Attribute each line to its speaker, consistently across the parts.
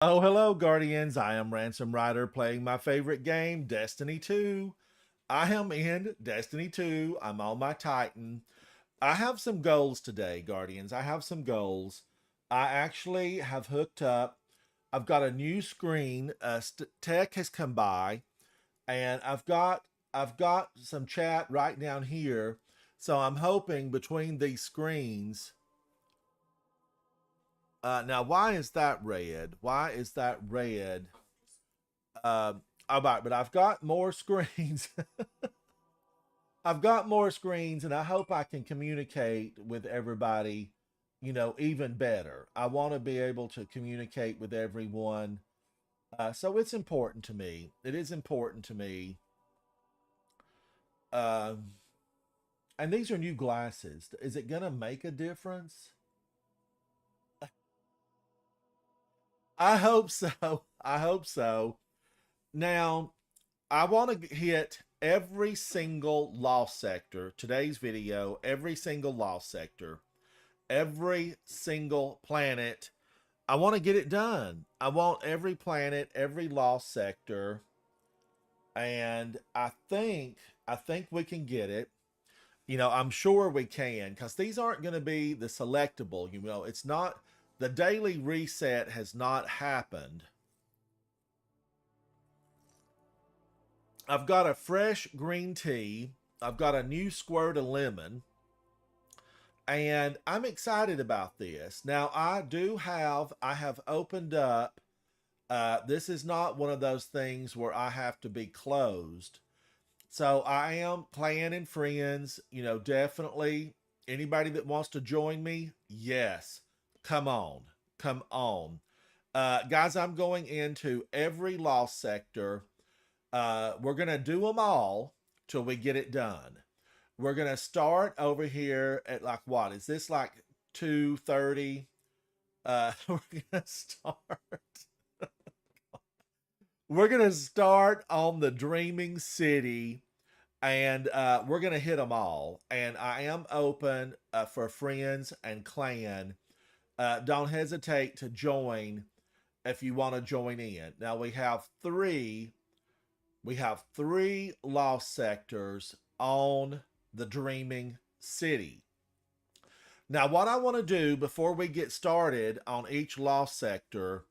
Speaker 1: Oh, hello, Guardians. I am Ransom Rider playing my favorite game, Destiny 2. I am in Destiny 2. I'm on my Titan. I have some goals today, Guardians. I have some goals. I actually have hooked up. I've got a new screen. Tech has come by, and I've got some chat right down here. So I'm hoping between these screens. Now, why is that red? Why is that red? All right, but I've got more screens. I've got more screens, and I hope I can communicate with everybody, even better. I want to be able to communicate with everyone. So it's important to me. It is important to me. Um, and these are new glasses. Is it going to make a difference? I hope so. I hope so. Now, I want to hit every single lost sector. Today's video, every single lost sector, every single planet. I want to get it done. I want every planet, every lost sector, and I think we can get it. I'm sure we can because these aren't going to be the selectable. It's not the daily reset has not happened. I've got a fresh green tea. I've got a new squirt of lemon, and I'm excited about this. Now, I have opened up. This is not one of those things where I have to be closed. So I am playing in friends. Definitely anybody that wants to join me, yes, come on, come on. Guys, I'm going into every lost sector. We're going to do them all till we get it done. We're going to start over here at like what? Is this like 2:30? We're going to start. We're going to start on the Dreaming City, and we're going to hit them all. And I am open for friends and clan. Don't hesitate to join if you want to join in. Now we have three lost sectors on the Dreaming City. Now, what I want to do before we get started on each lost sector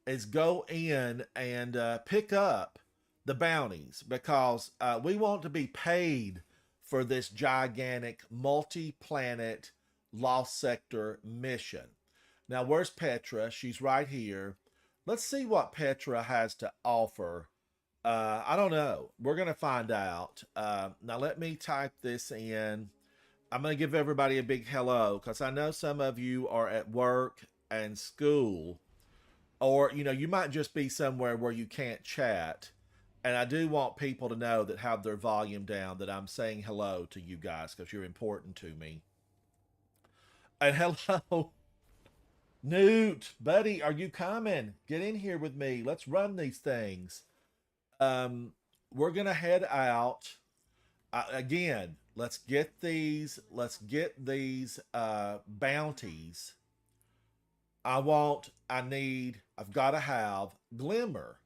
Speaker 1: is go in and pick up the bounties because we want to be paid for this gigantic multi planet lost sector mission. Now, where's Petra? She's right here. Let's see what Petra has to offer. I don't know. We're going to find out. Now, let me type this in. I'm going to give everybody a big hello because I know some of you are at work and school, or you might just be somewhere where you can't chat. And I do want people to know that have their volume down that I'm saying hello to you guys because you're important to me. And hello, Newt, buddy, are you coming? Get in here with me. Let's run these things. Um, we're gonna head out again. Let's get these. Let's get these bounties. I've got to have Glimmer.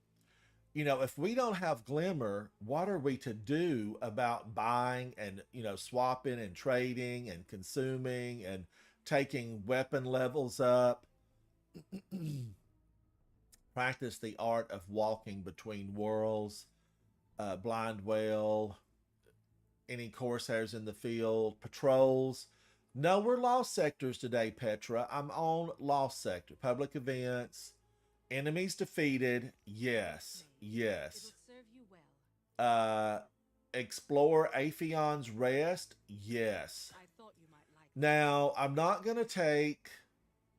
Speaker 1: If we don't have Glimmer, what are we to do about buying and, swapping and trading and consuming and taking weapon levels up? Practice the art of walking between worlds. Blind whale. Any Corsairs in the field? Patrols. No, we're lost sectors today, Petra. I'm on lost sector. Public events. Enemies defeated. Yes. Yes. Uh, explore Aphion's Rest. Yes. Now, I'm not going to take.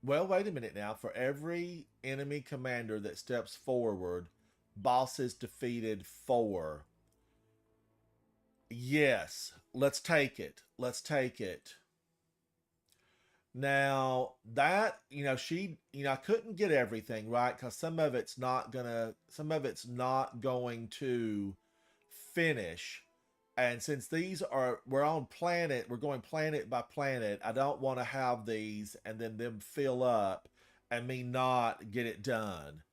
Speaker 1: Well, wait a minute now. For every enemy commander that steps forward, bosses defeated 4. Yes. Let's take it. Let's take it. Now that I couldn't get everything right because some of it's not going to finish. And since we're going planet by planet. I don't want to have these and then them fill up and me not get it done.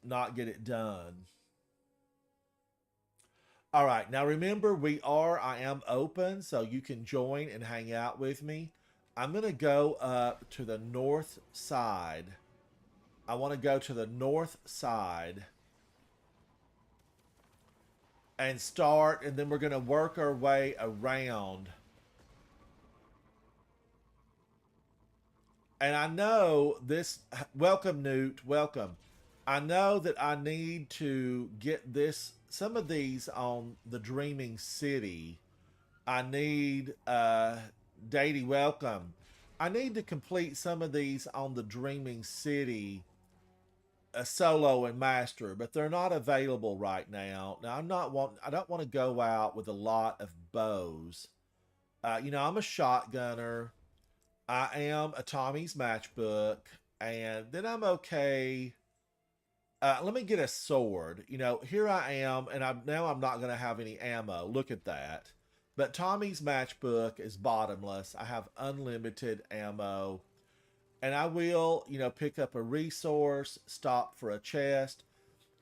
Speaker 1: not get it done. All right, now remember I am open, so you can join and hang out with me. I'm gonna go up to the north side. I want to go to the north side and start, and then we're gonna work our way around. And I know this, welcome Newt, welcome. I know that I need to get some of these on the Dreaming City. I need, Dady, welcome. I need to complete some of these on the Dreaming City, solo and master, but they're not available right now. Now I don't want to go out with a lot of bows. I'm a shotgunner. I am a Tommy's matchbook, and then I'm okay. Let me get a sword. Here I am, and I'm not going to have any ammo. Look at that. But Tommy's matchbook is bottomless. I have unlimited ammo, and I will, pick up a resource, stop for a chest.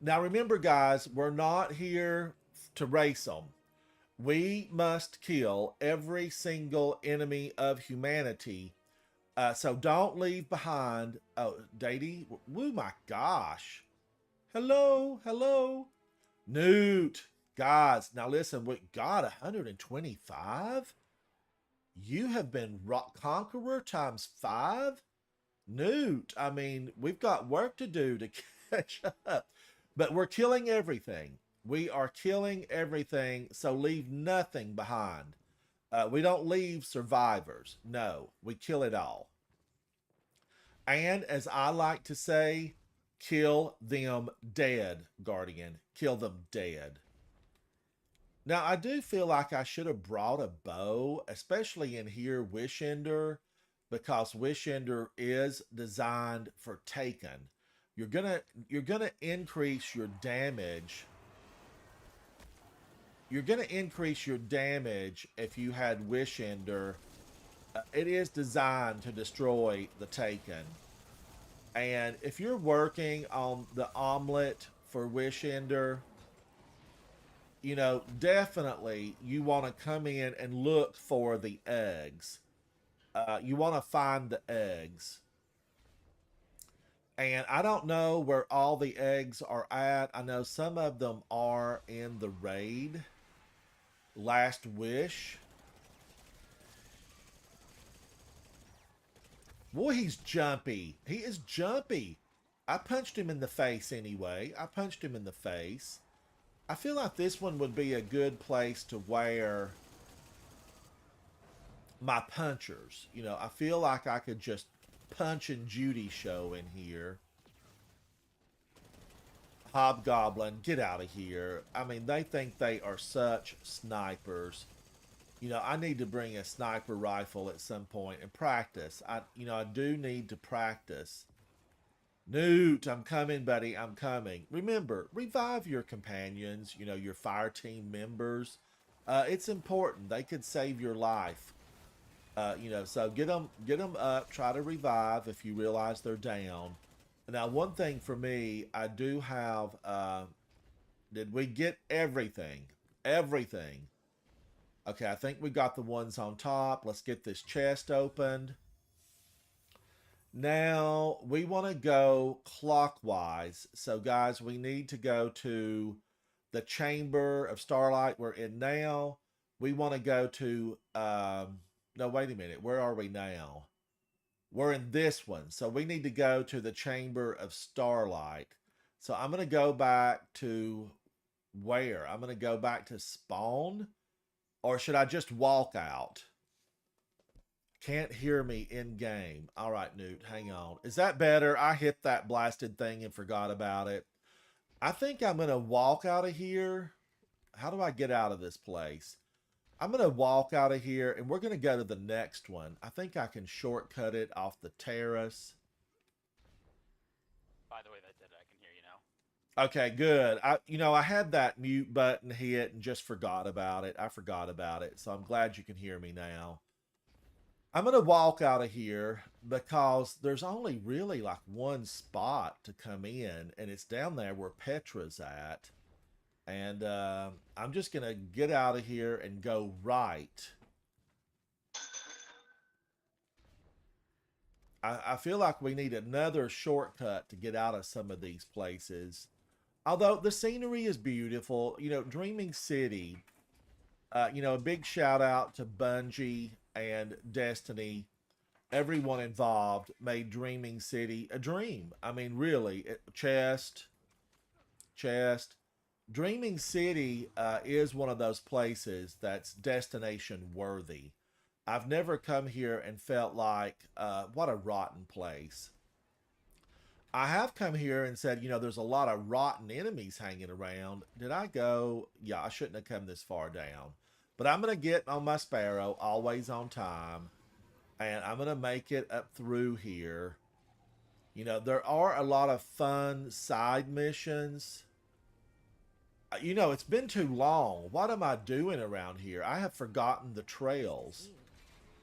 Speaker 1: Now remember, guys, we're not here to race them. We must kill every single enemy of humanity. So don't leave behind. Oh, Dady. Woo, my gosh. Hello, hello. Newt. Guys, now listen, we got 125. You have been Rock Conqueror times 5. Newt, I mean, we've got work to do to catch up. But we're killing everything. We are killing everything, so leave nothing behind. We don't leave survivors. No, we kill it all. And as I like to say, kill them dead, Guardian. Kill them dead. Now, I do feel like I should have brought a bow, especially in here, Wishender, because Wishender is designed for taken. You're gonna increase your damage. You're gonna increase your damage if you had Wishender. It is designed to destroy the taken. And if you're working on the omelet for Wishender, definitely you want to come in and look for the eggs. You want to find the eggs. And I don't know where all the eggs are at. I know some of them are in the raid. Last Wish. Boy, he's jumpy. He is jumpy. I punched him in the face anyway. I punched him in the face. I feel like this one would be a good place to wear my punchers. I feel like I could just punch and Judy show in here. Hobgoblin, get out of here. I mean, they think they are such snipers. I need to bring a sniper rifle at some point and practice. I do need to practice. Newt, I'm coming, buddy. I'm coming. Remember, revive your companions, your fire team members. It's important. They could save your life. So get them up. Try to revive if you realize they're down. Now, one thing for me, I do have. Did we get everything? Everything. Okay, I think we got the ones on top. Let's get this chest opened. Now, we want to go clockwise. So, guys, we need to go to the Chamber of Starlight we're in now. We want to go to... no, wait a minute. Where are we now? We're in this one. So, we need to go to the Chamber of Starlight. So, I'm going to go back to... Where? I'm going to go back to Spawn. Or should I just walk out? Can't hear me in game. All right, Newt, hang on. Is that better? I hit that blasted thing and forgot about it. I think I'm going to walk out of here. How do I get out of this place? I'm going to walk out of here and we're going to go to the next one. I think I can shortcut it off the terrace.
Speaker 2: By the way, that did it. I can hear you now.
Speaker 1: Okay, good. I had that mute button hit and just forgot about it. I forgot about it. So I'm glad you can hear me now. I'm going to walk out of here because there's only really like one spot to come in, and it's down there where Petra's at. And I'm just going to get out of here and go right. I feel like we need another shortcut to get out of some of these places. Although the scenery is beautiful, Dreaming City, a big shout out to Bungie and Destiny. Everyone involved made Dreaming City a dream. I mean, really, chest. Dreaming City is one of those places that's destination worthy. I've never come here and felt like, what a rotten place. I have come here and said, there's a lot of rotten enemies hanging around. Did I go? Yeah, I shouldn't have come this far down. But I'm going to get on my Sparrow, always on time. And I'm going to make it up through here. There are a lot of fun side missions. It's been too long. What am I doing around here? I have forgotten the trails.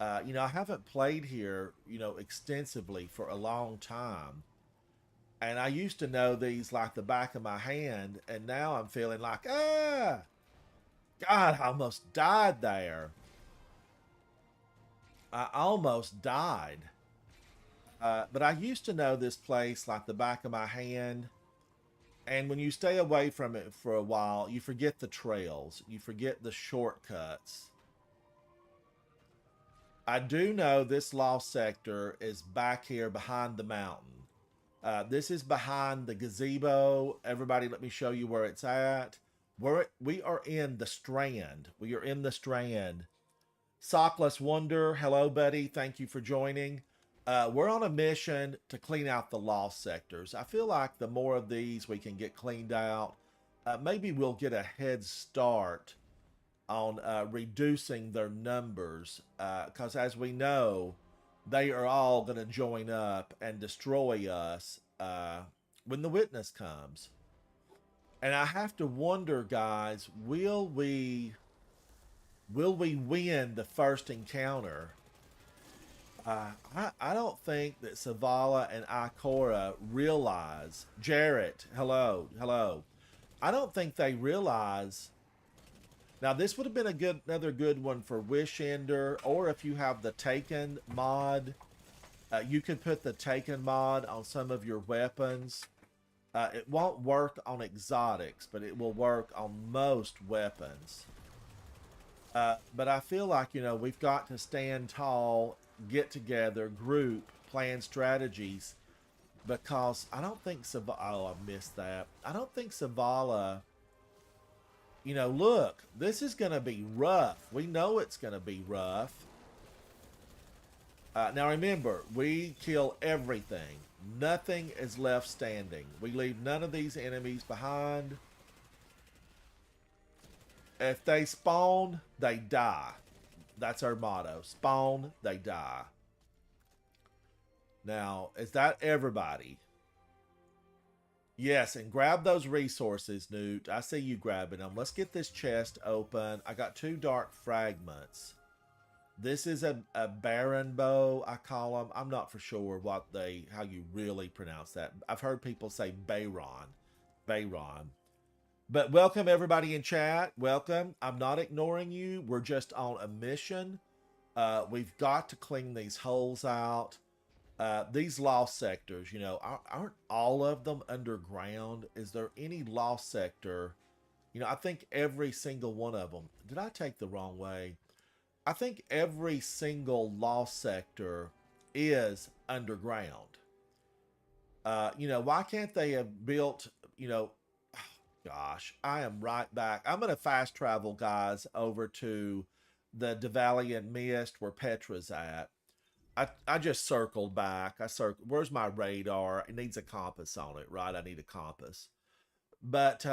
Speaker 1: I haven't played here, extensively for a long time. And I used to know these like the back of my hand, and now I'm feeling like, God, I almost died there. I almost died. But I used to know this place like the back of my hand. And when you stay away from it for a while, you forget the trails. You forget the shortcuts. I do know this lost sector is back here behind the mountain. This is behind the gazebo. Everybody, let me show you where it's at. We are in the Strand. We are in the Strand. Sockless Wonder, hello, buddy. Thank you for joining. We're on a mission to clean out the lost sectors. I feel like the more of these we can get cleaned out, maybe we'll get a head start on reducing their numbers. Because as we know, they are all going to join up and destroy us when the witness comes. And I have to wonder, guys, will we win the first encounter? I don't think that Savala and Ikora realize. Jarrett, hello. I don't think they realize. Now, this would have been another good one for Wish Ender, or if you have the Taken mod, you could put the Taken mod on some of your weapons. It won't work on exotics, but it will work on most weapons. But I feel like, we've got to stand tall, get together, group, plan strategies, because I don't think Savala, oh, I missed that. I don't think Savala, look, this is going to be rough. We know it's going to be rough. Now remember, we kill everything. Nothing is left standing. We leave none of these enemies behind. If they spawn, they die. That's our motto. Spawn, they die. Now, is that everybody? Yes, and grab those resources, Newt. I see you grabbing them. Let's get this chest open. I got 2 dark fragments. This is a Baron bow, I call them. I'm not for sure how you really pronounce that. I've heard people say Bayron. But welcome everybody in chat. Welcome. I'm not ignoring you. We're just on a mission. We've got to clean these holes out. These lost sectors, aren't all of them underground? Is there any lost sector? I think every single one of them. Did I take the wrong way? I think every single lost sector is underground. Why can't they have built, gosh, I am right back. I'm going to fast travel, guys, over to the Devalian Mist where Petra's at. I just circled back. Where's my radar? It needs a compass on it, right? I need a compass. But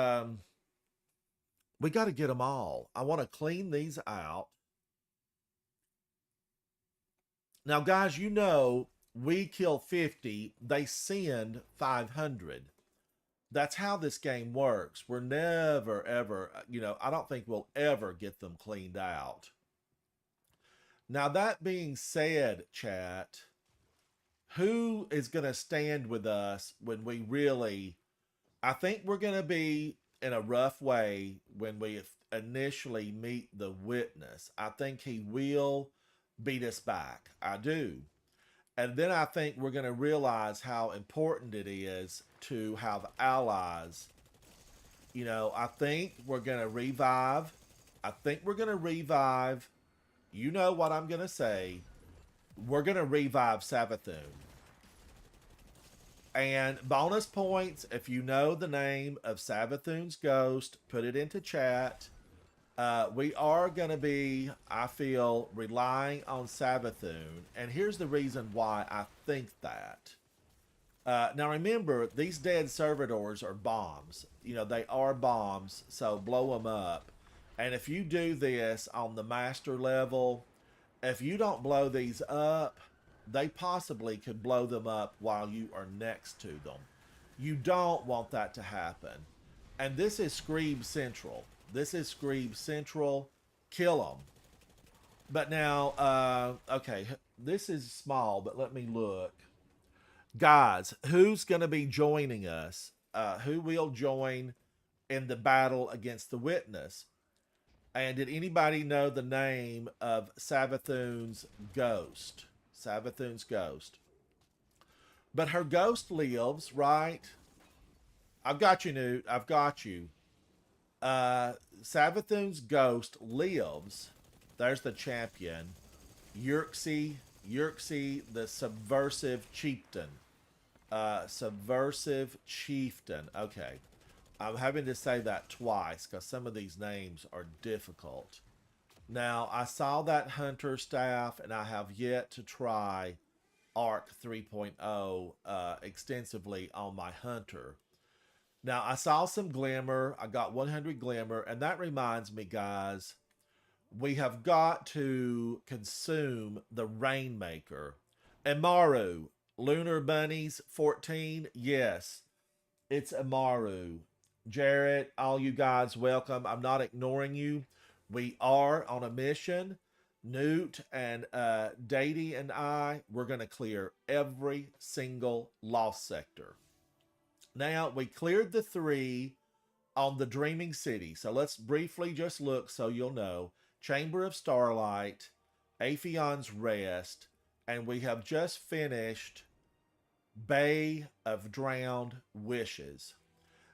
Speaker 1: we got to get them all. I want to clean these out. Now, guys, we kill 50. They send 500. That's how this game works. We're never, ever, I don't think we'll ever get them cleaned out. Now, that being said, chat, who is going to stand with us when we really, I think we're going to be in a rough way when we initially meet the witness. I think he will beat us back. I do. And then I think we're going to realize how important it is to have allies. You know, I think we're going to revive. I think we're going to revive. You know what I'm going to say. We're going to revive Savathun. And bonus points, if you know the name of Savathun's ghost, put it into chat. We are going to be, I feel, relying on Savathun. And here's the reason why I think that. Now remember, these dead servitors are bombs. You know, they are bombs, so blow them up. And if you do this on the master level, if you don't blow these up, they possibly could blow them up while you are next to them. You don't want that to happen. And this is Screeb Central. This is Screeb Central. Kill them. But now, okay, this is small, but let me look. Guys, who's going to be joining us? Who will join in the battle against the witness? And did anybody know the name of Savathun's ghost? Savathun's ghost. But her ghost lives, right? I've got you, Newt. I've got you. Savathun's ghost lives. There's the champion. Yurksy, the subversive chieftain. Subversive chieftain. Okay. I'm having to say that twice because some of these names are difficult. Now, I saw that hunter staff, and I have yet to try Arc 3.0 extensively on my hunter. Now, I saw some glimmer. I got 100 glimmer, and that reminds me, guys, we have got to consume the Rainmaker. Amaru, Lunar Bunnies 14, yes, it's Amaru. Jarrett, all you guys, welcome. I'm not ignoring you. We are on a mission. Newt and Dady and I, we're going to clear every single lost sector. Now, we cleared the 3 on the Dreaming City. So let's briefly just look so you'll know. Chamber of Starlight, Aphion's Rest, and we have just finished Bay of Drowned Wishes.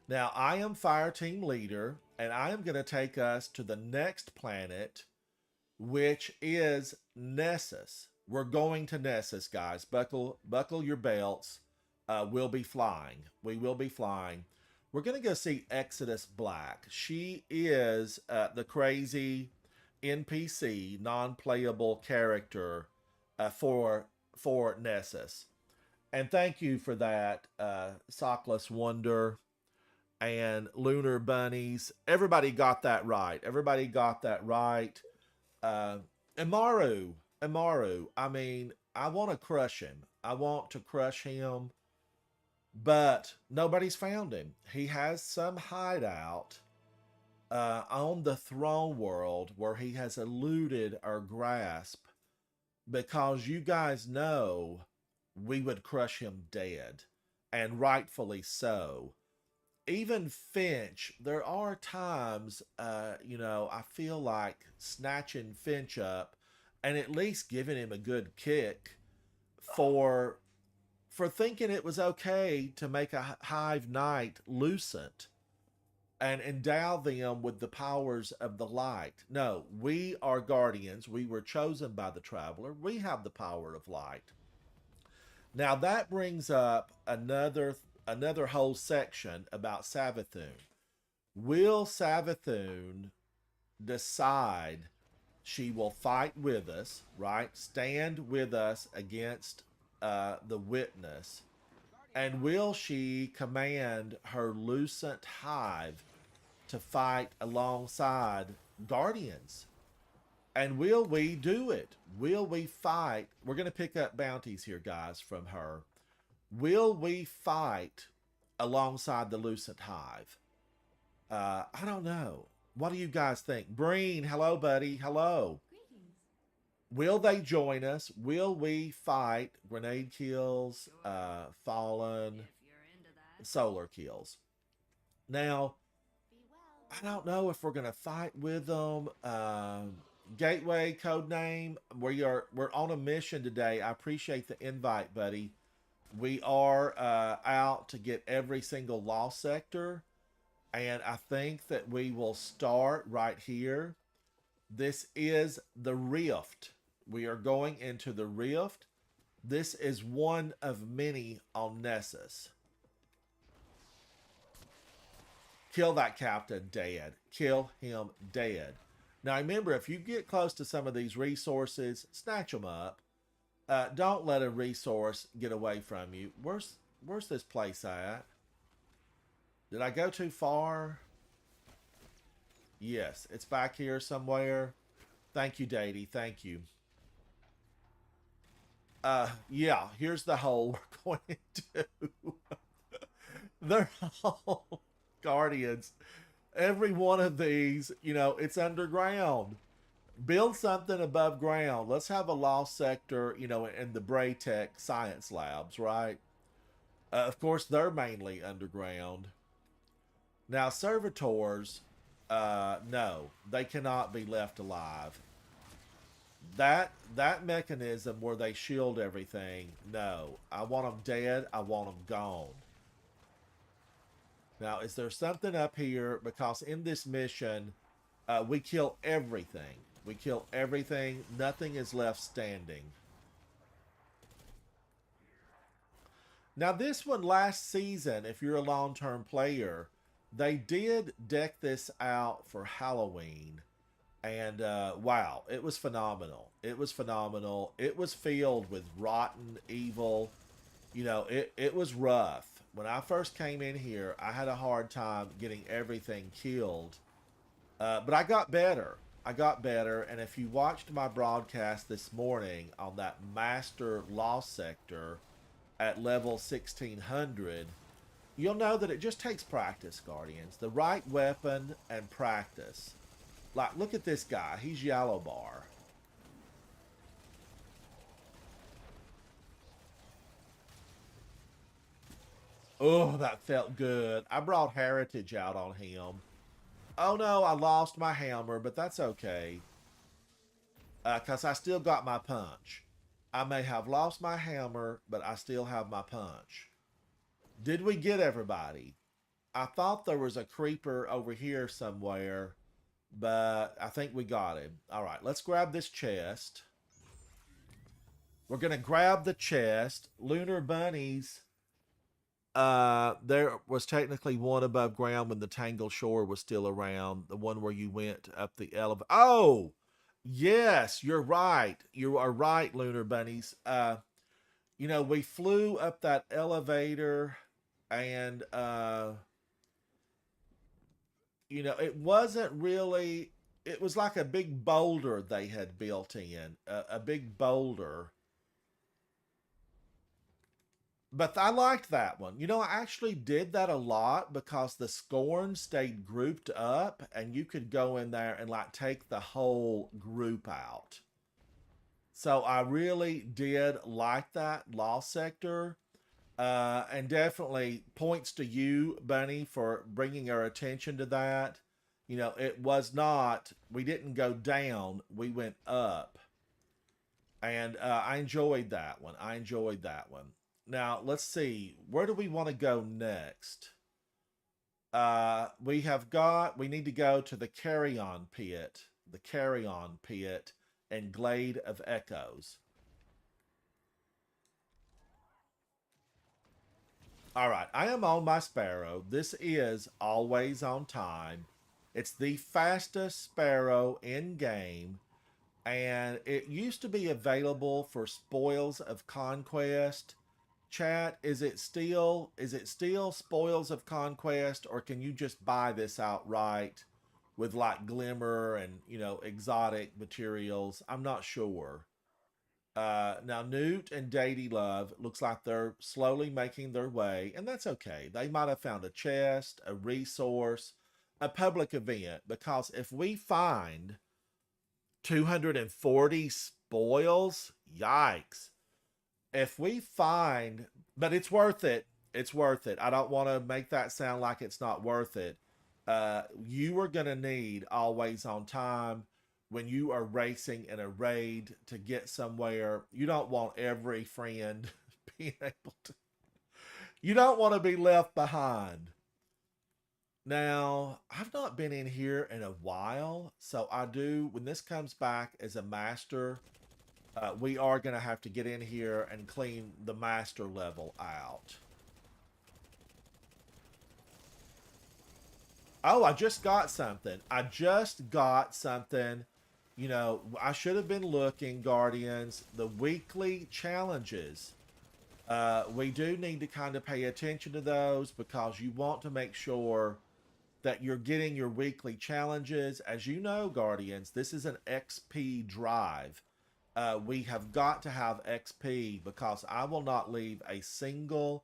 Speaker 1: Now, I am Fire Team Leader, and I am going to take us to the next planet, which is Nessus. We're going to Nessus, guys. Buckle your belts. We'll be flying. We will be flying. We're going to go see Exodus Black. She is the crazy NPC, non-playable character for Nessus. And thank you for that, Sockless Wonder and Lunar Bunnies. Everybody got that right. Everybody got that right. Amaru. I mean, I want to crush him. I want to crush him. But nobody's found him. He has some hideout on the throne world where he has eluded our grasp, because you guys know we would crush him dead, and rightfully so. Even Finch, there are times, I feel like snatching Finch up and at least giving him a good kick for thinking it was okay to make a hive knight lucent and endow them with the powers of the light. No, we are guardians. We were chosen by the traveler. We have the power of light. Now that brings up another whole section about Savathun. Will Savathun decide she will fight with us, right? Stand with us against the witness. And will she command her lucent hive to fight alongside guardians? And will we do it? Will we fight? We're going to pick up bounties here, guys, from her. Will we fight alongside the lucent hive? I don't know. What do you guys think? Breen, hello, buddy. Hello.
Speaker 3: Greetings.
Speaker 1: Will they join us? Will we fight grenade kills, fallen, solar kills? Now, I don't know if we're gonna fight with them. Gateway code name. We're on a mission today. I appreciate the invite, buddy. We are out to get every single lost sector, and I think that we will start right here. This is the Rift. We are going into the Rift. This is one of many on Nessus. Kill that captain dead. Kill him dead. Now remember, if you get close to some of these resources, snatch them up. Don't let a resource get away from you. Where's this place at? Did I go too far? Yes, it's back here somewhere. Thank you, Datey. Thank you. Yeah, here's the hole we're going to. They're all guardians. Every one of these, you know, it's underground. Build something above ground. Let's have a lost sector, you know, in the Braytech science labs, right? Of course, they're mainly underground. Now, servitors, no, they cannot be left alive. That mechanism where they shield everything, no. I want them dead. I want them gone. Now, is there something up here? Because in this mission, we kill everything. We kill everything. Nothing is left standing. Now, this one last season, if you're a long-term player, they did deck this out for Halloween. And wow, it was phenomenal. It was phenomenal. It was filled with rotten, evil. You know, it was rough. When I first came in here, I had a hard time getting everything killed. But I got better. I got better. And if you watched my broadcast this morning on that Master Lost Sector at level 1600, you'll know that it just takes practice, Guardians. The right weapon and practice. Like, look at this guy. He's Yellow Bar. Oh, that felt good. I brought Heritage out on him. Oh no, I lost my hammer, but that's okay. Because I still got my punch. I may have lost my hammer, but I still have my punch. Did we get everybody? I thought there was a creeper over here somewhere, but I think we got him. All right, let's grab this chest. We're going to grab the chest. Lunar bunnies. There was technically one above ground when the Tangle Shore was still around. The one where you went up the elevator. Oh, yes, you're right. You are right, Lunar bunnies. You know, we flew up that elevator and, you know, it wasn't really, it was like a big boulder they had built in, a big boulder. But I liked that one. You know, I actually did that a lot because the Scorn stayed grouped up and you could go in there and like take the whole group out. So I really did like that Lost Sector. And definitely points to you, Bunny, for bringing our attention to that. You know, it was not, we didn't go down, we went up. And I enjoyed that one. I enjoyed that one. Now, let's see. Where do we want to go next? We need to go to the Carrion Pit. The Carrion Pit and Glade of Echoes. All right, I am on my Sparrow. This is always on time. It's the fastest Sparrow in game. And it used to be available for Spoils of Conquest. Chat, is it still Spoils of Conquest, or can you just buy this outright with like glimmer and, you know, exotic materials? I'm not sure. Now Newt and Datey Love looks like they're slowly making their way, and that's okay. They might have found a chest, a resource, a public event, because if we find 240 spoils? Yikes. If we find, but it's worth it. It's worth it. I don't want to make that sound like it's not worth it. You are going to need always on time when you are racing in a raid to get somewhere. You don't want every friend being able to, you don't want to be left behind. Now, I've not been in here in a while, so I do, when this comes back as a master, we are going to have to get in here and clean the master level out. Oh, I just got something. I just got something. You know, I should have been looking, Guardians, the weekly challenges. We do need to kind of pay attention to those because you want to make sure that you're getting your weekly challenges. As you know, Guardians, this is an XP drive. We have got to have XP because I will not leave a single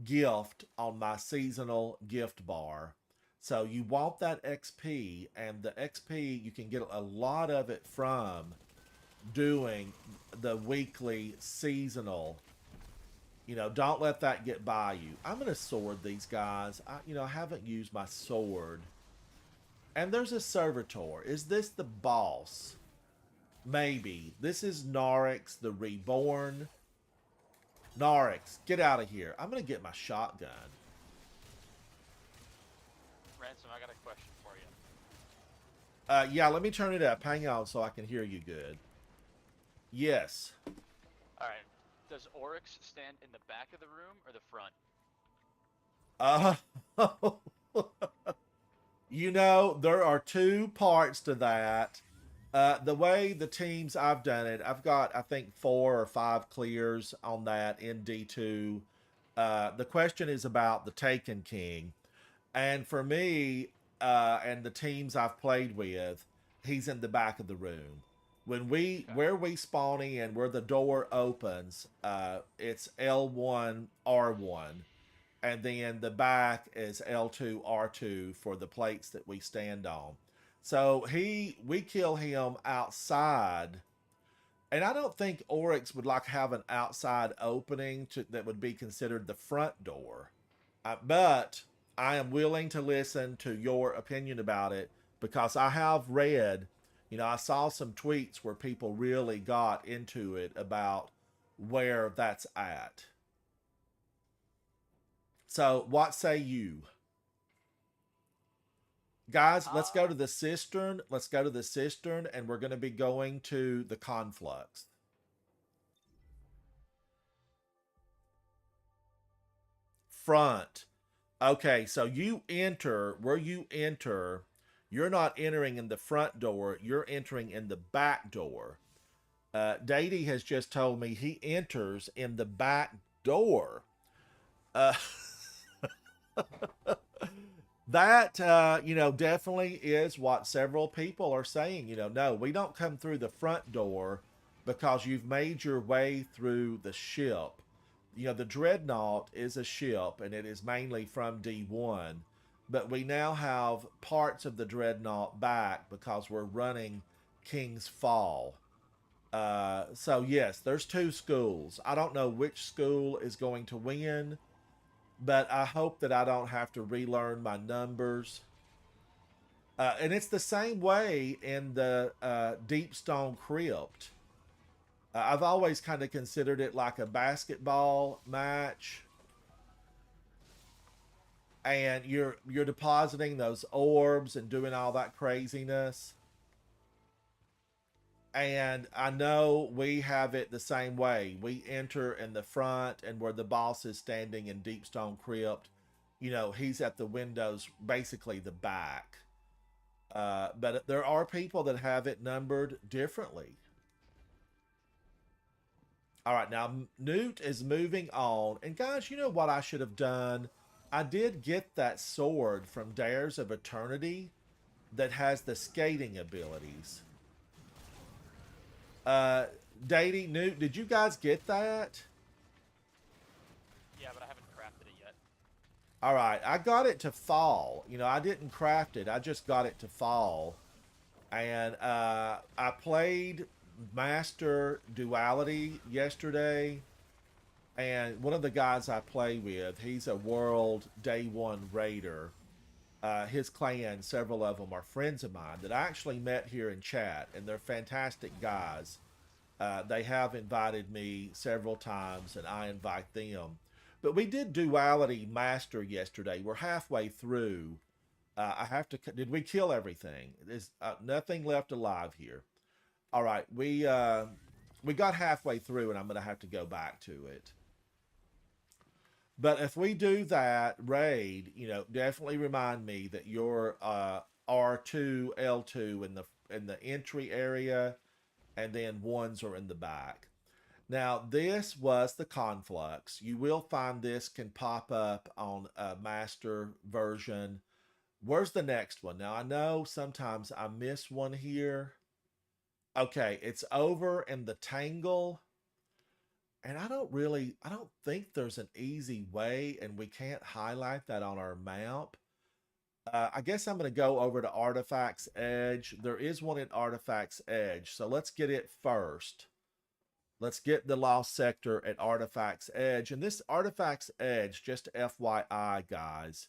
Speaker 1: gift on my seasonal gift bar. So you want that XP, and the XP, you can get a lot of it from doing the weekly seasonal. You know, don't let that get by you. I'm going to sword these guys. I haven't used my sword. And there's a servitor. Is this the boss? Maybe. This is Narix, the Reborn. Narix, get out of here. I'm going to get my shotgun.
Speaker 2: Ransom, I got a question for you.
Speaker 1: Yeah, let me turn it up. Hang on so I can hear you good. Yes.
Speaker 2: Alright. Does Oryx stand in the back of the room or the front?
Speaker 1: You know, there are two parts to that. The way the teams I've done it, I've got, I think, 4 or 5 clears on that in D2. The question is about the Taken King. And for me, and the teams I've played with, he's in the back of the room. Where we spawn in, where the door opens, it's L1, R1. And then the back is L2, R2 for the plates that we stand on. So we kill him outside. And I don't think Oryx would like have an outside opening that would be considered the front door. But I am willing to listen to your opinion about it because I have read, I saw some tweets where people really got into it about where that's at. So what say you? Guys, let's go to the cistern. Let's go to the cistern, and we're going to be going to the conflux. Front. Okay, so you enter, where you enter, you're not entering in the front door, you're entering in the back door. Dady has just told me he enters in the back door. That, definitely is what several people are saying. No, we don't come through the front door because you've made your way through the ship. The Dreadnought is a ship, and it is mainly from D1. But we now have parts of the Dreadnought back because we're running King's Fall. So, yes, there's 2 schools. I don't know which school is going to win, but I hope that I don't have to relearn my numbers. And it's the same way in the Deepstone Crypt. I've always kind of considered it like a basketball match. And you're depositing those orbs and doing all that craziness. And I know we have it the same way. We enter in the front, and where the boss is standing in Deepstone Crypt, he's at the windows, basically the back. But there are people that have it numbered differently. All right, now Newt is moving on. And guys, you know what I should have done? I did get that sword from Dares of Eternity that has the skating abilities. Dady, Newt, did you guys get that?
Speaker 2: Yeah, but I haven't crafted it yet.
Speaker 1: All right, I got it to fall. I didn't craft it. I just got it to fall. And I played Master Duality yesterday, and one of the guys I play with, he's a world day one raider. His clan, several of them are friends of mine that I actually met here in chat, and they're fantastic guys. They have invited me several times, and I invite them. But we did Duality Master yesterday. We're halfway through. I have to. Did we kill everything? There's nothing left alive here. All right, we got halfway through, and I'm going to have to go back to it. But if we do that raid, definitely remind me that you're R2, L2 in the entry area, and then ones are in the back. Now, this was the conflux. You will find this can pop up on a master version. Where's the next one? Now, I know sometimes I miss one here. Okay, it's over in the Tangle. And I don't think there's an easy way, and we can't highlight that on our map. I guess I'm going to go over to Artifacts Edge. There is one in Artifacts Edge, so let's get it first. Let's get the Lost Sector at Artifacts Edge. And this Artifacts Edge, just FYI, guys,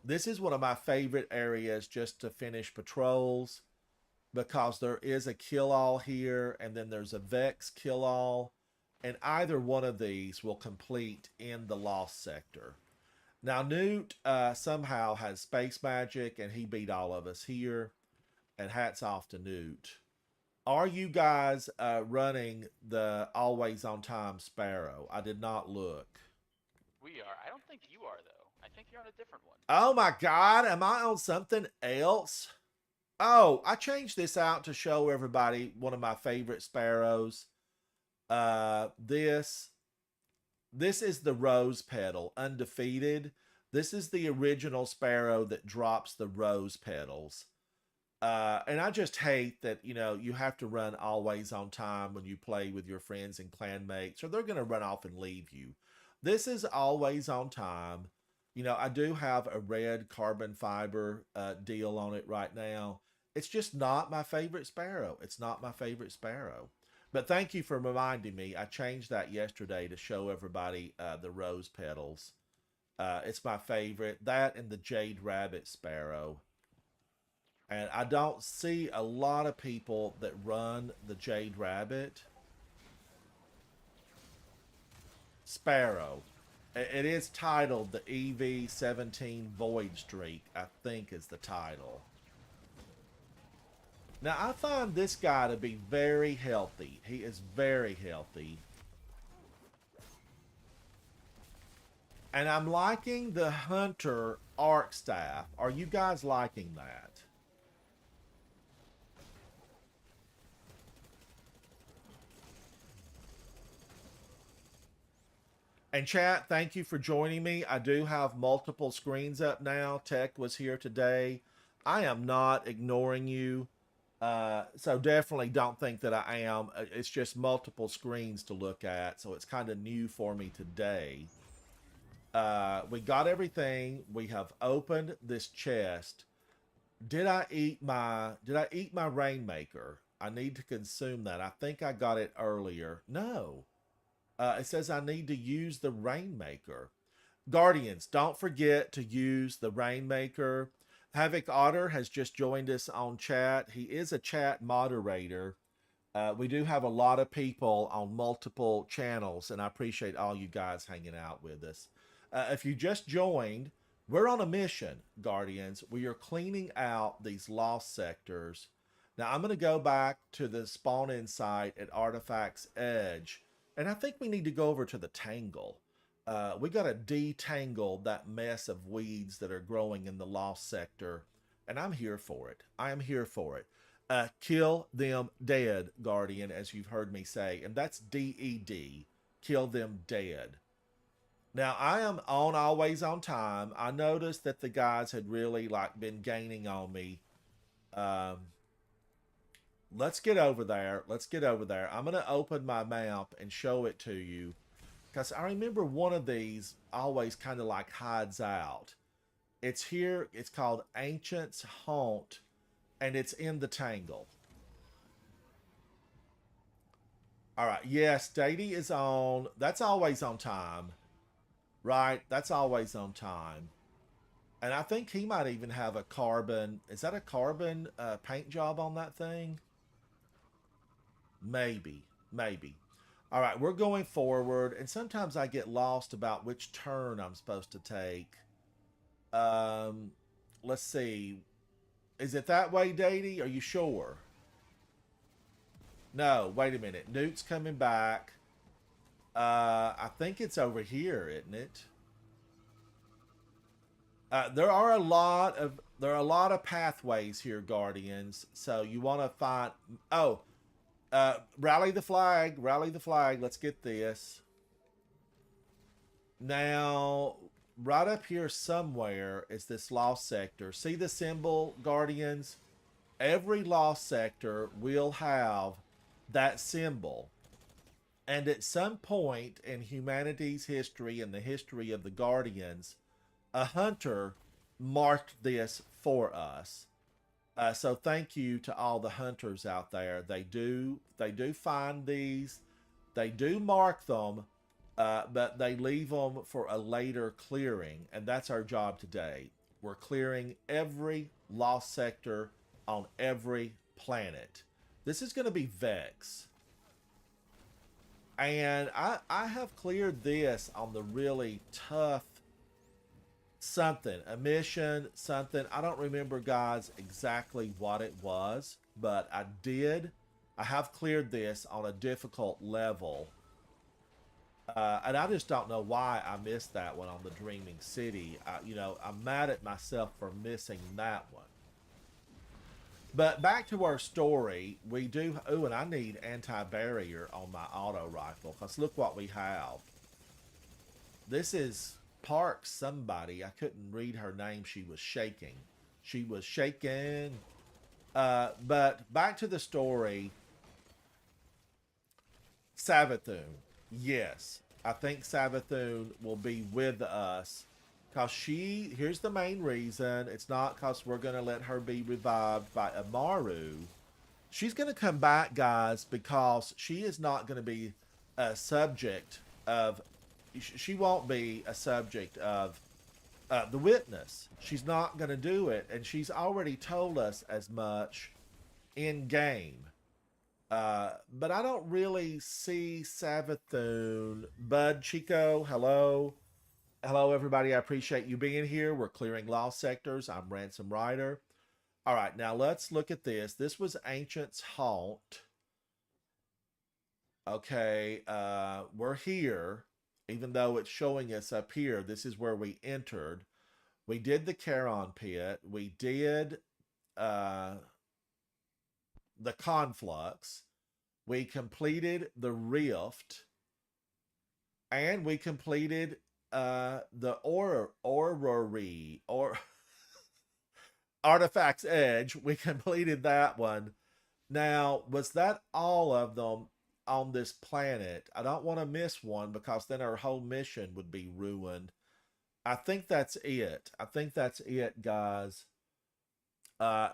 Speaker 1: this is one of my favorite areas just to finish patrols, because there is a kill-all here, and then there's a Vex kill-all, and either one of these will complete in the Lost Sector. Now, Newt somehow has space magic, and he beat all of us here, and hats off to Newt. Are you guys running the Always On Time Sparrow? I did not look.
Speaker 2: We are. I don't think you are, though. I think you're on a different one.
Speaker 1: Oh my God, am I on something else? Oh, I changed this out to show everybody one of my favorite sparrows. This is the rose petal, undefeated. This is the original sparrow that drops the rose petals. And I just hate that, you have to run Always On Time when you play with your friends and clanmates, or they're going to run off and leave you. This is Always On Time. I do have a red carbon fiber deal on it right now. It's just not my favorite sparrow. It's not my favorite sparrow. But thank you for reminding me. I changed that yesterday to show everybody the rose petals. It's my favorite. That and the jade rabbit sparrow. And I don't see a lot of people that run the jade rabbit sparrow. It is titled the EV17 Void Streak, I think is the title. Now, I find this guy to be very healthy. He is very healthy. And I'm liking the Hunter Arc Staff. Are you guys liking that? And chat, thank you for joining me. I do have multiple screens up now. Tech was here today. I am not ignoring you. So definitely don't think that I am. It's just multiple screens to look at. So it's kind of new for me today. We got everything. We have opened this chest. Did I eat my Rainmaker? I need to consume that. I think I got it earlier. No. It says I need to use the Rainmaker. Guardians, don't forget to use the Rainmaker. Havoc Otter has just joined us on chat. He is a chat moderator. We do have a lot of people on multiple channels, and I appreciate all you guys hanging out with us. If you just joined, we're on a mission, Guardians. We are cleaning out these lost sectors. Now, I'm going to go back to the spawn-in site at Artifacts Edge. And I think we need to go over to the Tangle. We got to detangle that mess of weeds that are growing in the Lost Sector. And I'm here for it. I am here for it. Kill them dead, Guardian, as you've heard me say. And that's DED. Kill them dead. Now, I am on Always On Time. I noticed that the guys had really been gaining on me. Let's get over there. Let's get over there. I'm going to open my map and show it to you, because I remember one of these always kind of hides out. It's here. It's called Ancient's Haunt and it's in the Tangle. All right. Yes, Dady is on. That's always on time, right? That's always on time. And I think he might even have a carbon. Is that a carbon paint job on that thing? Maybe. Maybe. All right, we're going forward, and sometimes I get lost about which turn I'm supposed to take. Um, let's see. Is it that way, Dady? Are you sure? No, wait a minute. Newt's coming back. I think it's over here, isn't it? There are a lot of pathways here, Guardians. So you want to find. Oh, rally the flag. Rally the flag. Let's get this. Now, right up here somewhere is this lost sector. See the symbol, Guardians? Every lost sector will have that symbol. And at some point in humanity's history and the history of the Guardians, a hunter marked this for us. So thank you to all the hunters out there. They do find these, they do mark them, but they leave them for a later clearing, and that's our job today. We're clearing every lost sector on every planet. This is going to be Vex. And I have cleared this on the really tough something, a mission, something. I don't remember, guys, exactly what it was, but I did. I have cleared this on a difficult level. And I just don't know why I missed that one on the Dreaming City. I'm mad at myself for missing that one. But back to our story, we do. Oh, and I need anti-barrier on my auto rifle, because look what we have. This is Park somebody. I couldn't read her name. She was shaking. She was shaking. But back to the story. Savathun. Yes, I think Savathun will be with us. Because here's the main reason. It's not because we're going to let her be revived by Amaru. She's going to come back, guys, because she is not going to be a subject of, she won't be a subject of the witness. She's not going to do it. And she's already told us as much in game. But I don't really see Savathun. Bud Chico, hello. Hello, everybody. I appreciate you being here. We're clearing lost sectors. I'm Ransom Rider. All right, now let's look at this. This was Ancient's Haunt. Okay, we're here. Even though it's showing us up here, this is where we entered. We did the Charon Pit. We did the Conflux. We completed the Rift. And we completed the Orrery or Artifact's Edge. We completed that one. Now, was that all of them on this planet? I don't want to miss one because then our whole mission would be ruined. I think that's it. I think that's it, guys.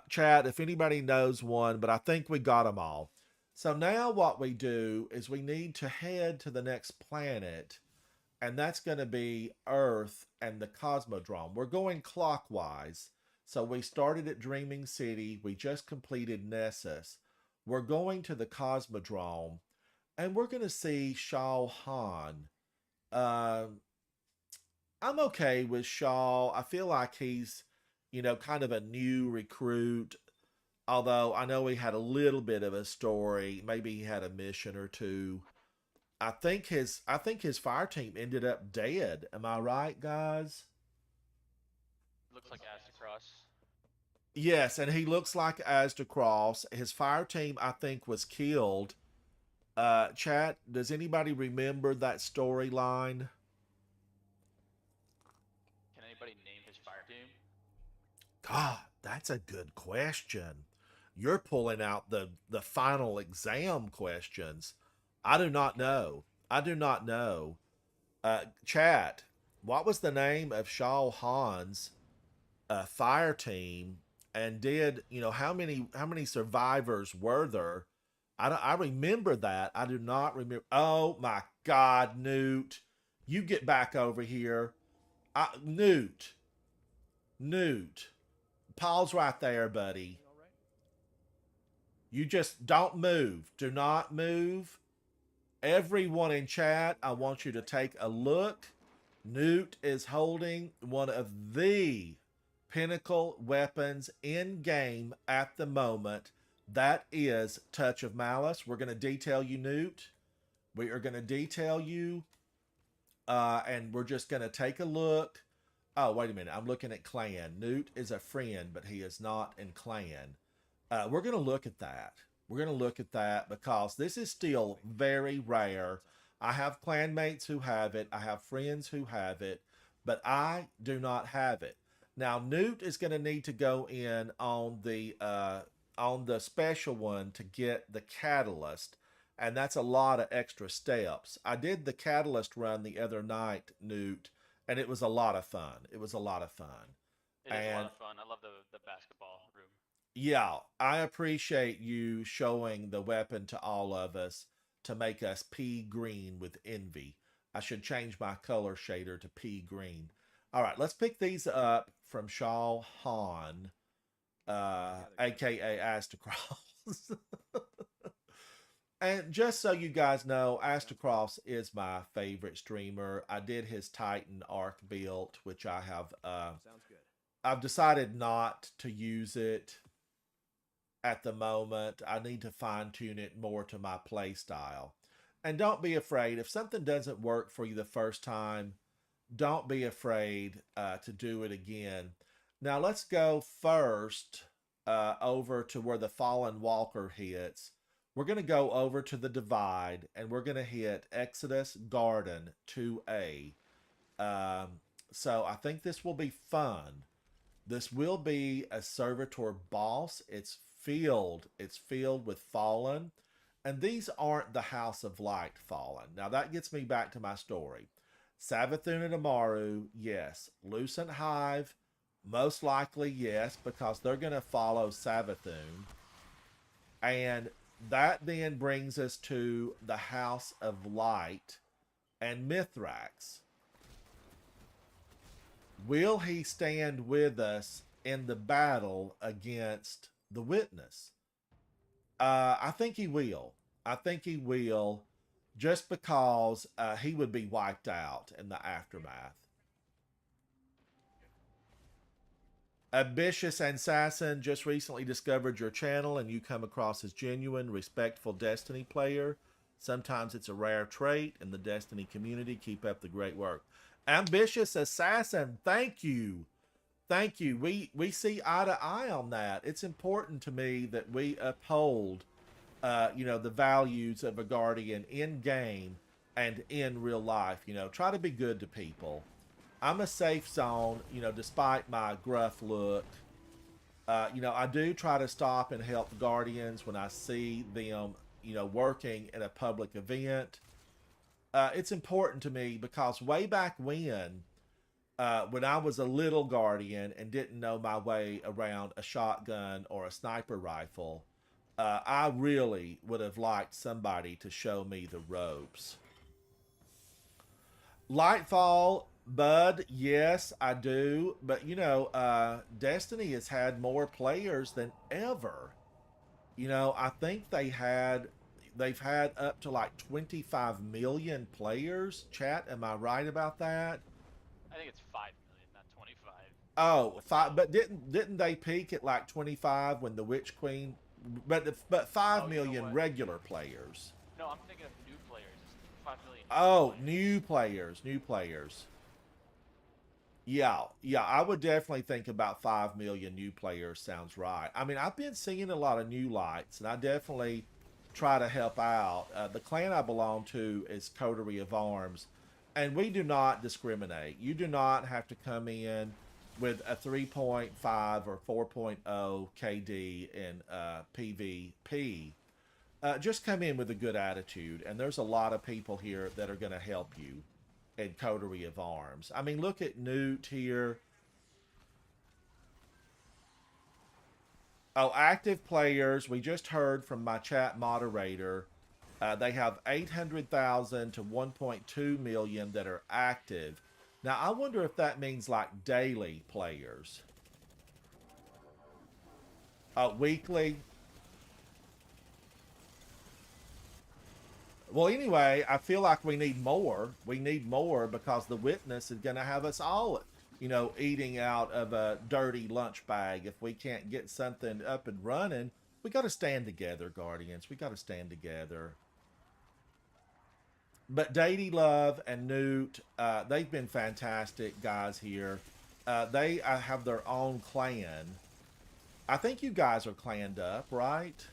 Speaker 1: Chat, if anybody knows one, but I think we got them all. So now what we do is we need to head to the next planet, and that's going to be Earth and the Cosmodrome. We're going clockwise. So we started at Dreaming City. We just completed Nessus. We're going to the Cosmodrome, and we're going to see Shao Han. I'm okay with Shaw. I feel like he's, kind of a new recruit. Although I know he had a little bit of a story. Maybe he had a mission or two. I think his fire team ended up dead. Am I right, guys?
Speaker 2: Looks like Astacross.
Speaker 1: Yes, and he looks like Astacross. His fire team, I think, was killed. Chat, does anybody remember that storyline?
Speaker 2: Can anybody name his fire team?
Speaker 1: God, that's a good question. You're pulling out the final exam questions. I do not know. I do not know. Chat, what was the name of Shao Han's fire team? and did, you know, how many survivors were there? I remember that. I do not remember. Oh my God, Newt, you get back over here. Newt, Newt, pause right there, buddy. You just don't move. Do not move. Everyone in chat, I want you to take a look. Newt is holding one of the pinnacle weapons in game at the moment. That is Touch of Malice. We're going to detail you, Newt. We are going to detail you. And we're just going to take a look. Oh, wait a minute. I'm looking at clan. Newt is a friend, but he is not in clan. We're going to look at that. We're going to look at that because this is still very rare. I have clanmates who have it. I have friends who have it, but I do not have it. Now, Newt is going to need to go in on the special one to get the catalyst, and that's a lot of extra steps. I did the catalyst run the other night, Newt, and it was a lot of fun. It was a lot of fun.
Speaker 2: It is a lot of fun. I love the basketball room.
Speaker 1: Yeah, I appreciate you showing the weapon to all of us to make us pea green with envy. I should change my color shader to pea green. All right, let's pick these up from Shaw Han, aka Astacross. And just so you guys know, Astacross is my favorite streamer. I did his Titan Arc build, which I have.
Speaker 3: Sounds good.
Speaker 1: I've decided not to use it at the moment. I need to fine tune it more to my play style. And don't be afraid if something doesn't work for you the first time. Don't be afraid to do it again. Now let's go first over to where the Fallen Walker hits. We're going to go over to the Divide and we're going to hit Exodus Garden 2A. So I think this will be fun. This will be a servitor boss. It's filled with Fallen. And these aren't the House of Light Fallen. Now that gets me back to my story. Savathun and Amaru, yes. Lucent Hive, most likely yes, because they're going to follow Savathun. And that then brings us to the House of Light and Mithrax. Will he stand with us in the battle against the Witness? I think he will. I think he will, just because he would be wiped out in the aftermath. Ambitious Assassin, just recently discovered your channel and you come across as genuine, respectful Destiny player. Sometimes it's a rare trait in the Destiny community. Keep up the great work. Ambitious Assassin, thank you. Thank you. We see eye to eye on that. It's important to me that we uphold, the values of a Guardian in game and in real life. Try to be good to people. I'm a safe zone, despite my gruff look. I do try to stop and help Guardians when I see them, working in a public event. It's important to me because way back when I was a little Guardian and didn't know my way around a shotgun or a sniper rifle, I really would have liked somebody to show me the ropes. Lightfall, Bud, yes, I do. But, Destiny has had more players than ever. I think they've had up to like 25 million players. Chat, am I right about that?
Speaker 2: I think it's 5 million, not 25.
Speaker 1: Oh, but didn't they peak at like 25 when the Witch Queen? But 5 million regular players.
Speaker 2: No, I'm thinking of new players. It's 5 million.
Speaker 1: Oh, new players. Yeah, I would definitely think about 5 million new players sounds right. I mean, I've been seeing a lot of new lights, and I definitely try to help out. The clan I belong to is Coterie of Arms, and we do not discriminate. You do not have to come in with a 3.5 or 4.0 KD in PvP. Just come in with a good attitude, and there's a lot of people here that are going to help you in Coterie of Arms. I mean, look at Newt here. Oh, active players. We just heard from my chat moderator. They have 800,000 to 1.2 million that are active. Now, I wonder if that means like daily players. Weekly. Well, anyway, I feel like we need more. We need more because the witness is going to have us all, eating out of a dirty lunch bag. If we can't get something up and running, we got to stand together, Guardians. We got to stand together. But Dady Love and Newt, they've been fantastic guys here. They have their own clan. I think you guys are clanned up, right?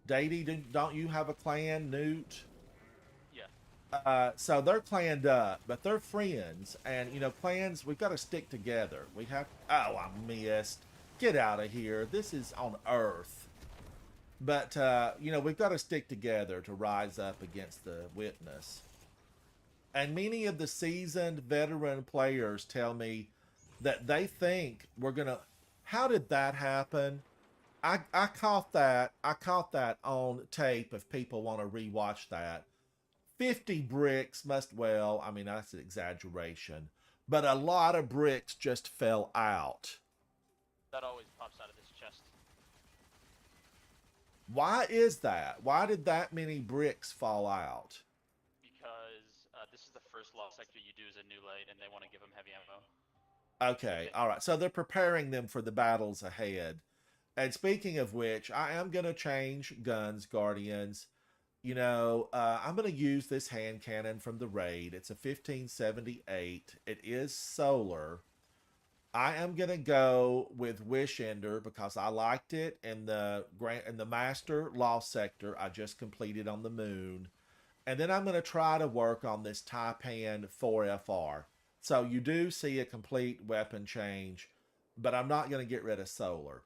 Speaker 1: Dady, don't you have a clan, Newt?
Speaker 2: Yeah.
Speaker 1: So they're clanned up, but they're friends, and clans. We've got to stick together. We have. Oh, I missed. Get out of here. This is on Earth, but we've got to stick together to rise up against the witness. And many of the seasoned veteran players tell me that they think we're gonna. How did that happen? I caught that. I caught that on tape. If people want to rewatch that, 50 bricks must, well, I mean, that's an exaggeration, but a lot of bricks just fell out.
Speaker 2: That always pops out of this chest.
Speaker 1: Why is that? Why did that many bricks fall out?
Speaker 2: Because this is the first lost sector you do as a new light, and they want to give them heavy ammo.
Speaker 1: Okay, all right. So they're preparing them for the battles ahead. And speaking of which, I am going to change guns, Guardians. I'm going to use this hand cannon from the raid. It's a 1578. It is solar. I am going to go with Wish Ender because I liked it in the Master Lost sector I just completed on the moon. And then I'm going to try to work on this Taipan 4FR. So you do see a complete weapon change, but I'm not going to get rid of solar.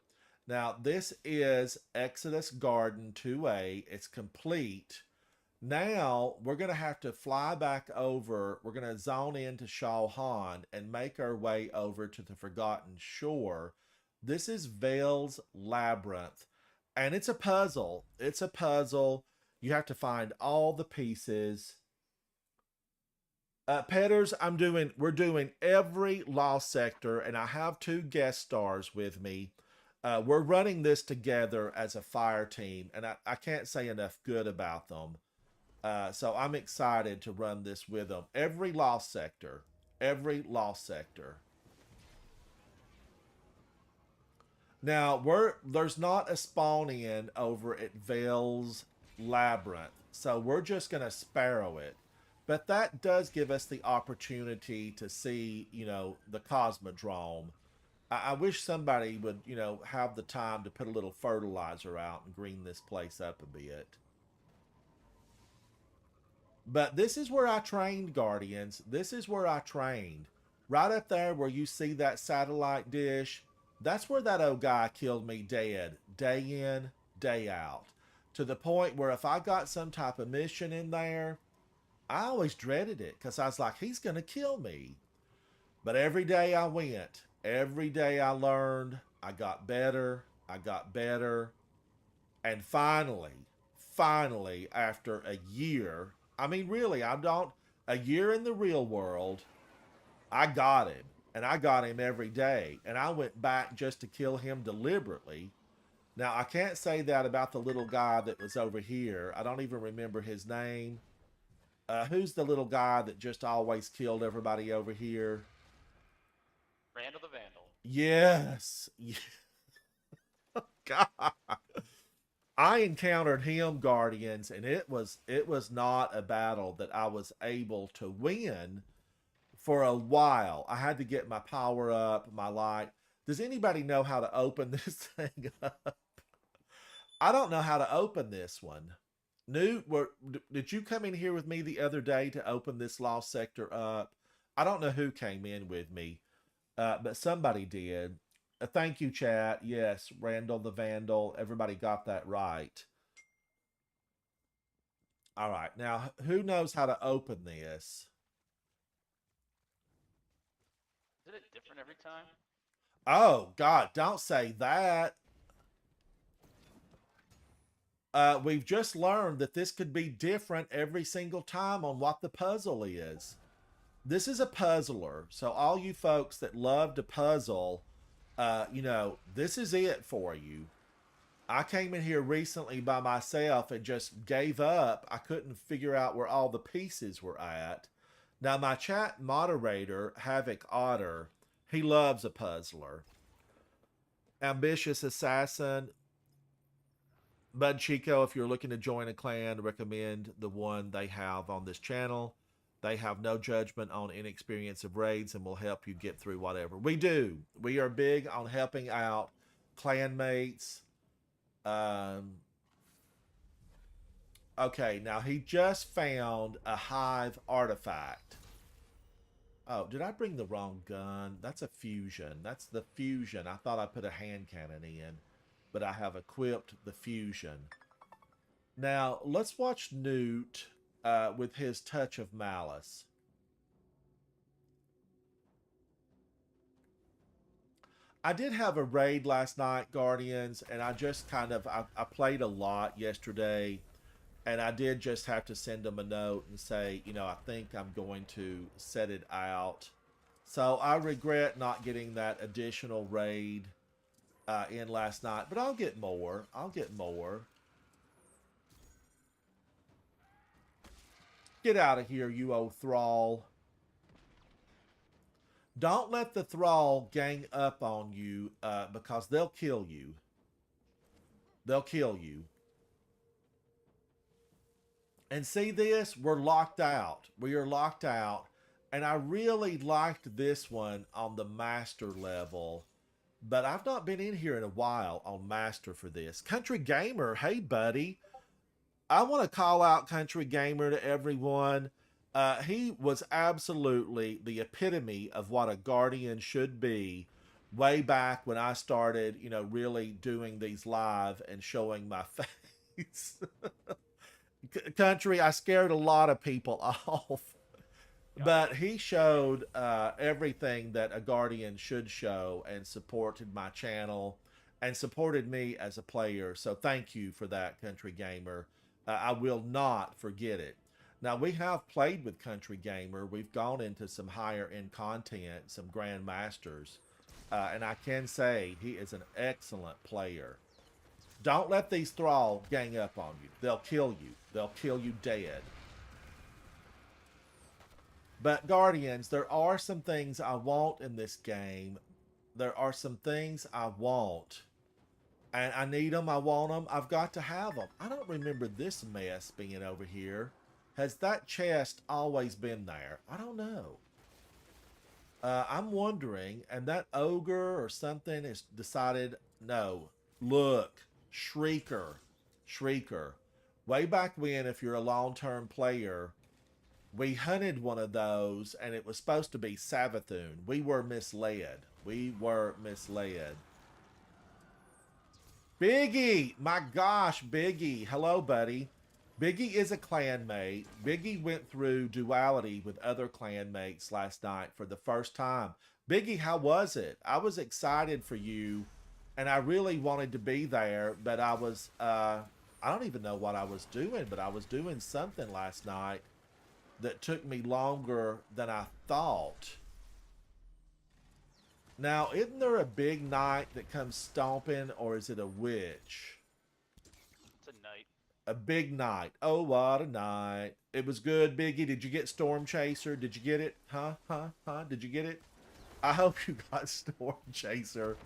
Speaker 1: Now, this is Exodus Garden 2A. It's complete. Now, we're going to have to fly back over. We're going to zone into Shalhan and make our way over to the Forgotten Shore. This is Vale's Labyrinth. And it's a puzzle. It's a puzzle. You have to find all the pieces. Petters, we're doing every lost sector, and I have two guest stars with me. We're running this together as a fire team, and I can't say enough good about them. So I'm excited to run this with them. Every lost sector. Every lost sector. Now, there's not a spawn in over at Vale's Labyrinth, so we're just going to sparrow it. But that does give us the opportunity to see, the Cosmodrome. I wish somebody would, have the time to put a little fertilizer out and green this place up a bit. But this is where I trained, Guardians. This is where I trained. Right up there where you see that satellite dish, that's where that old guy killed me dead, day in, day out. To the point where if I got some type of mission in there, I always dreaded it because I was like, he's going to kill me. But every day I went, every day I learned, I got better, I got better. And finally, after a year, I mean, really, a year in the real world, I got him. And I got him every day. And I went back just to kill him deliberately. Now, I can't say that about the little guy that was over here. I don't even remember his name. Who's the little guy that just always killed everybody over here?
Speaker 2: Randall the Vandal.
Speaker 1: Yes. God. I encountered him, Guardians, and it was not a battle that I was able to win for a while. I had to get my power up, my light. Does anybody know how to open this thing up? I don't know how to open this one. Newt, did you come in here with me the other day to open this lost sector up? I don't know who came in with me, but somebody did. Thank you, chat. Yes, Randall the Vandal. Everybody got that right. All right. Now, who knows how to open this?
Speaker 2: Isn't it different every time?
Speaker 1: Oh, God, don't say that. We've just learned that this could be different every single time on what the puzzle is. This is a puzzler. So, all you folks that love to puzzle, this is it for you. I came in here recently by myself and just gave up. I couldn't figure out where all the pieces were at. Now, my chat moderator, Havoc Otter, he loves a puzzler. Ambitious Assassin, Bud Chico, if you're looking to join a clan, recommend the one they have on this channel. They have no judgment on inexperience of raids and will help you get through whatever. We do. We are big on helping out clanmates. Okay, now he just found a hive artifact. Oh, did I bring the wrong gun? That's a fusion. That's the fusion. I thought I put a hand cannon in, but I have equipped the fusion. Now, let's watch Newt with his touch of malice. I did have a raid last night, Guardians, and I just I played a lot yesterday, and I did just have to send them a note and say, I think I'm going to set it out. So I regret not getting that additional raid in last night, but I'll get more. I'll get more. Get out of here, you old thrall. Don't let the thrall gang up on you because they'll kill you. They'll kill you. And see this? We're locked out. We are locked out. And I really liked this one on the master level. But I've not been in here in a while on master for this. Country Gamer, hey buddy. I want to call out Country Gamer to everyone. He was absolutely the epitome of what a guardian should be way back when I started, really doing these live and showing my face. Country, I scared a lot of people off. But he showed everything that a guardian should show and supported my channel and supported me as a player. So thank you for that, Country Gamer. I will not forget it. Now, we have played with Country Gamer. We've gone into some higher end content, some Grandmasters. And I can say he is an excellent player. Don't let these thralls gang up on you. They'll kill you. They'll kill you dead. But Guardians, there are some things I want in this game. There are some things I want. And I need them. I want them. I've got to have them. I don't remember this mess being over here. Has that chest always been there? I don't know. I'm wondering. And that ogre or something has decided, no. Look. Shrieker. Shrieker. Way back when, if you're a long-term player, we hunted one of those, and it was supposed to be Savathun. We were misled. We were misled. Biggie! My gosh, Biggie. Hello, buddy. Biggie is a clanmate. Biggie went through duality with other clanmates last night for the first time. Biggie, how was it? I was excited for you, and I really wanted to be there, but I was, I don't even know what I was doing, but I was doing something last night that took me longer than I thought. Now, isn't there a big knight that comes stomping, or is it a witch?
Speaker 2: It's a knight.
Speaker 1: A big knight. Oh, what a night. It was good, Biggie. Did you get Storm Chaser? Did you get it? Huh? Did you get it? I hope you got Storm Chaser.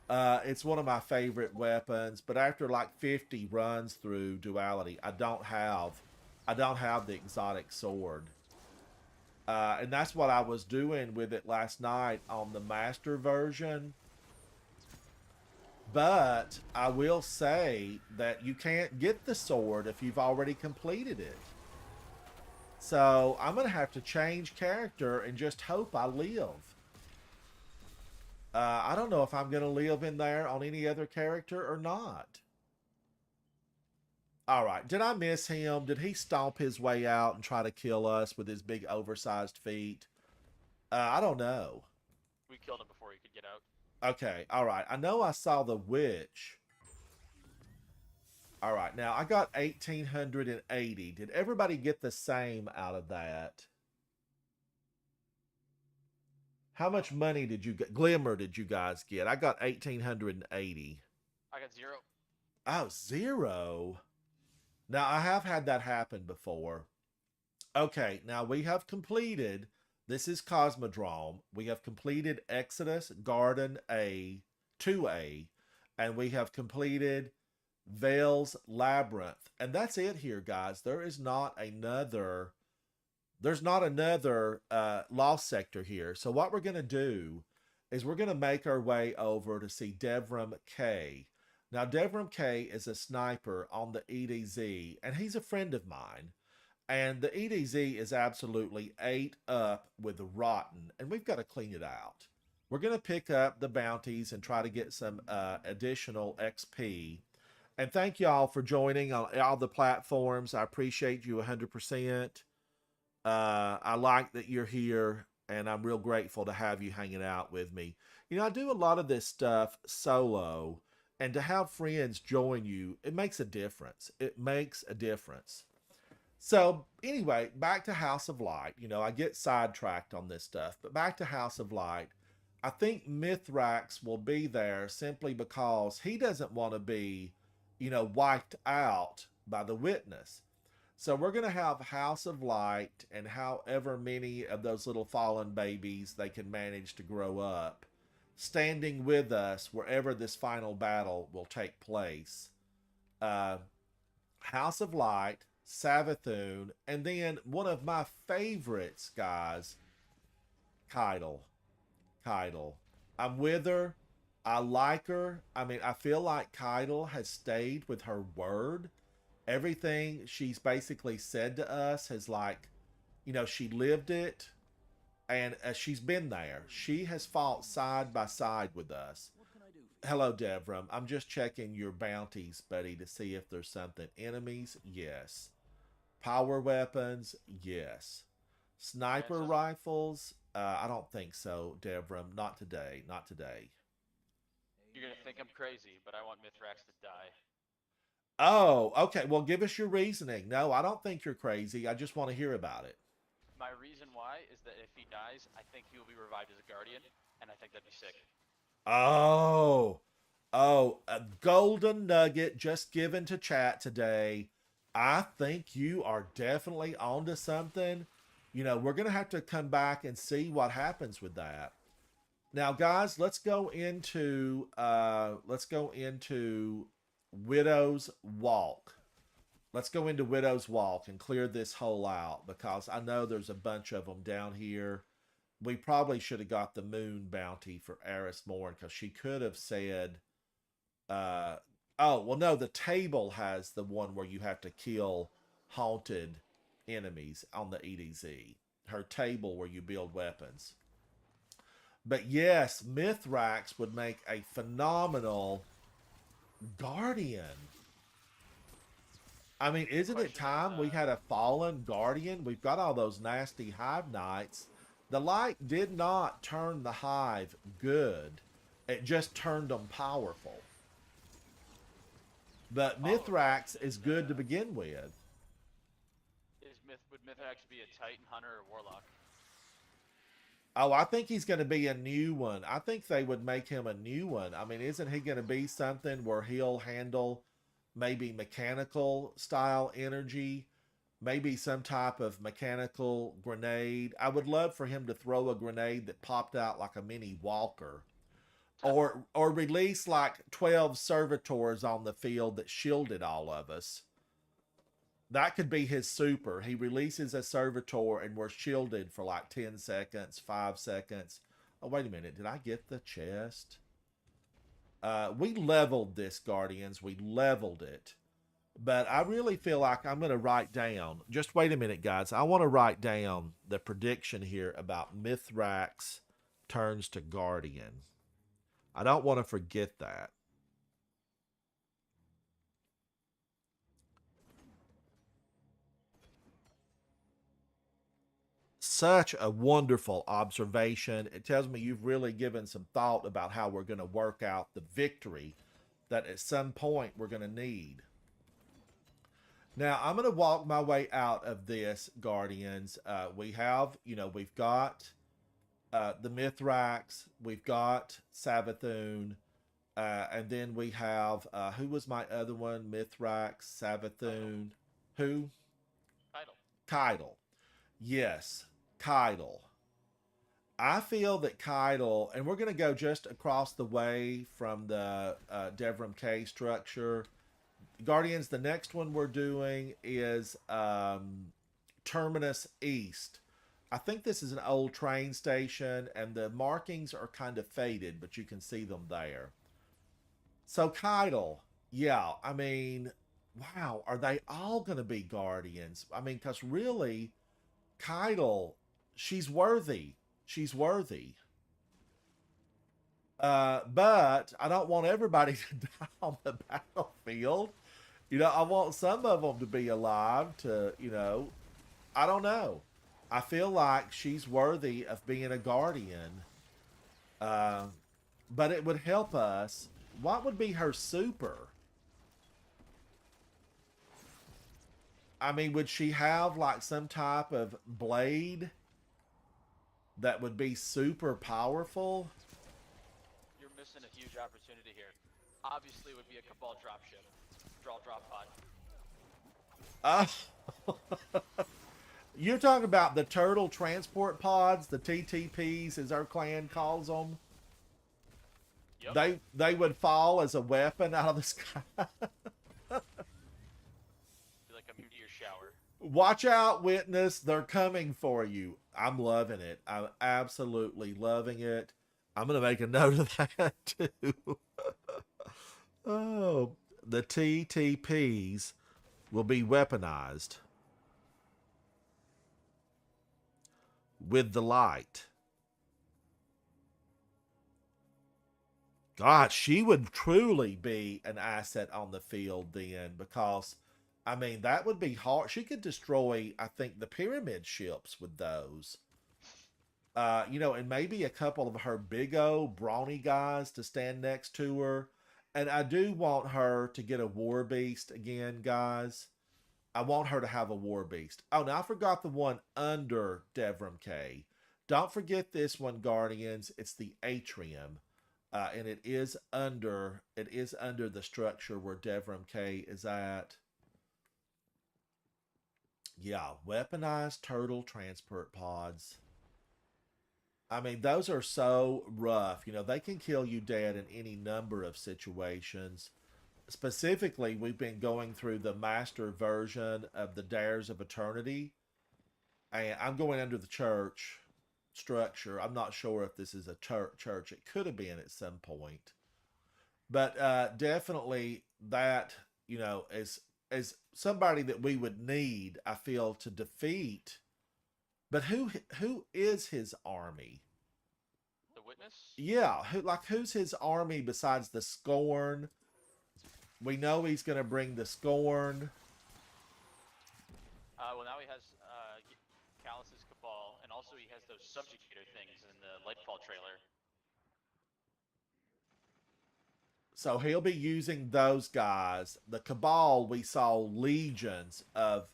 Speaker 1: It's one of my favorite weapons, but after like 50 runs through duality, I don't have the exotic sword. And that's what I was doing with it last night on the master version. But I will say that you can't get the sword if you've already completed it. So I'm going to have to change character and just hope I live. I don't know if I'm going to live in there on any other character or not. All right. Did I miss him? Did he stomp his way out and try to kill us with his big oversized feet? I don't know.
Speaker 2: We killed him before he could get out.
Speaker 1: Okay, all right. I know I saw the witch. All right, now I got 1880. Did everybody get the same out of that? How much money did you get? Glimmer did you guys get? I got 1880.
Speaker 2: I got 0.
Speaker 1: Oh, zero. Now I have had that happen before. Okay, now we have completed. This is Cosmodrome. We have completed Exodus, Garden A, 2A, and we have completed Vale's Labyrinth. And that's it here, guys. There's not another lost sector here. So what we're gonna do is we're gonna make our way over to see Devram K. Now Devram K is a sniper on the EDZ, and he's a friend of mine. And the EDZ is absolutely ate up with rotten, and we've got to clean it out. We're going to pick up the bounties and try to get some additional XP. And thank y'all for joining on all the platforms. I appreciate you 100%. I like that you're here, and I'm real grateful to have you hanging out with me. You know, I do a lot of this stuff solo, and to have friends join you, it makes a difference. It makes a difference. So anyway, back to House of Light. You know, I get sidetracked on this stuff, but back to House of Light. I think Mithrax will be there simply because he doesn't want to be, wiped out by the witness. So we're going to have House of Light and however many of those little fallen babies they can manage to grow up, standing with us wherever this final battle will take place. Uh, House of Light, Savathun, and then one of my favorites, guys, Keitel. Keitel. I'm with her. I like her. I mean, I feel like Keitel has stayed with her word. Everything she's basically said to us has she lived it, and she's been there. She has fought side by side with us. Hello, Devram. I'm just checking your bounties, buddy, to see if there's something. Enemies, yes. Power weapons, yes. Sniper
Speaker 2: Nessus?
Speaker 1: rifles, I don't think so, Devram. Not today. Not today.
Speaker 2: You're gonna think I'm crazy, but I want Mithrax to die.
Speaker 1: Oh, okay. Well, give us your reasoning. No, I don't think you're crazy. I just want to hear about it.
Speaker 2: My reason why is that if he dies, I think he will be revived as a guardian, and I think that'd be sick.
Speaker 1: Oh, a golden nugget just given to chat today. I think you are definitely onto something. We're gonna have to come back and see what happens with that. Now, guys, let's go into Widow's Walk. Let's go into Widow's Walk and clear this hole out because I know there's a bunch of them down here. We probably should have got the moon bounty for Eris Morn because she could have said, oh, well, no, the table has the one where you have to kill haunted enemies on the EDZ. Her table where you build weapons. But yes, Mithrax would make a phenomenal guardian. I mean, isn't it
Speaker 2: Question is,
Speaker 1: time we had a fallen guardian? We've got all those nasty hive knights. The light did not turn the hive good. It just turned them powerful. But Mithrax is good to begin with.
Speaker 2: would Mithrax be a Titan Hunter or Warlock?
Speaker 1: Oh, I think he's going to be a new one. I think they would make him a new one. I mean, isn't he going to be something where he'll handle maybe mechanical style energy? Maybe some type of mechanical grenade. I would love for him to throw a grenade that popped out like a mini walker. Or release like 12 servitors on the field that shielded all of us. That could be his super. He releases a servitor and we're shielded for like 10 seconds, 5 seconds. Oh, wait a minute. Did I get the chest? We leveled this, Guardians. We leveled it. But I really feel like I'm going to write down. Just wait a minute, guys. I want to write down the prediction here about Mithrax turns to Guardian. I don't want to forget that. such a wonderful observation. It tells me you've really given some thought about how we're going to work out the victory that at some point we're going to need. Now, I'm going to walk my way out of this, Guardians. We have, we've got the Mithrax, we've got Savathun, and then we have, who was my other one? Mithrax, Savathun, who?
Speaker 2: Title.
Speaker 1: Kydal. Yes, Kydal. I feel that Kydal, and we're going to go just across the way from the Devrim K structure. Guardians, the next one we're doing is Terminus East. I think this is an old train station, and the markings are kind of faded, but you can see them there. So Kydal, yeah, I mean, wow, are they all going to be Guardians? I mean, because really, Kydal, she's worthy. She's worthy. But I don't want everybody to die on the battlefield. I want some of them to be alive to, I don't know. I feel like she's worthy of being a guardian. But it would help us. What would be her super? I mean, would she have like some type of blade that would be super powerful?
Speaker 2: You're missing a huge opportunity here. Obviously, it would be a Cabal dropship. Drop pod.
Speaker 1: You're talking about the turtle transport pods, the TTPs, as our clan calls them.
Speaker 2: Yep.
Speaker 1: They would fall as a weapon out of the sky.
Speaker 2: Be like a meteor shower.
Speaker 1: Watch out, witness. They're coming for you. I'm loving it. I'm absolutely loving it. I'm going to make a note of that too. Oh, the TTPs will be weaponized with the light. God, she would truly be an asset on the field then, because, I mean, that would be hard. She could destroy, I think, the pyramid ships with those. And maybe a couple of her big old brawny guys to stand next to her. And I do want her to get a war beast again, guys. I want her to have a war beast. Oh, now I forgot the one under Devrim K. Don't forget this one, Guardians. It's the atrium. And it is under the structure where Devrim K is at. Yeah, weaponized turtle transport pods. I mean, those are so rough. They can kill you dead in any number of situations. Specifically, we've been going through the master version of the Dares of Eternity. And I'm going under the church structure. I'm not sure if this is a church. It could have been at some point. But definitely that, as somebody that we would need, I feel, to defeat. But who is his army?
Speaker 2: The Witness?
Speaker 1: Yeah, who's his army besides the Scorn? We know he's going to bring the Scorn.
Speaker 2: Well, now he has Callus's Cabal, and also he has those Subjugator things in the Lightfall trailer.
Speaker 1: So he'll be using those guys. The Cabal, we saw legions of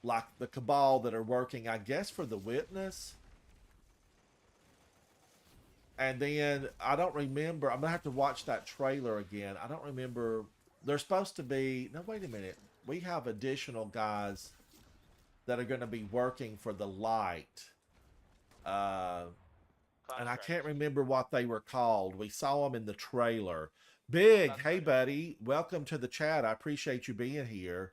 Speaker 1: like the Cabal that are working, I guess, for the Witness. And then I don't remember. I'm gonna have to watch that trailer again. I don't remember. They're supposed to be. No, wait a minute. We have additional guys that are going to be working for the light. And I can't remember what they were called. We saw them in the trailer. Big, hey buddy, welcome to the chat. I appreciate you being here.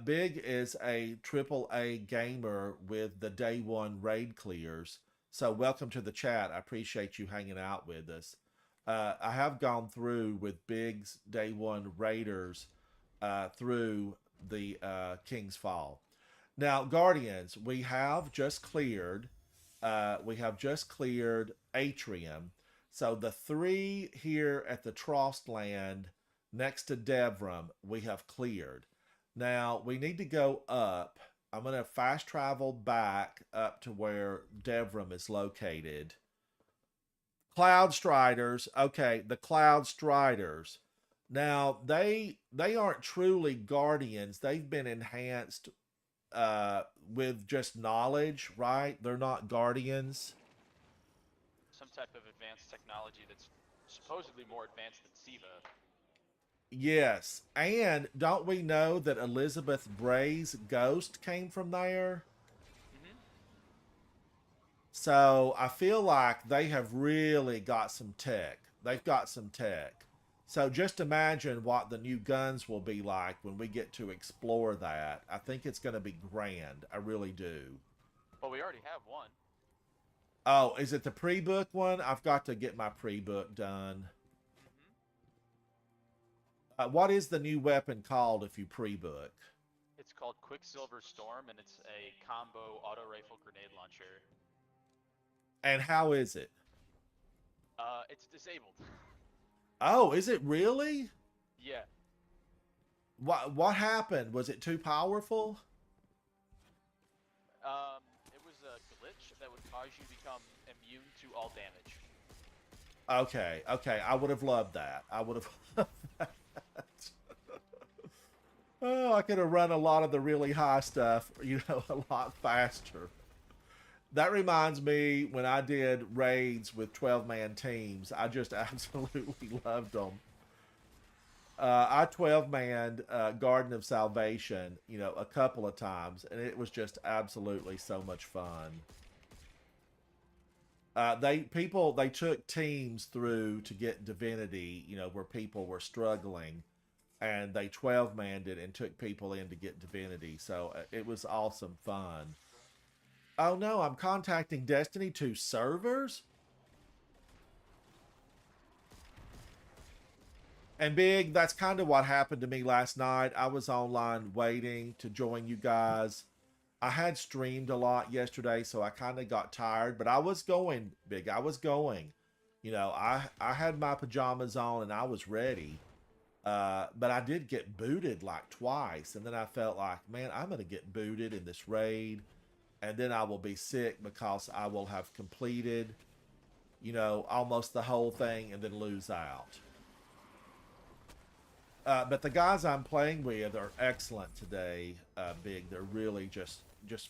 Speaker 1: Big is a AAA gamer with the day one raid clears. So welcome to the chat. I appreciate you hanging out with us. I have gone through with Big's day one raiders through the King's Fall. Now, Guardians, we have just cleared Atrium. So the 3 here at the Trost land next to Devrim, we have cleared. Now, we need to go up I'm going to fast travel back up to where Devram is located. Cloud Striders. Okay, the Cloud Striders. Now they aren't truly guardians. They've been enhanced with just knowledge, right? They're not guardians.
Speaker 2: Some type of advanced technology that's supposedly more advanced than SIVA.
Speaker 1: Yes. And don't we know that Elizabeth Bray's ghost came from there?
Speaker 2: Mm-hmm.
Speaker 1: So I feel like they have really got some tech. They've got some tech. So just imagine what the new guns will be like when we get to explore that. I think it's going to be grand. I really do.
Speaker 2: Well, we already have one.
Speaker 1: Oh, is it the pre-book one? I've got to get my pre-book done.
Speaker 2: Mm-hmm.
Speaker 1: What is the new weapon called if you pre-book?
Speaker 2: It's called Quicksilver Storm, and it's a combo auto rifle grenade launcher.
Speaker 1: And how is it?
Speaker 2: It's disabled.
Speaker 1: Oh, is it really?
Speaker 2: Yeah.
Speaker 1: What happened? Was it too powerful?
Speaker 2: It was a glitch that would cause you to become immune to all damage.
Speaker 1: Okay, okay. I would have loved that. I would have loved that. Oh, I could have run a lot of the really high stuff, a lot faster. That reminds me when I did raids with 12-man teams, I just absolutely loved them. I 12-man Garden of Salvation, a couple of times, and it was just absolutely so much fun. They took teams through to get divinity, where people were struggling, and they 12-manned it and took people in to get divinity. So it was awesome fun. Oh no, I'm contacting Destiny 2 servers? And Big, that's kind of what happened to me last night. I was online waiting to join you guys. I had streamed a lot yesterday, so I kind of got tired, but I was going, Big. I was going. I had my pajamas on and I was ready. But I did get booted like twice, and then I felt like, man, I'm gonna get booted in this raid, and then I will be sick because I will have completed, almost the whole thing and then lose out. But the guys I'm playing with are excellent today, Big. They're really just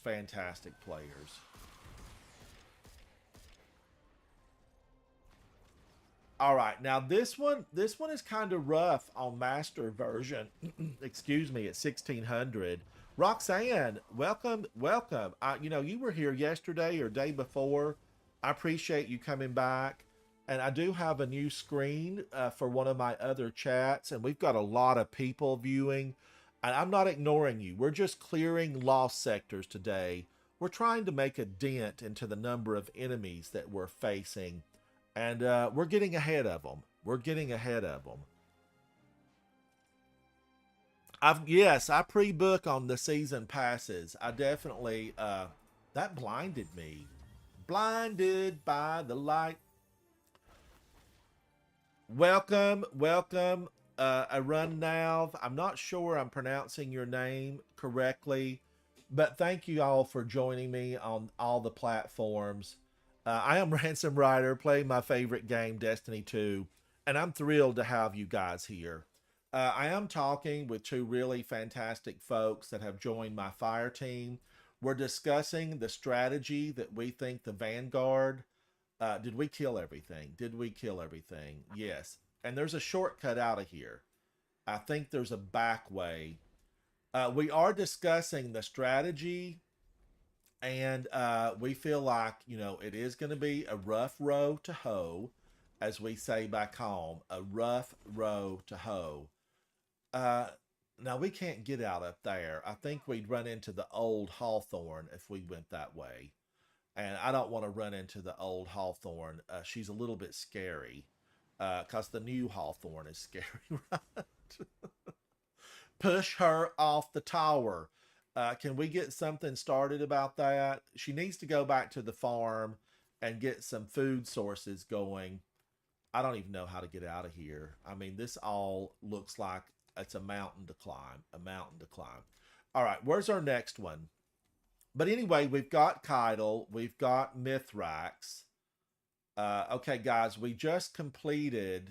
Speaker 1: fantastic players. All right, now this one is kind of rough on master version. Excuse me, at 1600. Roxanne, welcome, welcome. You were here yesterday or day before. I appreciate you coming back. And I do have a new screen for one of my other chats, and we've got a lot of people viewing. And I'm not ignoring you. We're just clearing lost sectors today. We're trying to make a dent into the number of enemies that we're facing, and we're getting ahead of them. We're getting ahead of them. I pre-book on the season passes. I definitely that blinded me. Blinded by the light. Welcome, welcome, Arun Nav. I'm not sure I'm pronouncing your name correctly, but thank you all for joining me on all the platforms. I am Ransom Rider, playing my favorite game, Destiny 2, and I'm thrilled to have you guys here. I am talking with two really fantastic folks that have joined my fire team. We're discussing the strategy that we think the Vanguard. Did we kill everything? Did we kill everything? Yes. And there's a shortcut out of here. I think there's a back way. We are discussing the strategy, and we feel like, it is going to be a rough row to hoe, as we say back home, a rough row to hoe. Uh, Now, we can't get out up there. I think we'd run into the old Hawthorne if we went that way. And I don't want to run into the old Hawthorne. She's a little bit scary because the new Hawthorne is scary, right? Push her off the tower. Can we get something started about that? She needs to go back to the farm and get some food sources going. I don't even know how to get out of here. I mean, this all looks like it's a mountain to climb, a mountain to climb. All right, where's our next one? But anyway, we've got Keitel, we've got Mithrax. Okay, guys, we just completed.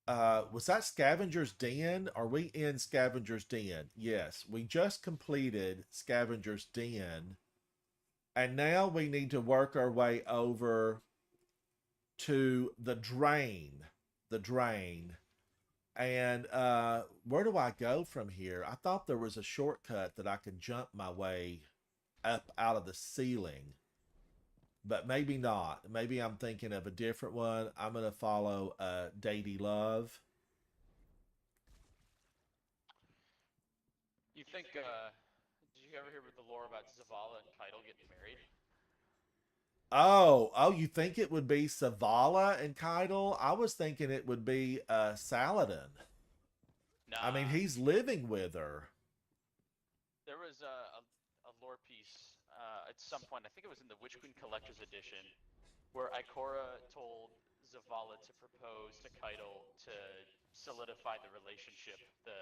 Speaker 1: Was that Scavenger's Den? Are we in Scavenger's Den? Yes, we just completed Scavenger's Den. And now we need to work our way over to the drain. The drain. And where do I go from here? I thought there was a shortcut that I could jump my way up out of the ceiling. But maybe not. Maybe I'm thinking of a different one. I'm going to follow Dady Love.
Speaker 2: You think, did you ever hear about the lore about Zavala and Keitel getting married?
Speaker 1: Oh, you think it would be Savala and Keitel? I was thinking it would be Saladin. I mean,
Speaker 2: Nah.
Speaker 1: he's living with her.
Speaker 2: There was a lore piece at some point, I think it was in the Witch Queen Collector's Edition, where Ikora told Zavala to propose to Keitel to solidify the relationship, the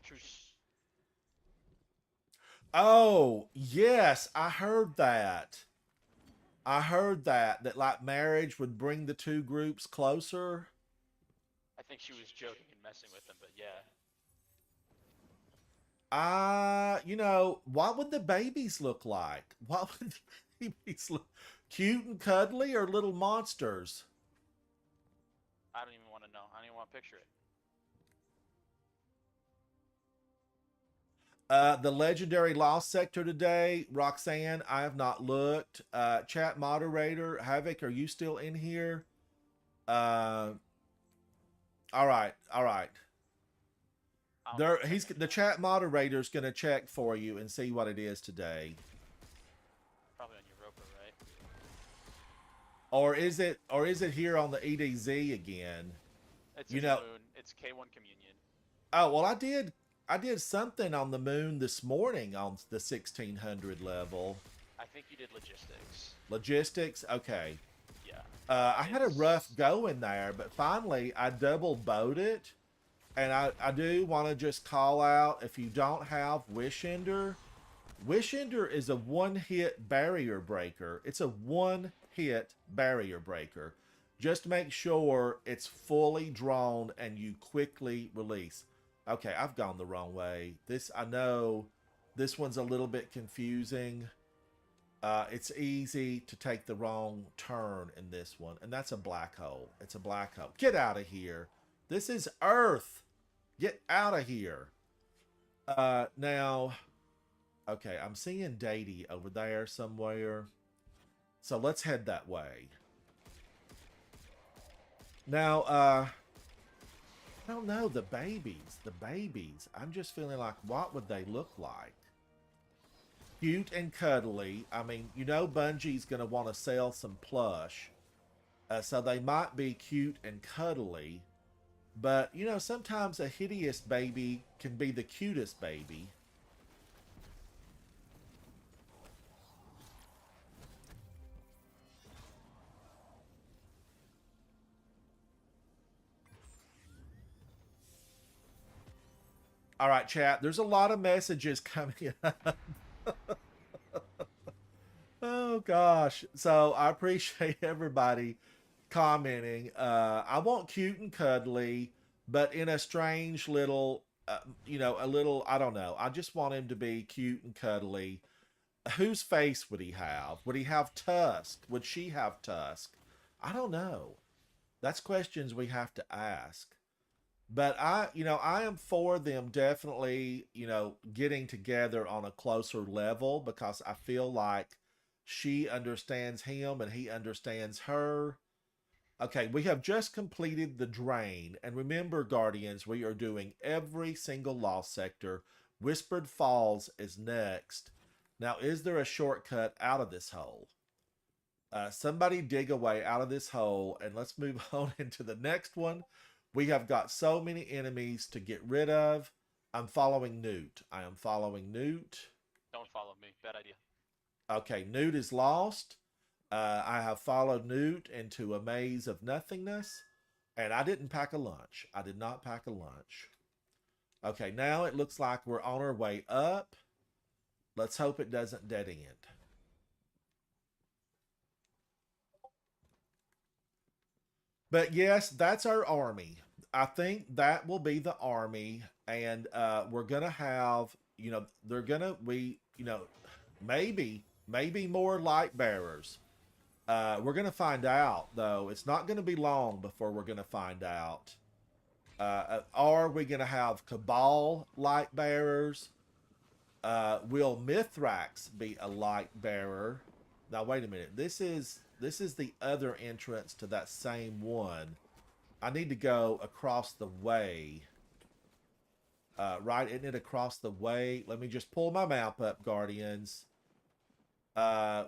Speaker 2: truce.
Speaker 1: Oh, yes, I heard that. That like marriage would bring the two groups closer.
Speaker 2: I think she was joking and messing with him, but yeah.
Speaker 1: What would the babies look like? What would the babies look? Cute and cuddly or little monsters?
Speaker 2: I don't even want to know. I don't even want to picture it.
Speaker 1: The legendary lost sector today, Roxanne. I have not looked. Chat moderator Havoc, are you still in here? All right. The chat moderator's gonna check for you and see what it is today.
Speaker 2: Probably on Europa, right?
Speaker 1: Or is it here on the EDZ again?
Speaker 2: It's in the moon. It's K1 Communion.
Speaker 1: Oh well, I did something on the moon this morning on the 1600 level.
Speaker 2: I think you did logistics.
Speaker 1: Logistics? Okay.
Speaker 2: Yeah.
Speaker 1: I had a rough go in there, but finally I double bowed it. And I do want to just call out, if you don't have Wish Ender is a one-hit barrier breaker. It's a one-hit barrier breaker. Just make sure it's fully drawn and you quickly release. Okay, I've gone the wrong way. I know this one's a little bit confusing. It's easy to take the wrong turn in this one. And that's a black hole. It's a black hole. Get out of here. This is Earth. Get out of here. Now, okay, I'm seeing Dady over there somewhere. So let's head that way. Now, I don't know, the babies. I'm just feeling like, what would they look like? Cute and cuddly. I mean, Bungie's going to want to sell some plush. So they might be cute and cuddly. But, sometimes a hideous baby can be the cutest baby. All right, chat. There's a lot of messages coming up. Oh, gosh. So I appreciate everybody commenting. I want cute and cuddly, but in a strange little, a little, I don't know. I just want him to be cute and cuddly. Whose face would he have? Would he have Tusk? Would she have Tusk? I don't know. That's questions we have to ask. But I am for them definitely, getting together on a closer level, because I feel like she understands him and he understands her. Okay, we have just completed the drain. And remember, Guardians, we are doing every single lost sector. Whispered Falls is next. Now, is there a shortcut out of this hole? Somebody dig a way out of this hole, and let's move on into the next one. We have got so many enemies to get rid of. I'm following Newt. I am following Newt.
Speaker 2: Don't follow me. Bad idea.
Speaker 1: Okay, Newt is lost. I have followed Newt into a maze of nothingness. And I didn't pack a lunch. I did not pack a lunch. Okay, now it looks like we're on our way up. Let's hope it doesn't dead end. But yes, that's our army. I think that will be the army, and we're gonna have, they're gonna maybe more light bearers. We're gonna find out though. It's not gonna be long before we're gonna find out. Are we gonna have Cabal light bearers? Will Mithrax be a light bearer? Now wait a minute. This is the other entrance to that same one. I need to go across the way. Right, isn't it across the way? Let me just pull my map up, Guardians.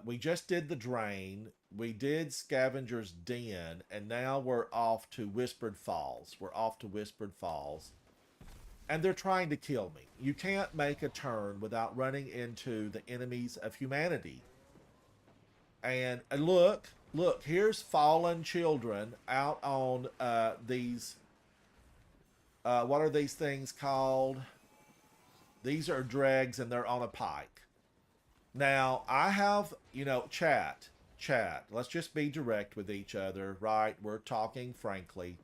Speaker 1: We just did the drain. We did Scavenger's Den, and now we're off to Whispered Falls. We're off to Whispered Falls. And they're trying to kill me. You can't make a turn without running into the enemies of humanity. And look, here's fallen children out on these, what are these things called? These are dregs, and they're on a pike. Now, I have, chat, let's just be direct with each other, right? We're talking frankly.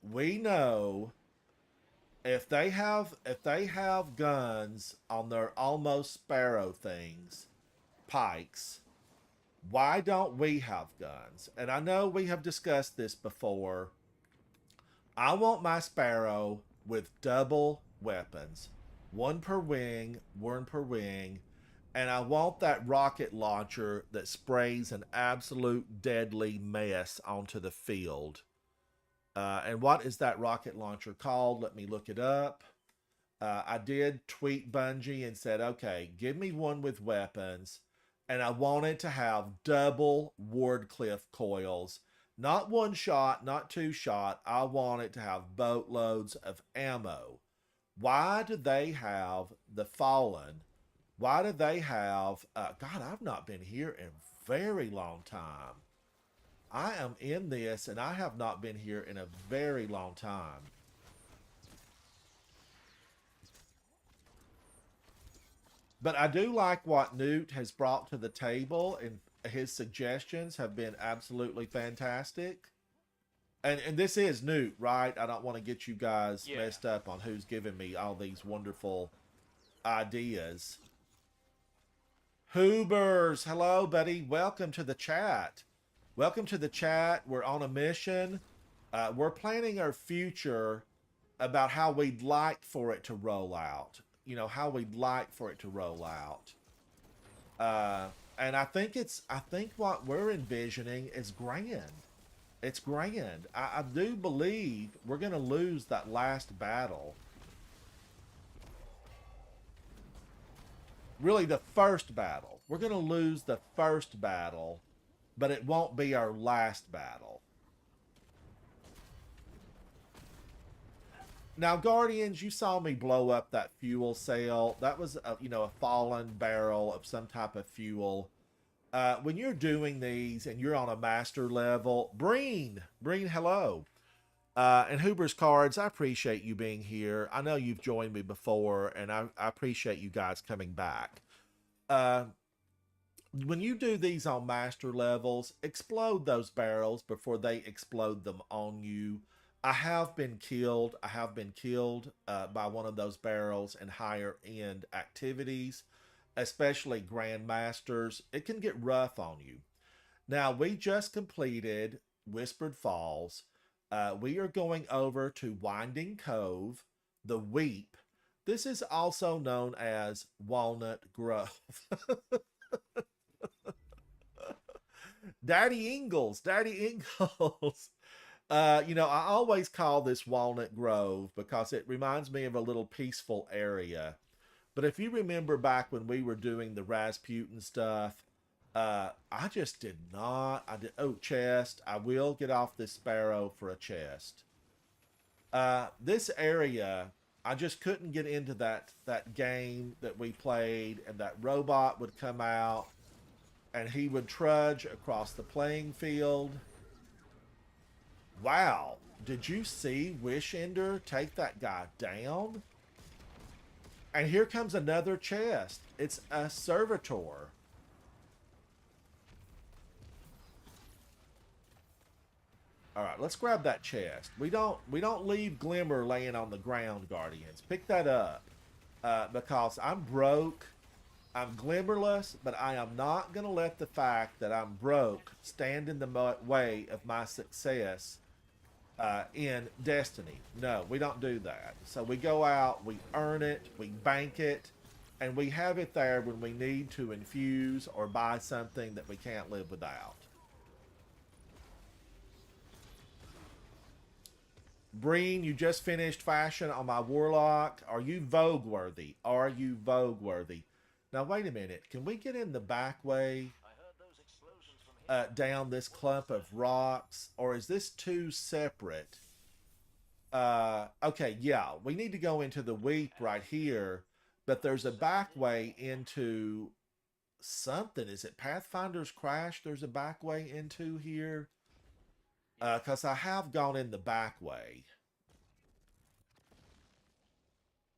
Speaker 1: We know if they have guns on their almost sparrow things, pikes, why don't we have guns? And I know we have discussed this before. I want my sparrow with double weapons. One per wing, and I want that rocket launcher that sprays an absolute deadly mess onto the field. And what is that rocket launcher called? Let me look it up. I did tweet Bungie and said, okay, give me one with weapons. And I wanted to have double Wardcliff coils. Not one shot, not two shot. I want it to have boatloads of ammo. Why do they have the Fallen? Why do they have... God, I've not been here in a very long time. I am in this, and I have not been here in a very long time. But I do like what Newt has brought to the table, and his suggestions have been absolutely fantastic. And this is Newt, right? I don't want to get you guys messed up on who's giving me all these wonderful ideas. Hoobers, hello, buddy. Welcome to the chat. Welcome to the chat. We're on a mission. We're planning our future about how we'd like for it to roll out. How we'd like for it to roll out. And I think what we're envisioning is grand. It's grand. I do believe we're going to lose that last battle. Really, the first battle. We're going to lose the first battle, but it won't be our last battle. Now, Guardians, you saw me blow up that fuel cell. That was, a fallen barrel of some type of fuel. When you're doing these and you're on a master level, Breen, hello. And Huber's Cards, I appreciate you being here. I know you've joined me before, and I appreciate you guys coming back. When you do these on master levels, explode those barrels before they explode them on you. I have been killed by one of those barrels in higher end activities, especially Grandmasters. It can get rough on you. Now, we just completed Whispered Falls. We are going over to Winding Cove, the Weep. This is also known as Walnut Grove. Daddy Ingalls. I always call this Walnut Grove because it reminds me of a little peaceful area. But if you remember back when we were doing the Rasputin stuff, I just did not. Chest. I will get off this sparrow for a chest. This area, I just couldn't get into that game that we played, and that robot would come out and he would trudge across the playing field. Wow. Did you see Wishender take that guy down? And here comes another chest. It's a servitor. All right, let's grab that chest. We don't leave Glimmer laying on the ground, Guardians. Pick that up. Because I'm broke. I'm glimmerless, but I am not going to let the fact that I'm broke stand in the way of my success in Destiny. No, we don't do that. So we go out, we earn it, we bank it, and we have it there when we need to infuse or buy something that we can't live without. Breen, you just finished fashion on my Warlock. Are you Vogue worthy? Are you Vogue worthy? Now, wait a minute. Can we get in the back way down this clump of rocks? Or is this two separate? Okay, yeah. We need to go into the Weep right here. But there's a back way into something. Is it Pathfinder's Crash there's a back way into here? Because I have gone in the back way.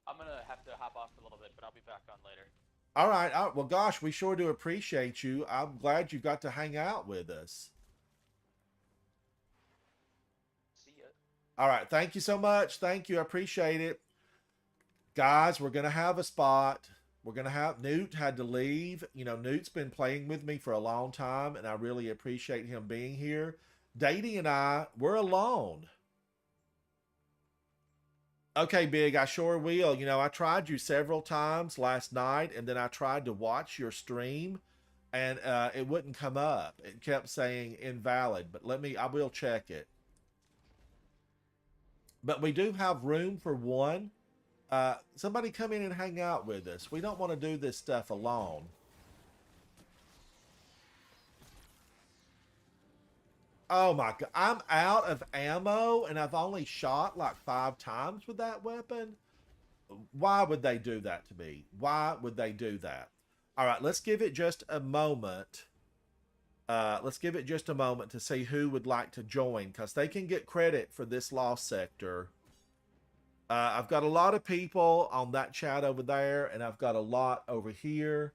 Speaker 2: I'm going to have to hop off a little bit, but I'll be back on later.
Speaker 1: All right. Well, gosh, we sure do appreciate you. I'm glad you got to hang out with us.
Speaker 2: See ya.
Speaker 1: All right. Thank you so much. Thank you. I appreciate it. Guys, we're going to have a spot. We're going to have... Newt had to leave. You know, Newt's been playing with me for a long time, and I really appreciate him being here. Datey and I, we're alone. Okay, Big, I sure will. You know, I tried you several times last night, and then I tried to watch your stream, and it wouldn't come up. It kept saying invalid, but I will check it. But we do have room for one. Somebody come in and hang out with us. We don't want to do this stuff alone. Oh my god, I'm out of ammo and I've only shot like 5 times with that weapon. Why would they do that to me? Why would they do that? All right, let's give it just a moment. Let's give it just a moment to see who would like to join, because they can get credit for this lost sector. I've got a lot of people on that chat over there, and I've got a lot over here.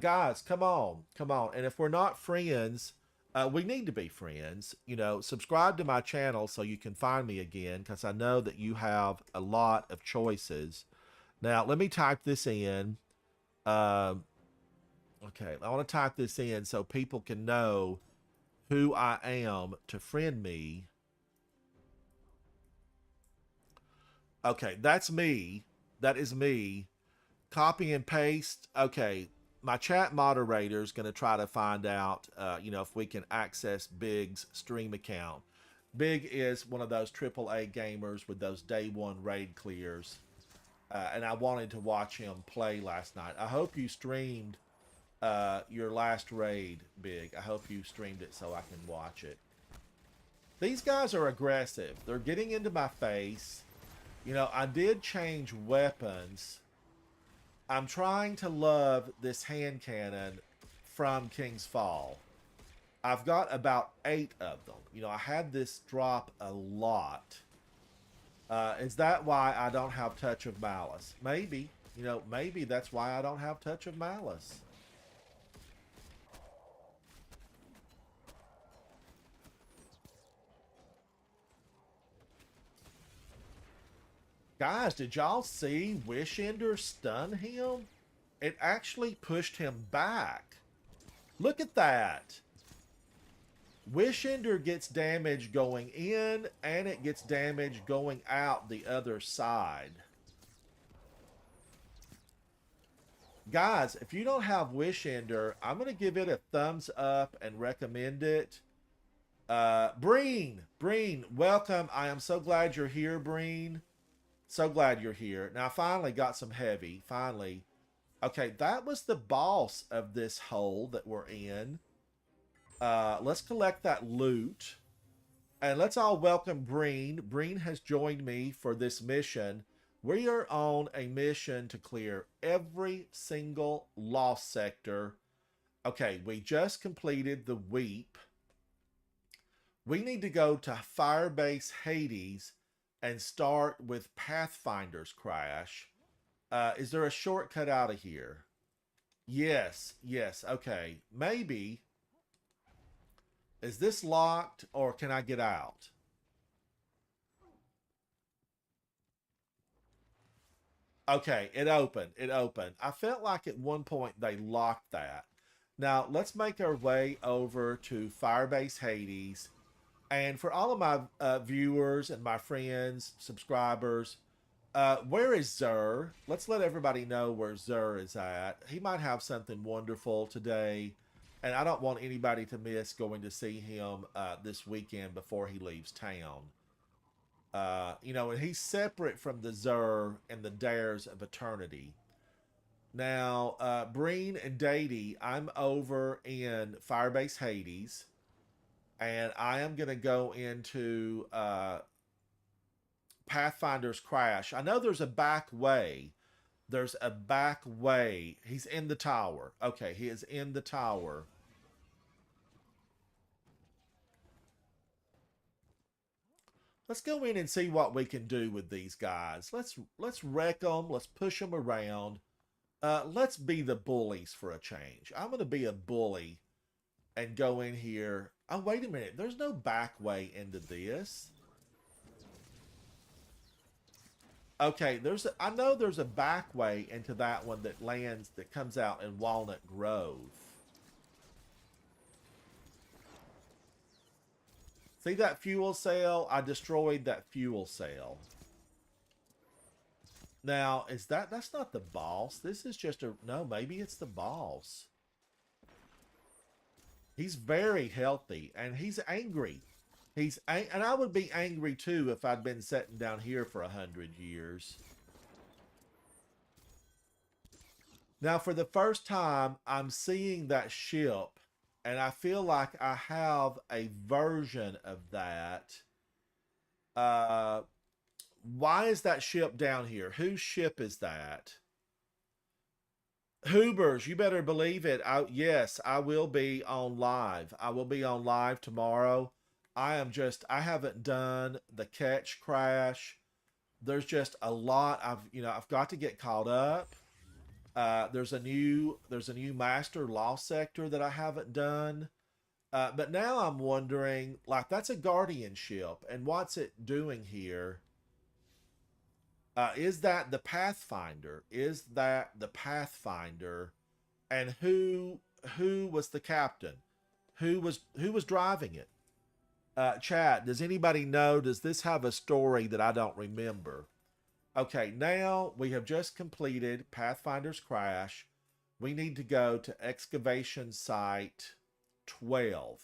Speaker 1: Guys, come on. Come on. And if we're not friends... we need to be friends. You know, subscribe to my channel so you can find me again, because I know that you have a lot of choices. Now, let me type this in. Okay, I want to type this in so people can know who I am to friend me. Okay, that's me. That is me. Copy and paste. Okay, my chat moderator is going to try to find out, you know, if we can access Big's stream account. Big is one of those AAA gamers with those day one raid clears. And I wanted to watch him play last night. I hope you streamed your last raid, Big. I hope you streamed it so I can watch it. These guys are aggressive. They're getting into my face. You know, I did change weapons. I'm trying to love this hand cannon from King's Fall. I've got about 8 of them. You know, I had this drop a lot. Is that why I don't have Touch of Malice? Maybe. You know, maybe that's why I don't have Touch of Malice. Guys, did y'all see Wishender stun him? It actually pushed him back. Look at that. Wishender gets damage going in, and it gets damage going out the other side. Guys, if you don't have Wishender, I'm going to give it a thumbs up and recommend it. Breen, welcome. I am so glad you're here, Breen. So glad you're here. Now, I finally got some heavy. Finally. Okay, that was the boss of this hole that we're in. Let's collect that loot. And let's all welcome Breen. Breen has joined me for this mission. We are on a mission to clear every single lost sector. Okay, we just completed the Weep. We need to go to Firebase Hades and start with Pathfinder's Crash. Is there a shortcut out of here? Yes, yes, okay. Maybe. Is this locked or can I get out? Okay, it opened. It opened. I felt like at one point they locked that. Now, let's make our way over to Firebase Hades. And for all of my viewers and my friends, subscribers, where is Zur? Let's let everybody know where Zur is at. He might have something wonderful today. And I don't want anybody to miss going to see him this weekend before he leaves town. You know, and he's separate from the Zur and the Dares of Eternity. Now, Breen and Dady, I'm over in Firebase Hades, and I am going to go into Pathfinder's Crash. I know there's a back way. There's a back way. He's in the tower. Okay, he is in the tower. Let's go in and see what we can do with these guys. Let's wreck them. Let's push them around. Let's be the bullies for a change. I'm going to be a bully and go in here. Oh, wait a minute. There's no back way into this. Okay, I know there's a back way into that one that comes out in Walnut Grove. See that fuel cell? I destroyed that fuel cell. Now, that's not the boss. This is just no, maybe it's the boss. He's very healthy and he's angry. And I would be angry too if I'd been sitting down here for 100 years. Now, for the first time, I'm seeing that ship, and I feel like I have a version of that. Why is that ship down here? Whose ship is that? Hoobers, you better believe it. Yes, I will be on live. I will be on live tomorrow. I haven't done the catch crash. There's just a lot. I've got to get caught up. There's a new master lost sector that I haven't done. But now I'm wondering, like, that's a guardian ship, and what's it doing here? Is that the Pathfinder? Is that the Pathfinder? And who was the captain? Who was driving it? Chat, does anybody know? Does this have a story that I don't remember? Okay, now we have just completed Pathfinder's Crash. We need to go to Excavation Site 12.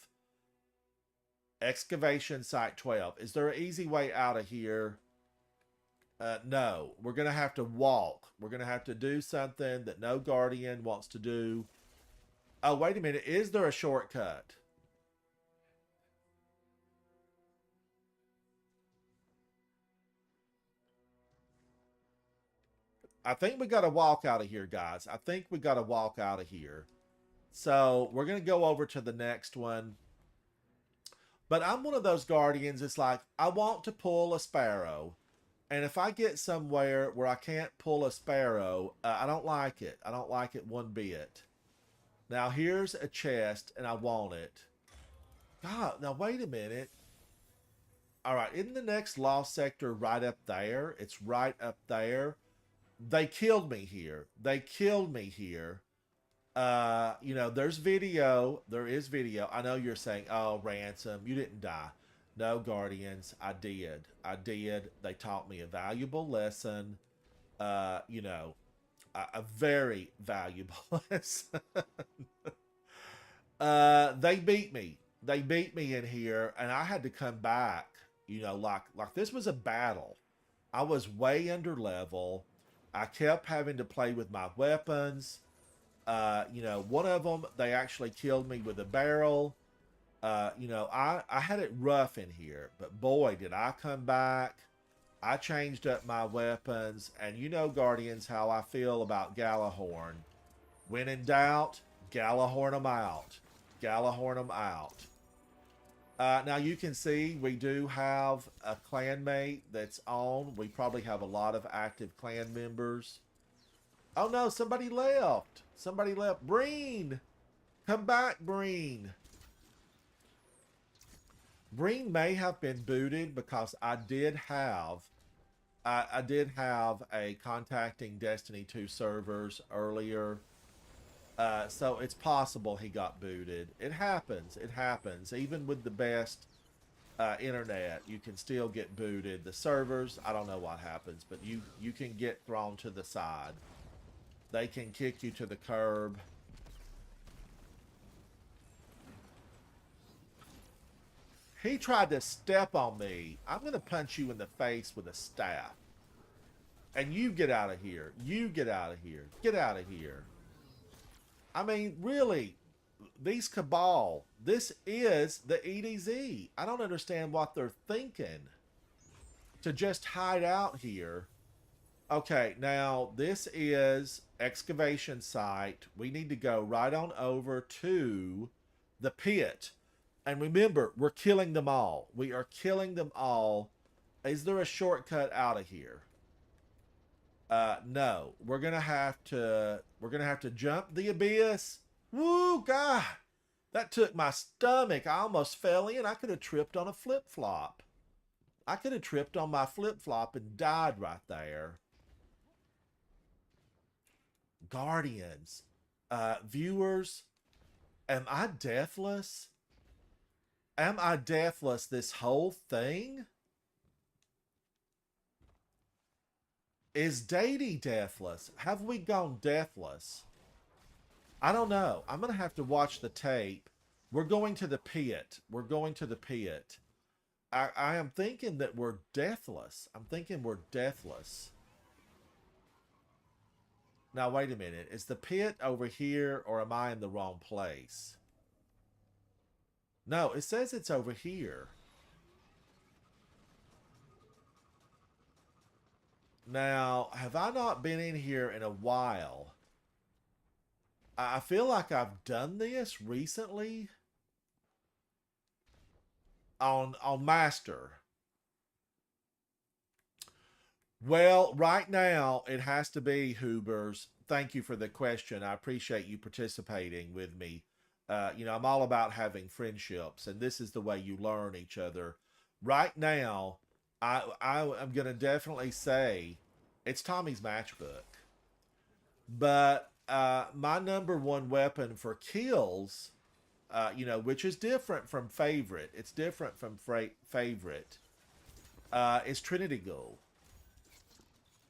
Speaker 1: Excavation Site 12. Is there an easy way out of here? No. We're going to have to walk. We're going to have to do something that no Guardian wants to do. Oh, wait a minute. Is there a shortcut? I think we got to walk out of here, guys. I think we got to walk out of here. So we're going to go over to the next one. But I'm one of those Guardians. It's like, I want to pull a sparrow. And if I get somewhere where I can't pull a sparrow, I don't like it. I don't like it one bit. Now, here's a chest, and I want it. God, now wait a minute. All right, isn't the next lost sector right up there? It's right up there. They killed me here. They killed me here. There's video. There is video. I know you're saying, oh, Ransom, you didn't die. No, Guardians, I did. I did. They taught me a valuable lesson. A very valuable lesson. They beat me. They beat me in here, and I had to come back. Like this was a battle. I was way under level. I kept having to play with my weapons. One of them, they actually killed me with a barrel. I had it rough in here, but boy, did I come back. I changed up my weapons, and Guardians, how I feel about Galahorn. When in doubt, Galahorn them out. Galahorn them out. Now you can see we do have a clanmate that's on. We probably have a lot of active clan members. Oh no, somebody left. Somebody left. Breen! Come back, Breen. Breen may have been booted because I did have a contacting Destiny 2 servers earlier. So it's possible he got booted. It happens. It happens. Even with the best internet, you can still get booted. The servers, I don't know what happens, but you can get thrown to the side. They can kick you to the curb. He tried to step on me. I'm going to punch you in the face with a staff. And you get out of here. You get out of here. Get out of here. I mean, really, these Cabal, this is the EDZ. I don't understand what they're thinking to just hide out here. Okay, now this is excavation site. We need to go right on over to the pit. And remember, we're killing them all. We are killing them all. Is there a shortcut out of here? No. We're gonna have to jump the abyss. Woo, God. That took my stomach. I almost fell in. I could have tripped on a flip-flop. I could have tripped on my flip-flop and died right there. Guardians. Viewers, am I deathless? Am I deathless this whole thing? Is Deity deathless? Have we gone deathless? I don't know. I'm going to have to watch the tape. We're going to the pit. We're going to the pit. I am thinking that we're deathless. I'm thinking we're deathless. Now, wait a minute. Is the pit over here or am I in the wrong place? No, it says it's over here. Now, have I not been in here in a while? I feel like I've done this recently on Master. Well, right now it has to be Hoobers. Thank you for the question. I appreciate you participating with me. I'm all about having friendships, and this is the way you learn each other. Right now, I'm gonna definitely say it's Tommy's matchbook, but my number one weapon for kills, which is different from favorite. It's different from favorite. Is Trinity Ghoul.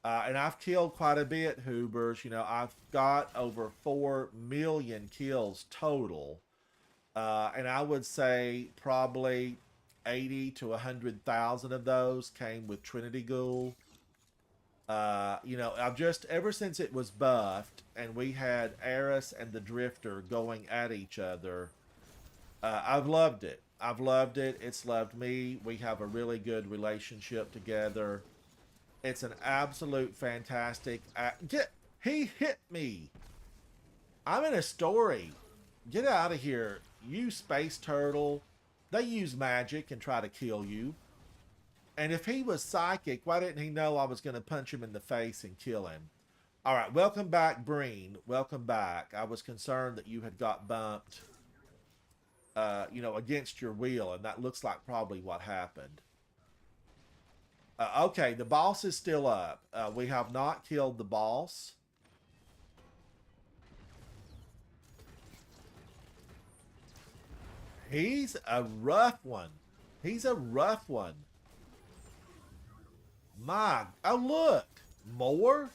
Speaker 1: And I've killed quite a bit, Hoobers. I've got over 4 million kills total. And I would say probably 80 to 100,000 of those came with Trinity Ghoul. I've just, ever since it was buffed and we had Eris and the Drifter going at each other, I've loved it. I've loved it. It's loved me. We have a really good relationship together. It's an absolute fantastic... He hit me! I'm in a story. Get out of here. You space turtle. They use magic and try to kill you. And if he was psychic, why didn't he know I was going to punch him in the face and kill him? Alright, welcome back, Breen. Welcome back. I was concerned that you had got bumped, against your will, and that looks like probably what happened. Okay, the boss is still up. We have not killed the boss. He's a rough one. He's a rough one. Oh look, more?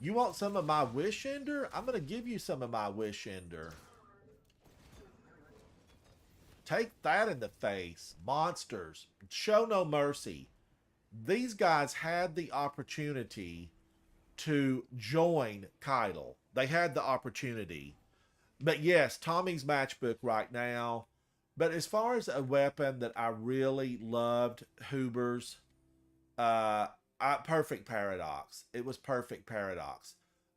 Speaker 1: You want some of my Wish Ender? I'm going to give you some of my Wish Ender. Take that in the face. Monsters. Show no mercy. These guys had the opportunity to join Keitel. They had the opportunity. But yes, Tommy's matchbook right now. But as far as a weapon that I really loved, Hoobers, Perfect Paradox. It was Perfect Paradox.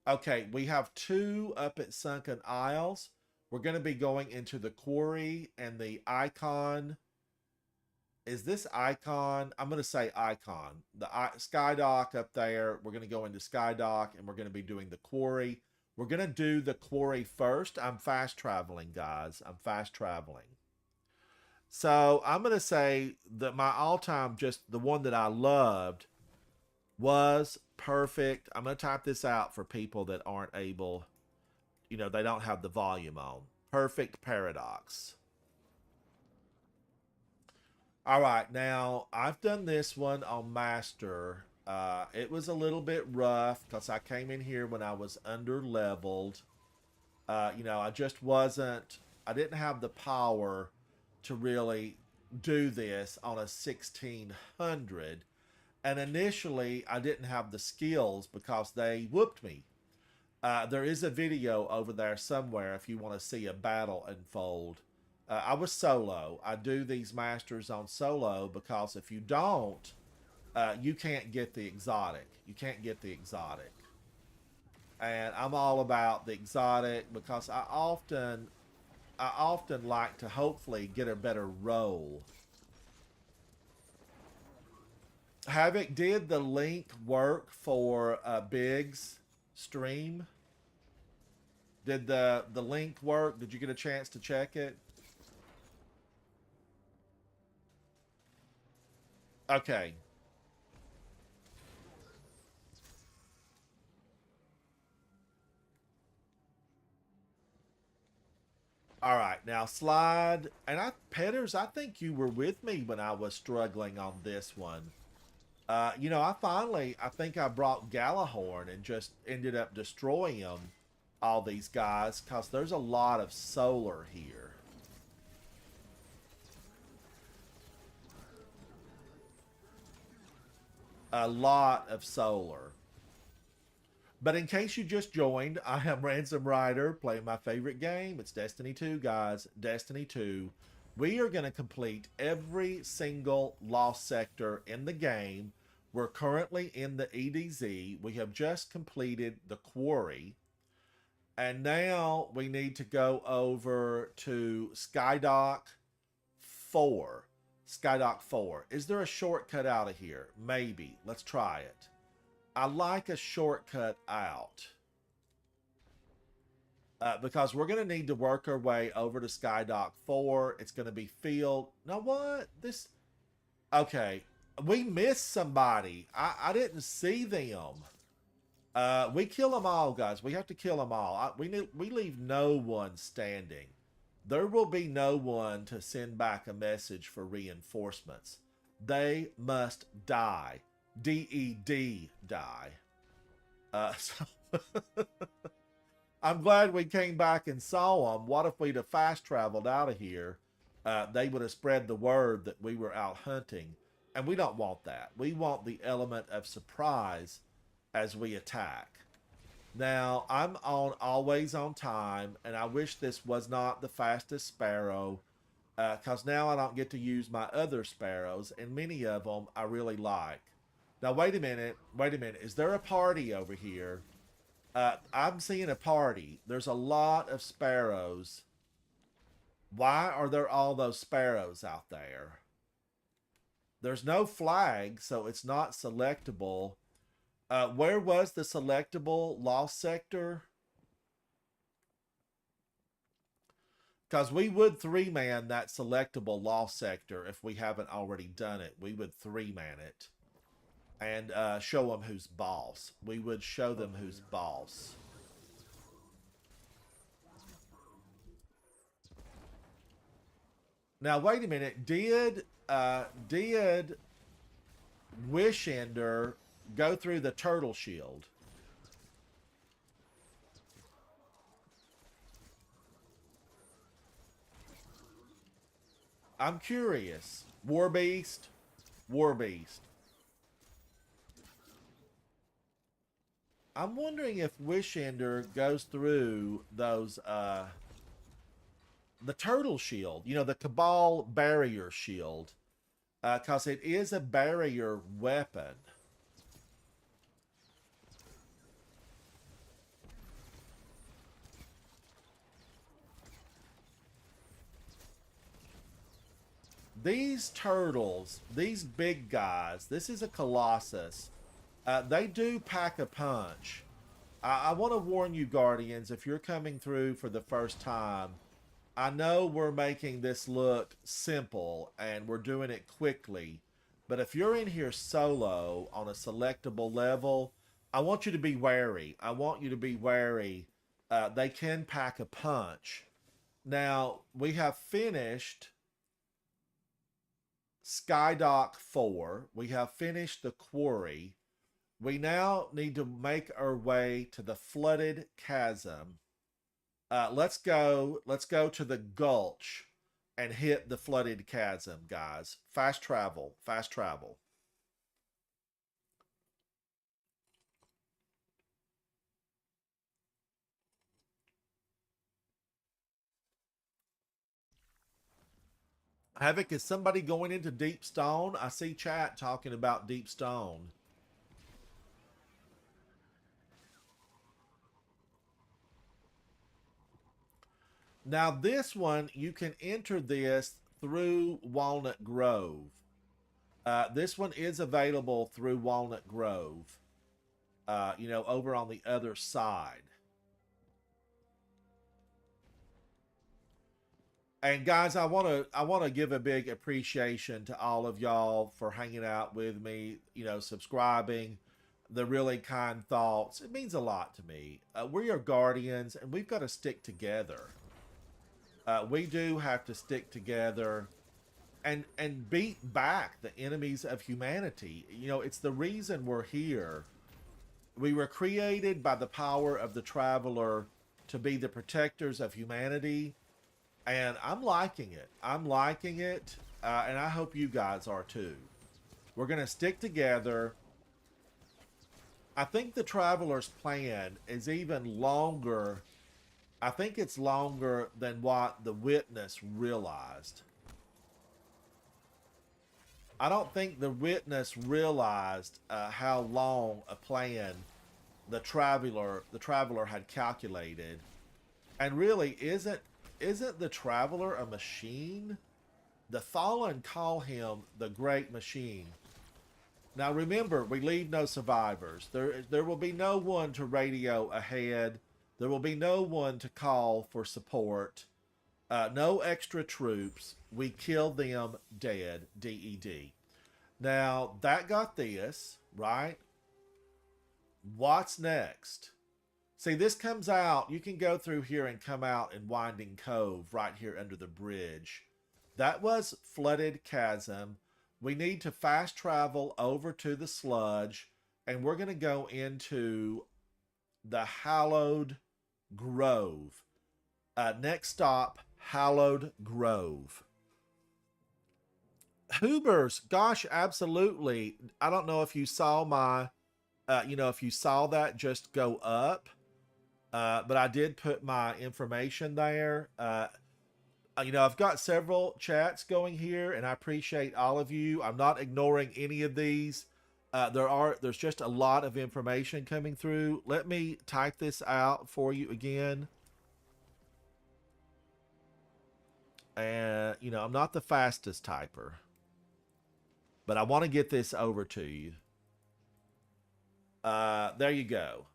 Speaker 1: Okay, we have 2 up at Sunken Isles. We're going to be going into the quarry and the icon is this icon? I'm going to say icon. The Skydock up there. We're going to go into Skydock and we're going to be doing the quarry. We're going to do the quarry first. I'm fast traveling, guys. I'm fast traveling. So I'm going to say that my all-time, just the one that I loved, was perfect. I'm going to type this out for people that aren't able, you know, they don't have the volume on. Perfect Paradox. All right, now I've done this one on Master. It was a little bit rough because I came in here when I was under leveled. You know, I just wasn't, I didn't have the power to really do this on a 1600. And initially, I didn't have the skills because they whooped me. There is a video over there somewhere if you want to see a battle unfold. I was solo. I do these masters on solo because if you don't, you can't get the exotic. You can't get the exotic. And I'm all about the exotic because I often like to hopefully get a better roll. Havoc, did the link work for Big's stream? Did the link work? Did you get a chance to check it? Okay. All right. Now slide. And Petters, I think you were with me when I was struggling on this one. You know, I think I brought Galahorn and just ended up destroying them, all these guys, because there's a lot of solar here. A lot of solar. But in case you just joined, I am Ransom Rider playing my favorite game. It's Destiny 2, guys. Destiny 2. We are going to complete every single lost sector in the game. We're currently in the EDZ. We have just completed the quarry. And now we need to go over to Skydock 4. Skydock 4. Is there a shortcut out of here? Maybe. Let's try it. I like a shortcut out. Because we're going to need to work our way over to Skydock 4. It's going to be field. Now what? This... Okay. We missed somebody. I didn't see them. We kill them all, guys. We have to kill them all. We leave no one standing. There will be no one to send back a message for reinforcements. They must die. D-E-D, die. So I'm glad we came back and saw them. What if we'd have fast traveled out of here? They would have spread the word that we were out hunting. And we don't want that. We want the element of surprise as we attack. Now, I'm always on time, and I wish this was not the fastest sparrow, because now I don't get to use my other sparrows, and many of them I really like. Now, wait a minute. Is there a party over here? I'm seeing a party. There's a lot of sparrows. Why are there all those sparrows out there? There's no flag, so it's not selectable. Where was the selectable lost sector? Because we would 3-man that selectable lost sector if we haven't already done it. We would 3-man it. And show them who's boss. We would show them who's boss. Now, wait a minute. Did Wishender go through the turtle shield? I'm curious. Warbeast. I'm wondering if Wishender goes through those the turtle shield, you know, the Cabal barrier shield, because it is a barrier weapon. these turtles, these big guys, this is a Colossus. They do pack a punch. I want to warn you, Guardians, if you're coming through for the first time, I know we're making this look simple and we're doing it quickly, but if you're in here solo on a selectable level, I want you to be wary. I want you to be wary. They can pack a punch. Now, we have finished Skydock 4. We have finished the quarry. We now need to make our way to the flooded chasm. Let's go to the gulch and hit the flooded chasm, guys. Fast travel, fast travel. Havoc, is somebody going into Deep Stone? I see chat talking about Deep Stone. Now this one, you can enter this through Walnut Grove. This one is available through Walnut Grove. Over on the other side. And guys, I want to give a big appreciation to all of y'all for hanging out with me, subscribing, the really kind thoughts. It means a lot to me. We're your guardians and we've got to stick together. We do have to stick together and beat back the enemies of humanity. It's the reason we're here. We were created by the power of the Traveler to be the protectors of humanity. And I'm liking it. I'm liking it. And I hope you guys are too. We're going to stick together. I think the Traveler's plan is even longer. I think it's longer than what the Witness realized. I don't think the Witness realized how long a plan the Traveler had calculated. And really, isn't the Traveler a machine? The Fallen call him the Great Machine. Now remember, we leave no survivors. There will be no one to radio ahead. There will be no one to call for support. No extra troops. We kill them dead. DED. Now, that got this, right? What's next? See, this comes out. You can go through here and come out in Winding Cove right here under the bridge. That was Flooded Chasm. We need to fast travel over to the sludge, and we're going to go into the Hallowed Grove. Next stop, Hallowed Grove. Hoobers, gosh, absolutely. I don't know if you saw my, if you saw that just go up. But I did put my information there. I've got several chats going here, and I appreciate all of you. I'm not ignoring any of these. There's just a lot of information coming through. Let me type this out for you again. And, I'm not the fastest typer, but I want to get this over to you. There you go.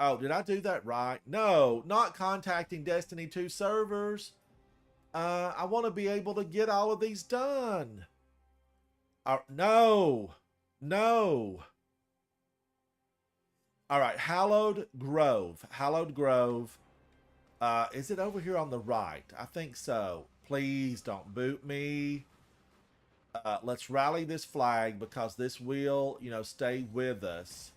Speaker 1: Oh, did I do that right? No, not contacting Destiny 2 servers. I want to be able to get all of these done. No. All right, Hallowed Grove. Hallowed Grove. Is it over here on the right? I think so. Please don't boot me. Let's rally this flag because this will, stay with us.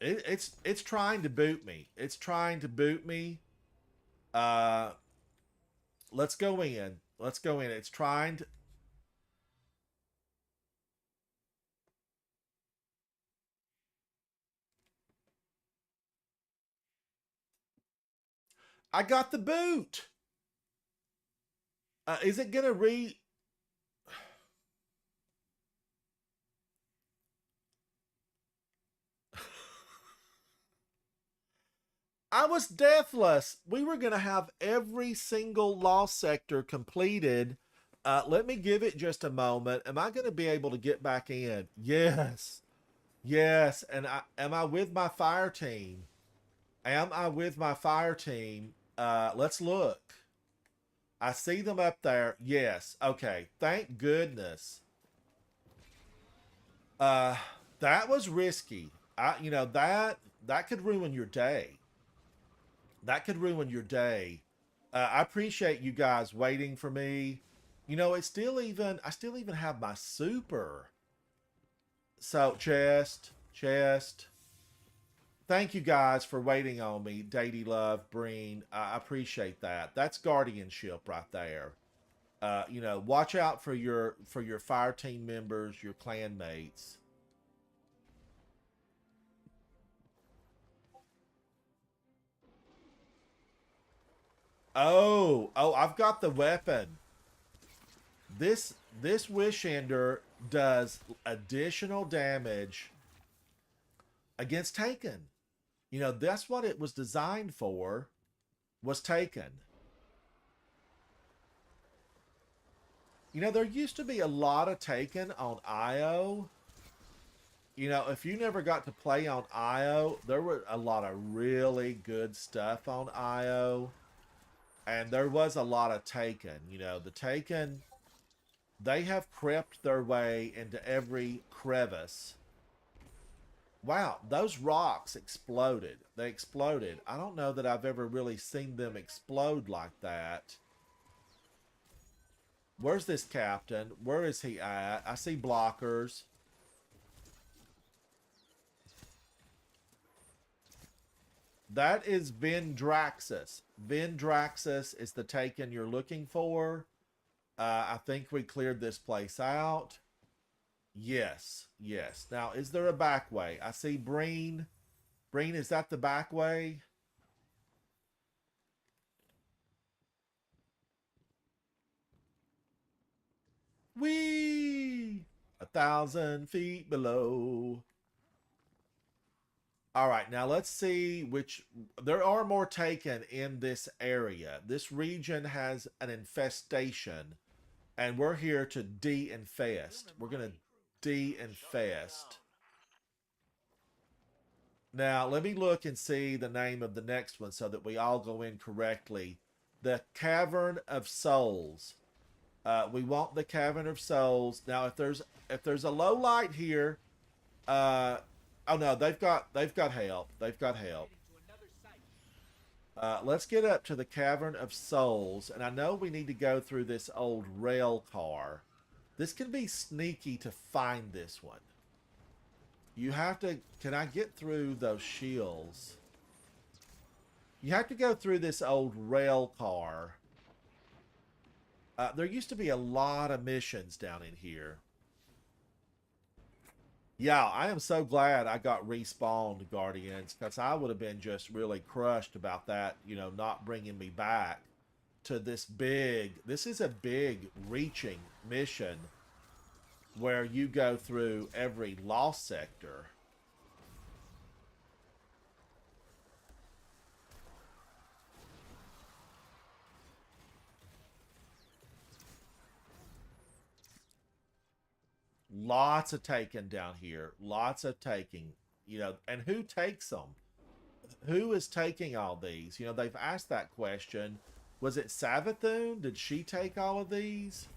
Speaker 1: It's trying to boot me. It's trying to boot me. Let's go in. Let's go in. It's trying to. I got the boot. Is it gonna re? I was deathless. We were going to have every single lost sector completed. Let me give it just a moment. Am I going to be able to get back in? Yes. Yes. And am I with my fire team? Am I with my fire team? Let's look. I see them up there. Yes. Okay. Thank goodness. Uh, that was risky. That could ruin your day. That could ruin your day. I appreciate you guys waiting for me. I still even have my super. So chest. Thank you guys for waiting on me, Datey Love, Breen. I appreciate that. That's guardianship right there. Watch out for your fire team members, your clan mates. Oh, I've got the weapon. This Wish Ender does additional damage against Taken. That's what it was designed for, was Taken. There used to be a lot of Taken on IO. If you never got to play on IO, there were a lot of really good stuff on IO. And there was a lot of Taken. The Taken, they have crept their way into every crevice. Wow, those rocks exploded. They exploded. I don't know that I've ever really seen them explode like that. Where's this captain? Where is he at? I see blockers. That is Vendraxis. Vendraxis is the Taken you're looking for. I think we cleared this place out. Yes. Now, is there a back way? I see Breen. Breen, is that the back way? Whee! 1,000 feet below. All right, now let's see which. There are more Taken in this area. This region has an infestation, and we're here to de-infest. We're going to de-infest. Now, let me look and see the name of the next one so that we all go in correctly. The Cavern of Souls. We want the Cavern of Souls. Now, if there's a low light here, oh no, they've got help. They've got help. Let's get up to the Cavern of Souls, and I know we need to go through this old rail car. This can be sneaky to find this one. You have to... Can I get through those shields? You have to go through this old rail car. There used to be a lot of missions down in here. Yeah, I am so glad I got respawned, Guardians, because I would have been just really crushed about that, not bringing me back to this big... This is a big reaching mission where you go through every lost sector. Lots of taking down here. Lots of taking. And who takes them? Who is taking all these? They've asked that question. Was it Savathun? Did she take all of these?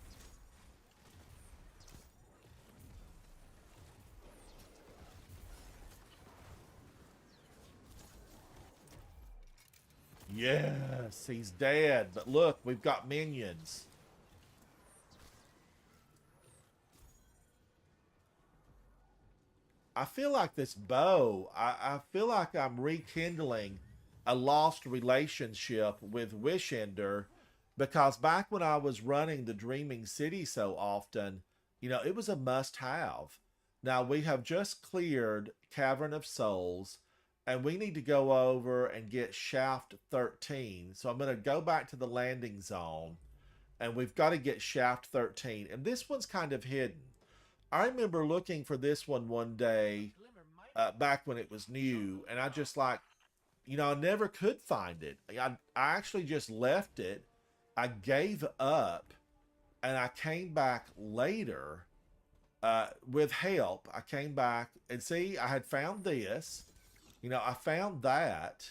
Speaker 1: Yes, he's dead. But look, we've got minions. I feel like this bow, I feel like I'm rekindling a lost relationship with Wishender, because back when I was running the Dreaming City so often, it was a must have. Now we have just cleared Cavern of Souls, and we need to go over and get Shaft 13. So I'm going to go back to the landing zone, and we've got to get Shaft 13. And this one's kind of hidden. I remember looking for this one day back when it was new, and I just like, I never could find it. I actually just left it. I gave up, and I came back later with help. I came back and see, I had found this. I found that.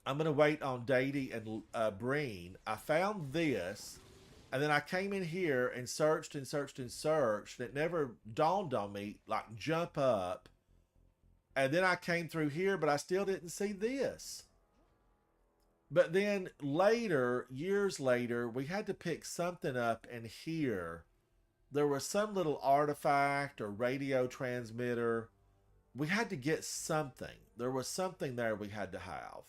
Speaker 1: I'm going to wait on Dady and Breen. I found this, and then I came in here and searched and searched and searched. It never dawned on me, like, jump up. And then I came through here, but I still didn't see this. But then later, years later, we had to pick something up in here. There was some little artifact or radio transmitter. We had to get something. There was something there we had to have.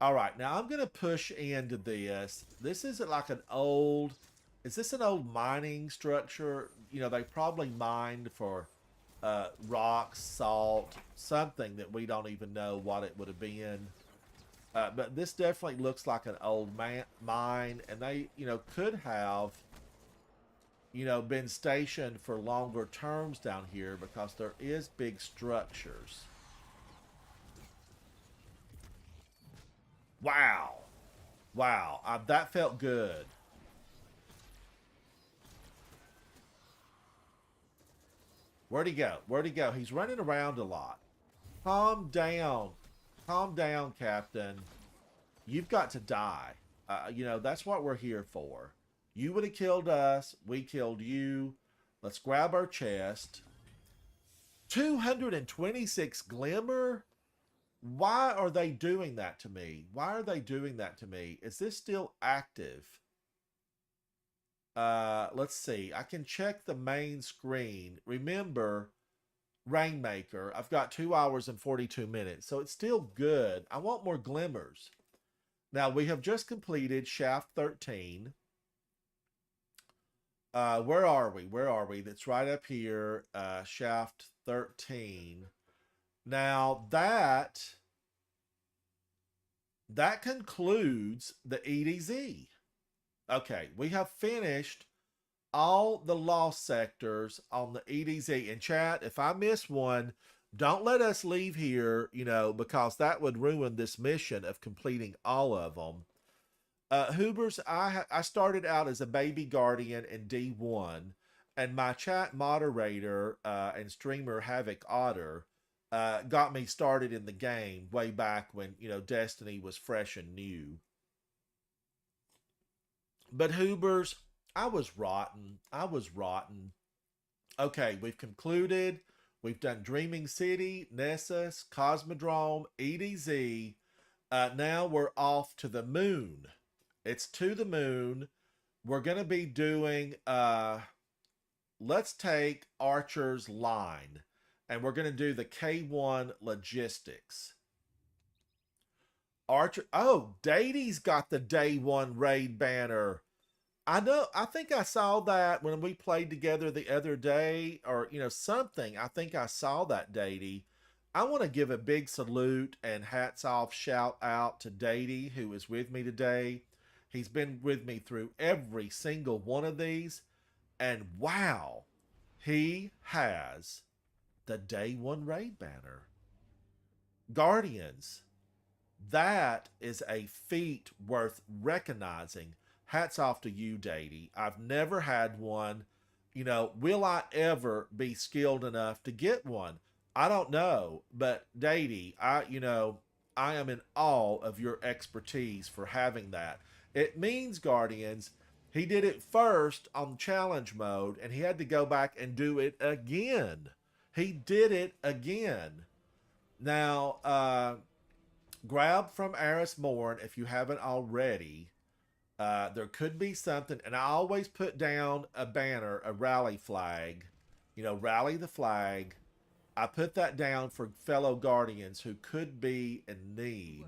Speaker 1: All right, now I'm going to push into this. This isn't like an old... Is this an old mining structure? They probably mined for rocks, salt, something that we don't even know what it would have been. But this definitely looks like an old mine, and they, could have, been stationed for longer terms down here because there is big structures. Wow. Wow. That felt good. Where'd he go? Where'd he go? He's running around a lot. Calm down. Calm down, Captain. You've got to die. That's what we're here for. You would have killed us. We killed you. Let's grab our chest. 226 glimmer? Why are they doing that to me? Why are they doing that to me? Is this still active? Let's see. I can check the main screen. Remember, Rainmaker, I've got 2 hours and 42 minutes, so it's still good. I want more glimmers. Now, we have just completed Shaft 13. Where are we? Where are we? That's right up here. Shaft 13. Now, that concludes the EDZ. Okay, we have finished all the lost sectors on the EDZ. And chat, if I miss one, don't let us leave here, because that would ruin this mission of completing all of them. Hoobers, I started out as a baby guardian in D1, and my chat moderator and streamer Havoc Otter got me started in the game way back when, Destiny was fresh and new. But Hoobers, I was rotten. I was rotten. Okay, we've concluded. We've done Dreaming City, Nessus, Cosmodrome, EDZ. Now we're off to the moon. It's to the moon. We're going to be doing, let's take Archer's Line. And we're going to do the K1 logistics. Archer. Oh, Dady's got the day one raid banner. I think I saw that when we played together the other day, or, something. I think I saw that, Dady. I want to give a big salute and hats off, shout out to Dady, who is with me today. He's been with me through every single one of these. And wow, he has the day one raid banner. Guardians. That is a feat worth recognizing. Hats off to you, Dady. I've never had one. Will I ever be skilled enough to get one? I don't know. But Dady, I am in awe of your expertise for having that. It means, Guardians, he did it first on challenge mode, and he had to go back and do it again. He did it again. Now, grab from Aris Morn if you haven't already. There could be something, and I always put down a banner, a rally flag. Rally the flag. I put that down for fellow Guardians who could be in need.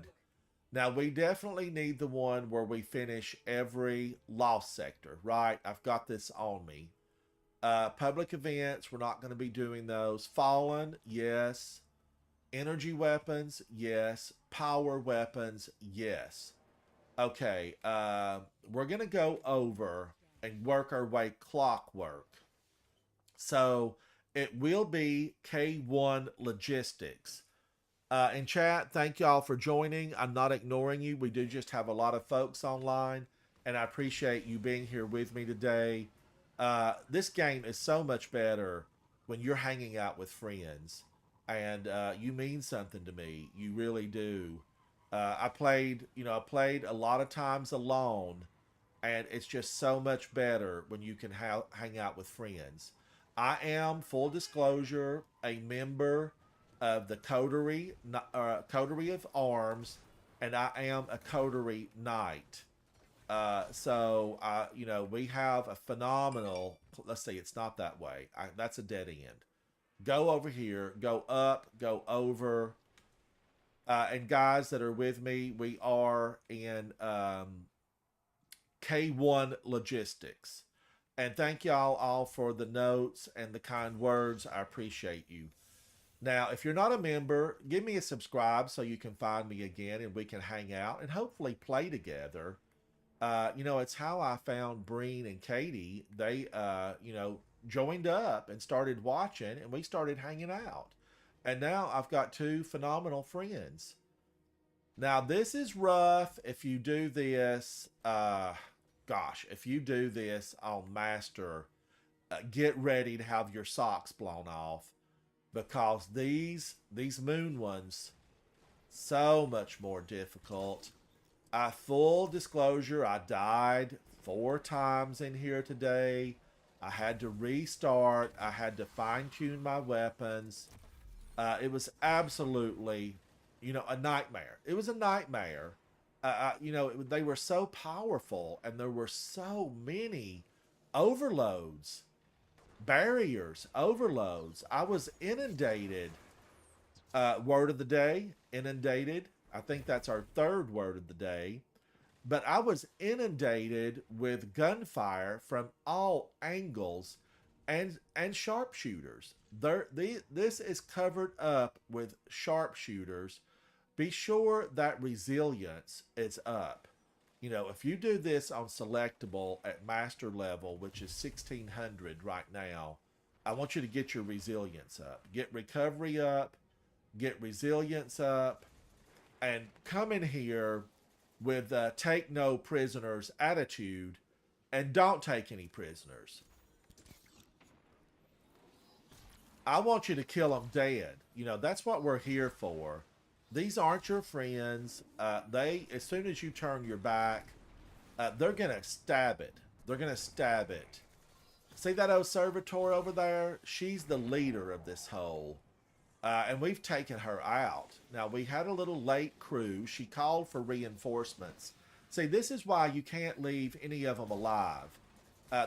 Speaker 1: Now, we definitely need the one where we finish every lost sector, right? I've got this on me. Public events, we're not going to be doing those. Fallen, yes. Energy weapons, yes. Power weapons, yes. Okay, we're going to go over and work our way clockwork. So it will be K1 Logistics. In chat, thank y'all for joining. I'm not ignoring you. We do just have a lot of folks online, and I appreciate you being here with me today. This game is so much better when you're hanging out with friends, and you mean something to me. You really do. I played a lot of times alone, and it's just so much better when you can hang out with friends. I am, full disclosure, a member of the Coterie of Arms, and I am a Coterie Knight. We have a phenomenal. Let's see, it's not that way. That's a dead end. Go over here, go up, go over. And guys that are with me, we are in K1 Logistics. And thank y'all all for the notes and the kind words. I appreciate you. Now, if you're not a member, give me a subscribe so you can find me again and we can hang out and hopefully play together. It's how I found Breen and Katie. They, joined up and started watching and we started hanging out. And now I've got two phenomenal friends. Now, this is rough if you do this. If you do this on Master, get ready to have your socks blown off because these moon ones so much more difficult. Full disclosure, I died 4 times in here today. I had to restart. I had to fine tune my weapons. It was absolutely, a nightmare. It was a nightmare. They were so powerful and there were so many overloads, barriers, overloads. I was inundated. Word of the day, inundated. I think that's our third word of the day. But I was inundated with gunfire from all angles and sharpshooters. This is covered up with sharpshooters. Be sure that resilience is up. If you do this on selectable at master level, which is 1600 right now, I want you to get your resilience up. Get recovery up, get resilience up, and come in here with take no prisoners attitude and don't take any prisoners. I want you to kill them dead. That's what we're here for. These aren't your friends. As soon as you turn your back, they're gonna stab it. They're gonna stab it. See that old servitor over there? She's the leader of this hole. And we've taken her out. Now, we had a little late crew. She called for reinforcements. See, this is why you can't leave any of them alive.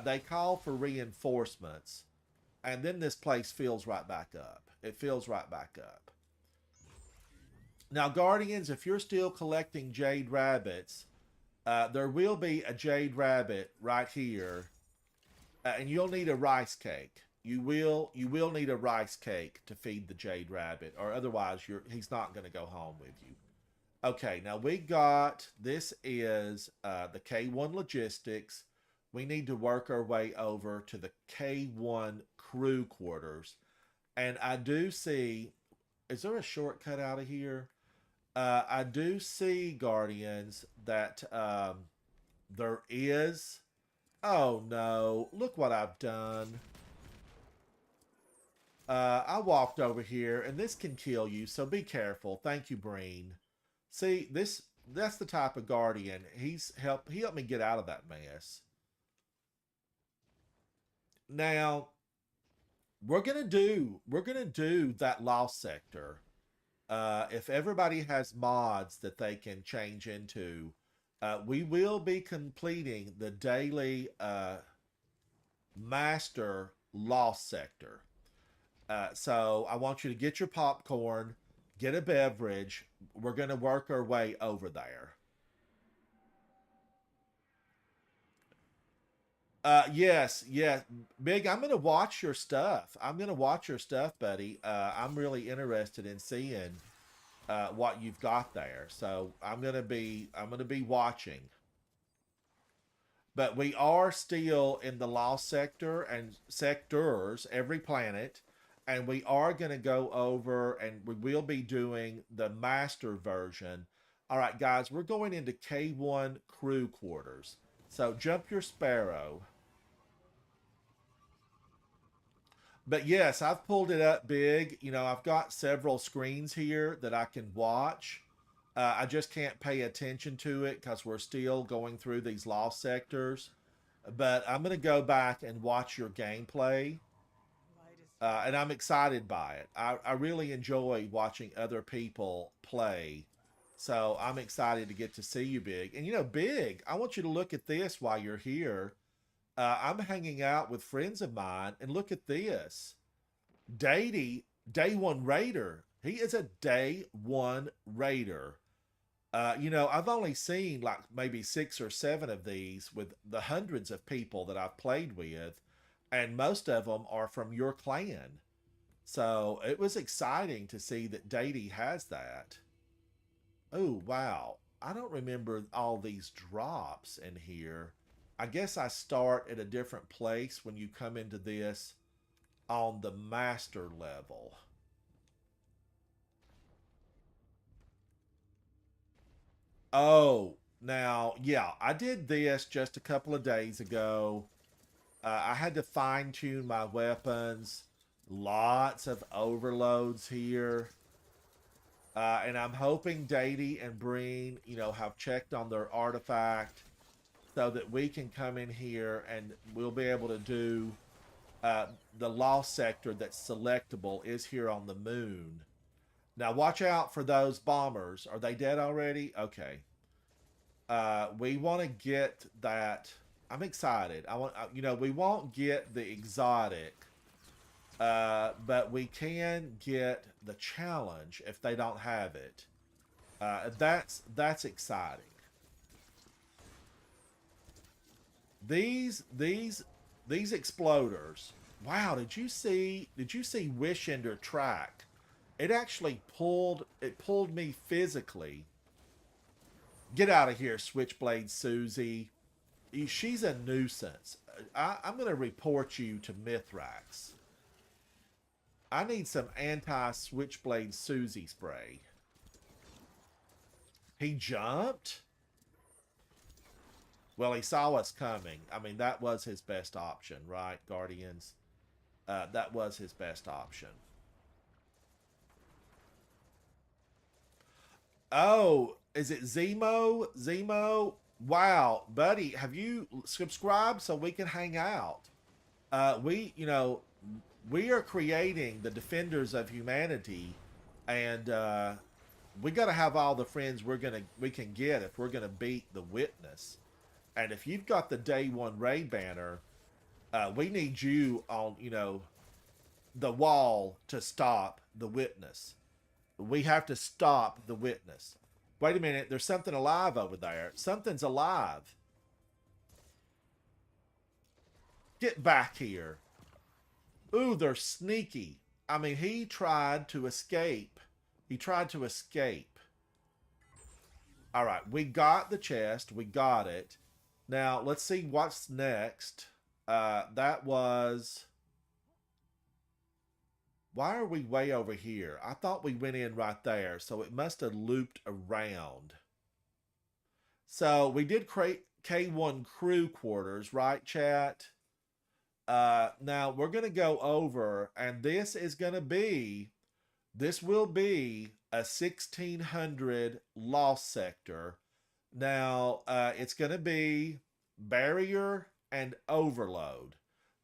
Speaker 1: They call for reinforcements. And then this place fills right back up. It fills right back up. Now, Guardians, if you're still collecting Jade Rabbits, there will be a Jade Rabbit right here. And you'll need a rice cake. You will need a rice cake to feed the Jade Rabbit, or otherwise he's not going to go home with you. Okay, now this is the K1 Logistics. We need to work our way over to the K1 crew quarters. And I do see, is there a shortcut out of here? I do see, Guardians, that there is. Oh no, look what I've done. I walked over here, and this can kill you, so be careful. Thank you, Breen. See, that's the type of Guardian. He helped me get out of that mess. Now, we're gonna do that lost sector. If everybody has mods that they can change into, we will be completing the daily master lost sector. So I want you to get your popcorn, get a beverage. We're going to work our way over there. Yes. Big, I'm going to watch your stuff. Buddy. I'm really interested in seeing what you've got there. So I'm going to be watching. But we are still in the lost sector and sectors, every planet. And we are going to go over and we will be doing the master version. All right, guys, we're going into K1 crew quarters. So jump your sparrow. But yes, I've pulled it up big. You know, I've got several screens here that I can watch. I just can't pay attention to it because we're still going through these lost sectors. But I'm going to go back and watch your gameplay. And I'm excited by it. I really enjoy watching other people play. So I'm excited to get to see you, Big. And you know, Big, I want you to look at this while you're here. I'm hanging out with friends of mine, and look at this. Day one raider. He is a day one raider. You know, I've only seen like maybe 6 or 7 of these with the hundreds of people that I've played with, and most of them are from your clan. So it was exciting to see that Dady has that. Oh, wow. I don't remember all these drops in here. I guess I start at a different place when you come into this on the master level. Oh, now, yeah, I did this just a couple of days ago. I had to fine tune my weapons. Lots of overloads here. And I'm hoping Dady and Breen, you know, have checked on their artifact so that we can come in here and we'll be able to do the lost sector that's selectable is here on the moon. Now watch out for those bombers. Are they dead already? Okay. We want to get that. I'm excited. I want, you know, we won't get the exotic, but we can get the challenge if they don't have it. That's exciting. These exploders. Wow, did you see Wish Ender track? It actually pulled me physically. Get out of here, Switchblade Susie. She's a nuisance. I'm going to report you to Mithrax. I need some anti-Switchblade Susie spray. He jumped? Well, he saw us coming. I mean, that was his best option, right, Guardians? That was his best option. Oh, is it Zemo? Zemo? Wow, buddy, have you subscribed so we can hang out? You know, we are creating the Defenders of Humanity, and we got to have all the friends we can get if we're gonna beat the Witness. And if you've got the day one raid banner, we need you on, you know, the wall to stop the Witness. We have to stop the Witness. Wait a minute, there's something alive over there. Something's alive. Get back here. Ooh, they're sneaky. I mean, he tried to escape. He tried to escape. All right, we got the chest. We got it. Now, let's see what's next. That was... Why are we way over here? I thought we went in right there, so it must have looped around. So we did create K1 crew quarters, right, chat? Now we're going to go over, and this will be a 1600 lost sector. Now, it's going to be barrier and overload.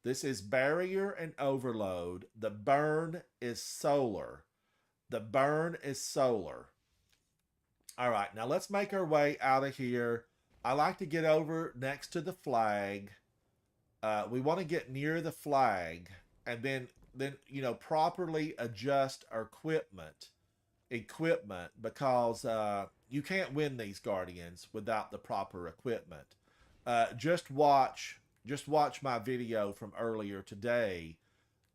Speaker 1: This is barrier and overload. The burn is solar. The burn is solar. All right, now let's make our way out of here. I like to get over next to the flag. We want to get near the flag and then you know, properly adjust our equipment because you can't win these Guardians without the proper equipment. Just watch my video from earlier today.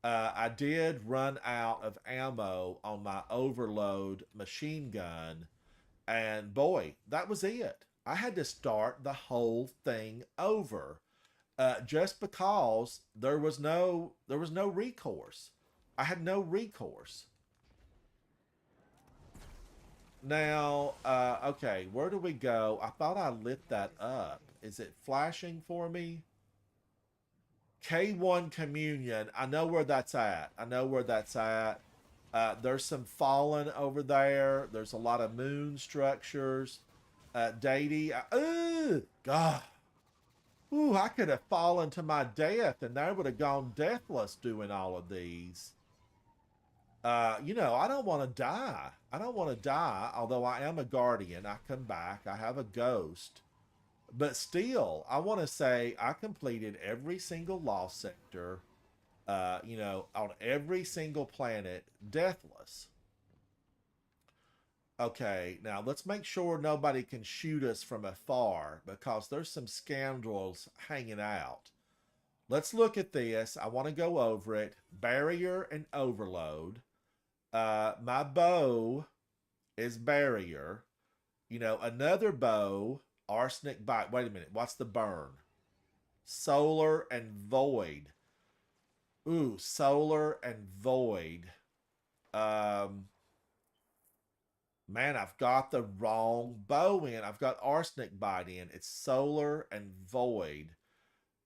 Speaker 1: I did run out of ammo on my overload machine gun, and boy, that was it. I had to start the whole thing over, just because there was no recourse. I had no recourse. Now, okay, where do we go? I thought I lit that up. Is it flashing for me? K1 Communion. I know where that's at. I know where that's at. There's some fallen over there. There's a lot of moon structures. Deity. God. Ooh, I could have fallen to my death and I would have gone deathless doing all of these. I don't want to die. I don't want to die, although I am a guardian. I come back. I have a ghost. But still, I want to say I completed every single lost sector, on every single planet, deathless. Okay, now let's make sure nobody can shoot us from afar because there's some scoundrels hanging out. Let's look at this. I want to go over it. Barrier and overload. My bow is barrier. Another bow, arsenic bite. Wait a minute. What's the burn? Solar and void. Ooh, solar and void. Um, Man, I've got the wrong bow in. I've got arsenic bite in. It's solar and void.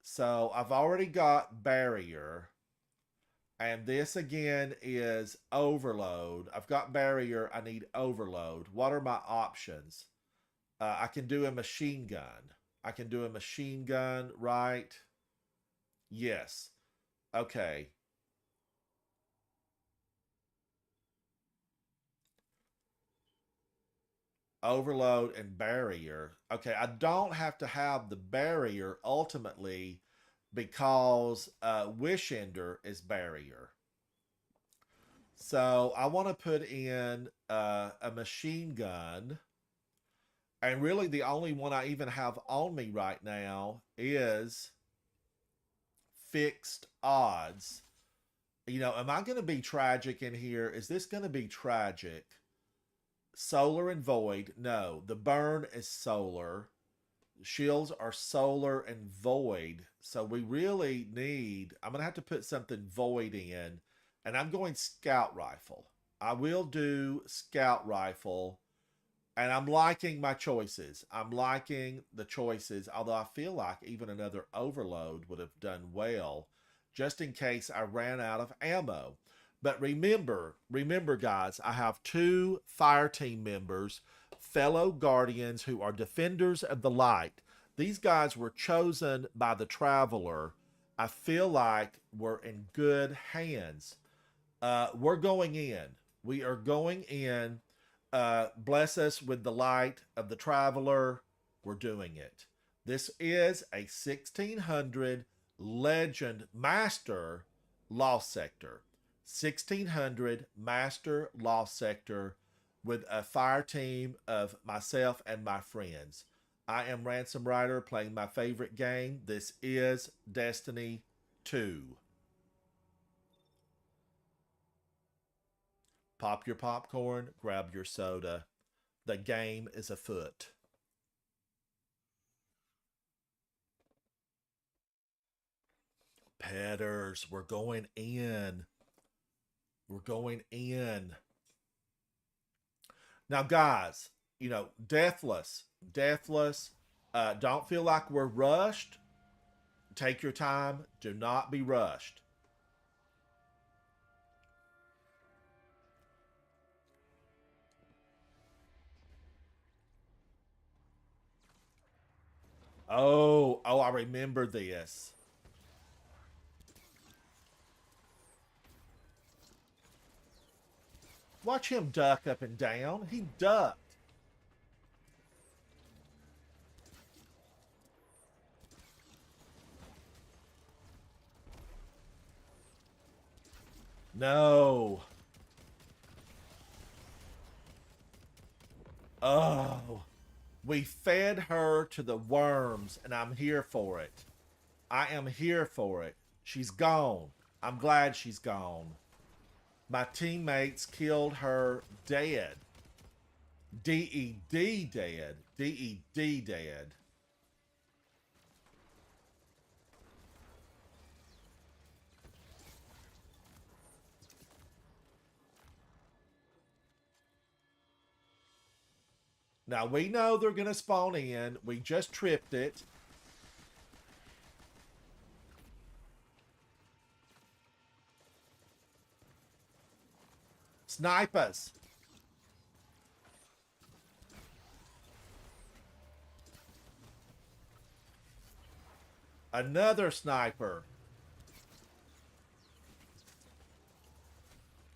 Speaker 1: So I've already got barrier. And this again is overload. I've got barrier. I need overload. What are my options? I can do a machine gun. I can do a machine gun, right? Yes. Okay. Overload and barrier. Okay, I don't have to have the barrier ultimately because Wish Ender is barrier. So I want to put in a machine gun. And really, the only one I even have on me right now is fixed odds. Am I going to be tragic in here? Is this going to be tragic? Solar and void. No, the burn is solar. Shields are solar and void. So we really need, I'm going to have to put something void in. And I'm going scout rifle. I will do scout rifle. And I'm liking my choices. I'm liking the choices. Although I feel like even another overload would have done well. Just in case I ran out of ammo. But remember, guys, I have 2 fire team members, fellow guardians who are defenders of the light. These guys were chosen by the traveler. I feel like we're in good hands. We're going in. We are going in. Bless us with the light of the traveler. We're doing it. This is a 1600 legend master lost sector. 1600 master lost sector with a fire team of myself and my friends. I am Ransom Rider playing my favorite game. This is Destiny 2. Pop your popcorn, grab your soda. The game is afoot. Petters, we're going in. We're going in. Now, guys, deathless. Don't feel like we're rushed. Take your time. Do not be rushed. Oh, I remember this. Watch him duck up and down. He ducked. No. Oh. We fed her to the worms, and I'm here for it. I am here for it. She's gone. I'm glad she's gone. My teammates killed her dead. DED dead. DED dead. Now we know they're going to spawn in. We just tripped it. Snipe us. Another sniper.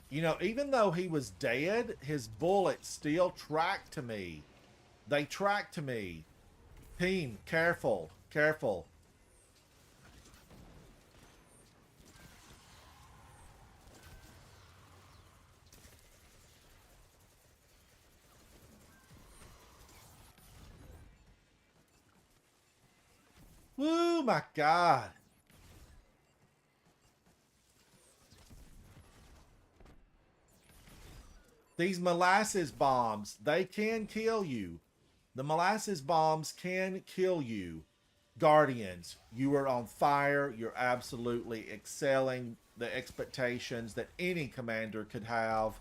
Speaker 1: You know, even though he was dead, his bullets still tracked to me. They tracked to me. Team, careful. Careful. Woo, my God. These molasses bombs, they can kill you. The molasses bombs can kill you. Guardians, you are on fire. You're absolutely excelling the expectations that any commander could have.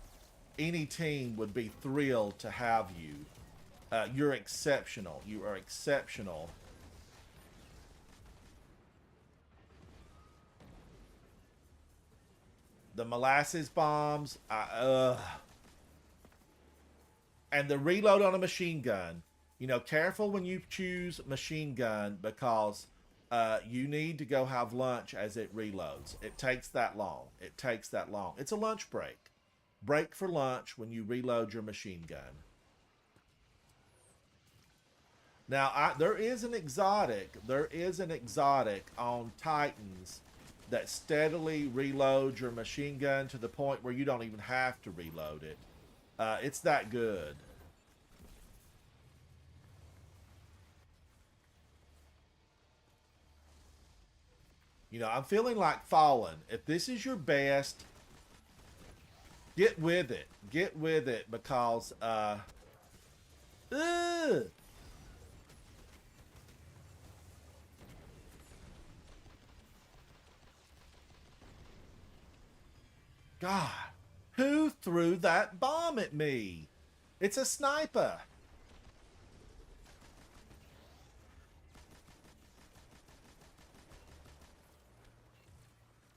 Speaker 1: Any team would be thrilled to have you. You're exceptional. You are exceptional. The molasses bombs, and the reload on a machine gun. You know, careful when you choose machine gun because you need to go have lunch as it reloads. It takes that long. It takes that long. It's a lunch break. Break for lunch when you reload your machine gun. Now, there is an exotic. There is an exotic on Titans that steadily reloads your machine gun to the point where you don't even have to reload it. It's that good. You know, I'm feeling like Fallen. If this is your best, get with it. Get with it because, ugh. God, who threw that bomb at me? It's a sniper.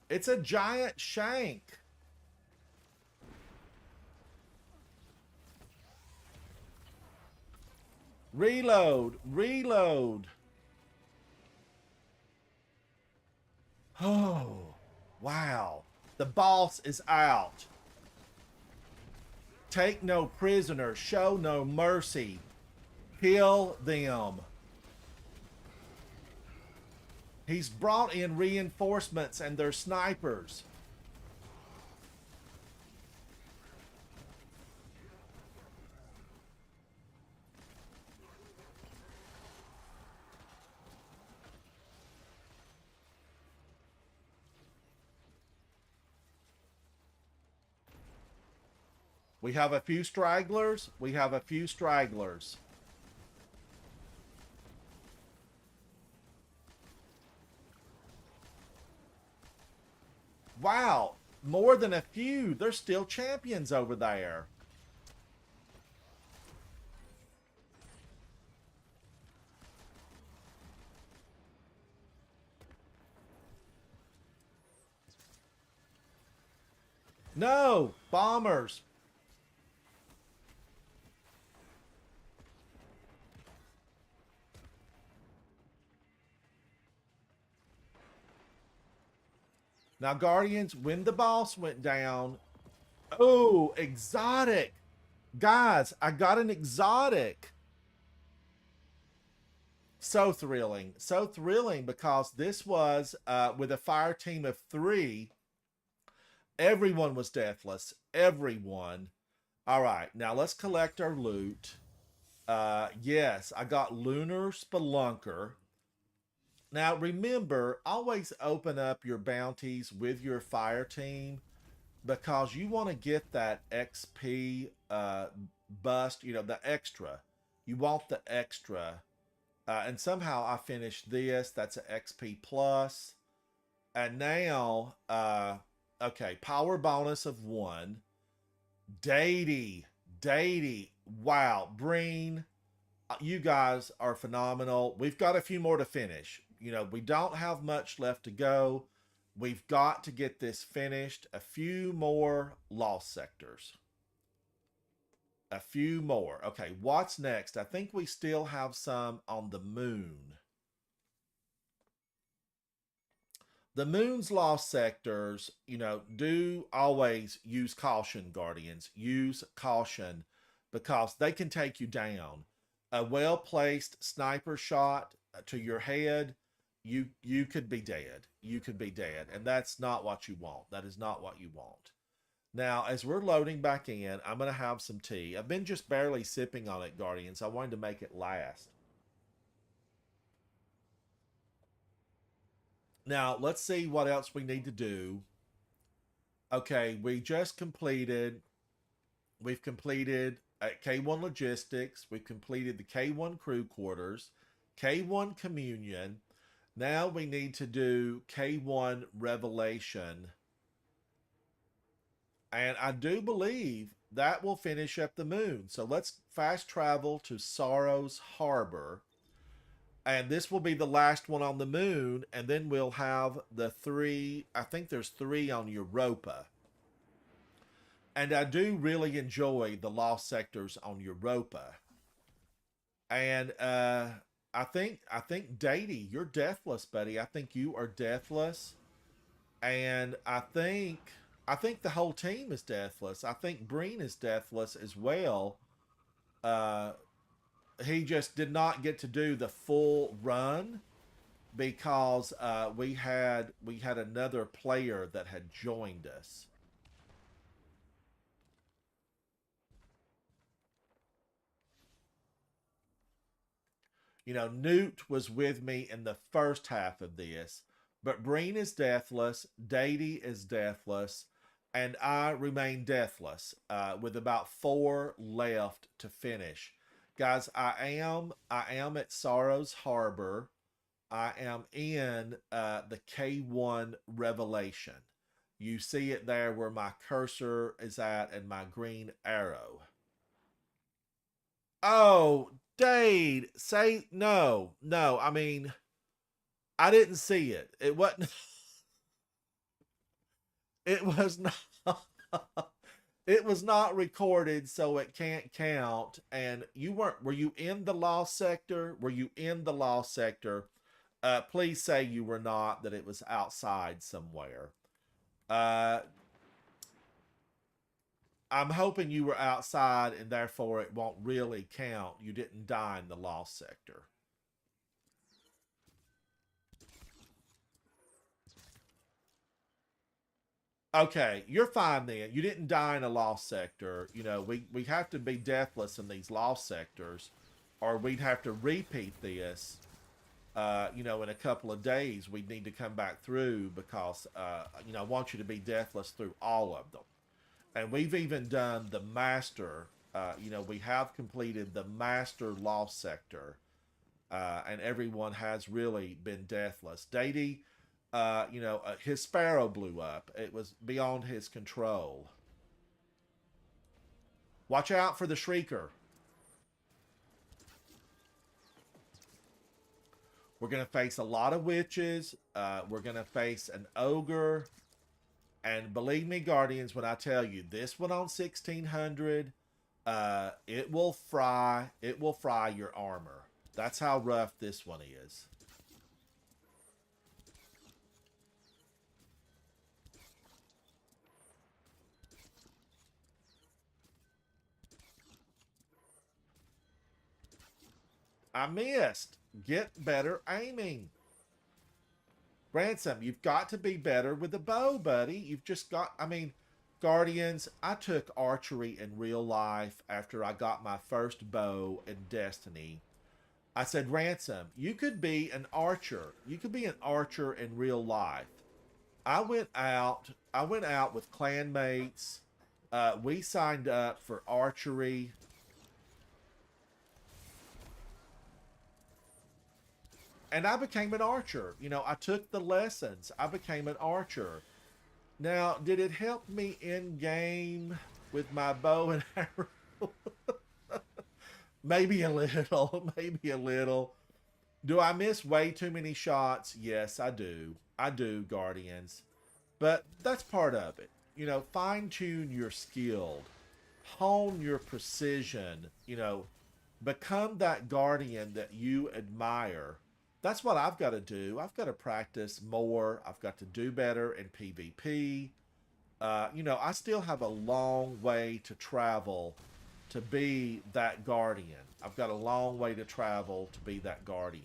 Speaker 1: It's a giant shank. Reload, reload. Oh, wow. The boss is out. Take no prisoner, show no mercy. Kill them. He's brought in reinforcements and they're snipers. We have a few stragglers. We have a few stragglers. Wow, more than a few. There's still champions over there. No, bombers. Now, Guardians, when the boss went down... Oh, exotic. Guys, I got an exotic. So thrilling. So thrilling because this was with a fire team of 3. Everyone was deathless. Everyone. All right, now let's collect our loot. Yes, I got Lunar Spelunker. Now remember, always open up your bounties with your fire team because you want to get that XP bust, you know, the extra. You want the extra. And somehow I finished this. That's an XP plus. And now, okay, power bonus of 1. Deity. Deity. Wow. Breen, you guys are phenomenal. We've got a few more to finish. You know, we don't have much left to go. We've got to get this finished. A few more lost sectors. A few more. Okay, what's next? I think we still have some on the moon. The moon's lost sectors, you know, do always use caution, Guardians. Use caution because they can take you down. A well placed sniper shot to your head, you could be dead. You could be dead. And that's not what you want. That is not what you want. Now, as we're loading back in, I'm going to have some tea. I've been just barely sipping on it, Guardians. I wanted to make it last. Now, let's see what else we need to do. Okay, we've completed K1 Logistics, we've completed the K1 Crew Quarters, K1 Communion. Now we need to do K1 Revelation. And I do believe that will finish up the moon. So let's fast travel to Sorrow's Harbor. And this will be the last one on the moon. And then we'll have the 3, I think there's 3 on Europa. And I do really enjoy the lost sectors on Europa. And I think Datey, you're deathless, buddy. I think you are deathless. And I think the whole team is deathless. I think Breen is deathless as well. Uh, he just did not get to do the full run because we had another player that had joined us. You know, Newt was with me in the first half of this, but Breen is deathless, Datey is deathless, and I remain deathless with about 4 left to finish. Guys, I am at Sorrow's Harbor. I am in the K1 Revelation. You see it there where my cursor is at and my green arrow. Oh, Dade, say no, no. I mean, I didn't see it. It wasn't. It was not. It was not recorded, so it can't count. And you weren't. Were you in the lost sector? Were you in the lost sector? Please say you were not. That it was outside somewhere. Uh, I'm hoping you were outside, and therefore it won't really count. You didn't die in the lost sector. Okay, you're fine then. You didn't die in a lost sector. You know, we have to be deathless in these lost sectors, or we'd have to repeat this. You know, in a couple of days, we'd need to come back through because you know, I want you to be deathless through all of them. And we've even done the master. You know, we have completed the master lost sector, and everyone has really been deathless. Datey, you know, his sparrow blew up. It was beyond his control. Watch out for the shrieker. We're gonna face a lot of witches. We're gonna face an ogre. And believe me, Guardians, when I tell you this one on 1600, it will fry. It will fry your armor. That's how rough this one is. I missed. Get better aiming. Ransom, you've got to be better with the bow, buddy. You've just got, I mean, Guardians, I took archery in real life after I got my first bow in Destiny. I said, Ransom, you could be an archer. You could be an archer in real life. I went out with clanmates. We signed up for archery. And I became an archer. You know, I took the lessons. I became an archer. Now, did it help me in game with my bow and arrow? Maybe a little, maybe a little. Do I miss way too many shots? Yes, I do. I do, Guardians. But that's part of it. You know, fine tune your skill, hone your precision, you know, become that Guardian that you admire. That's what I've got to do. I've got to practice more. I've got to do better in PvP. You know, I still have a long way to travel to be that Guardian. I've got a long way to travel to be that Guardian.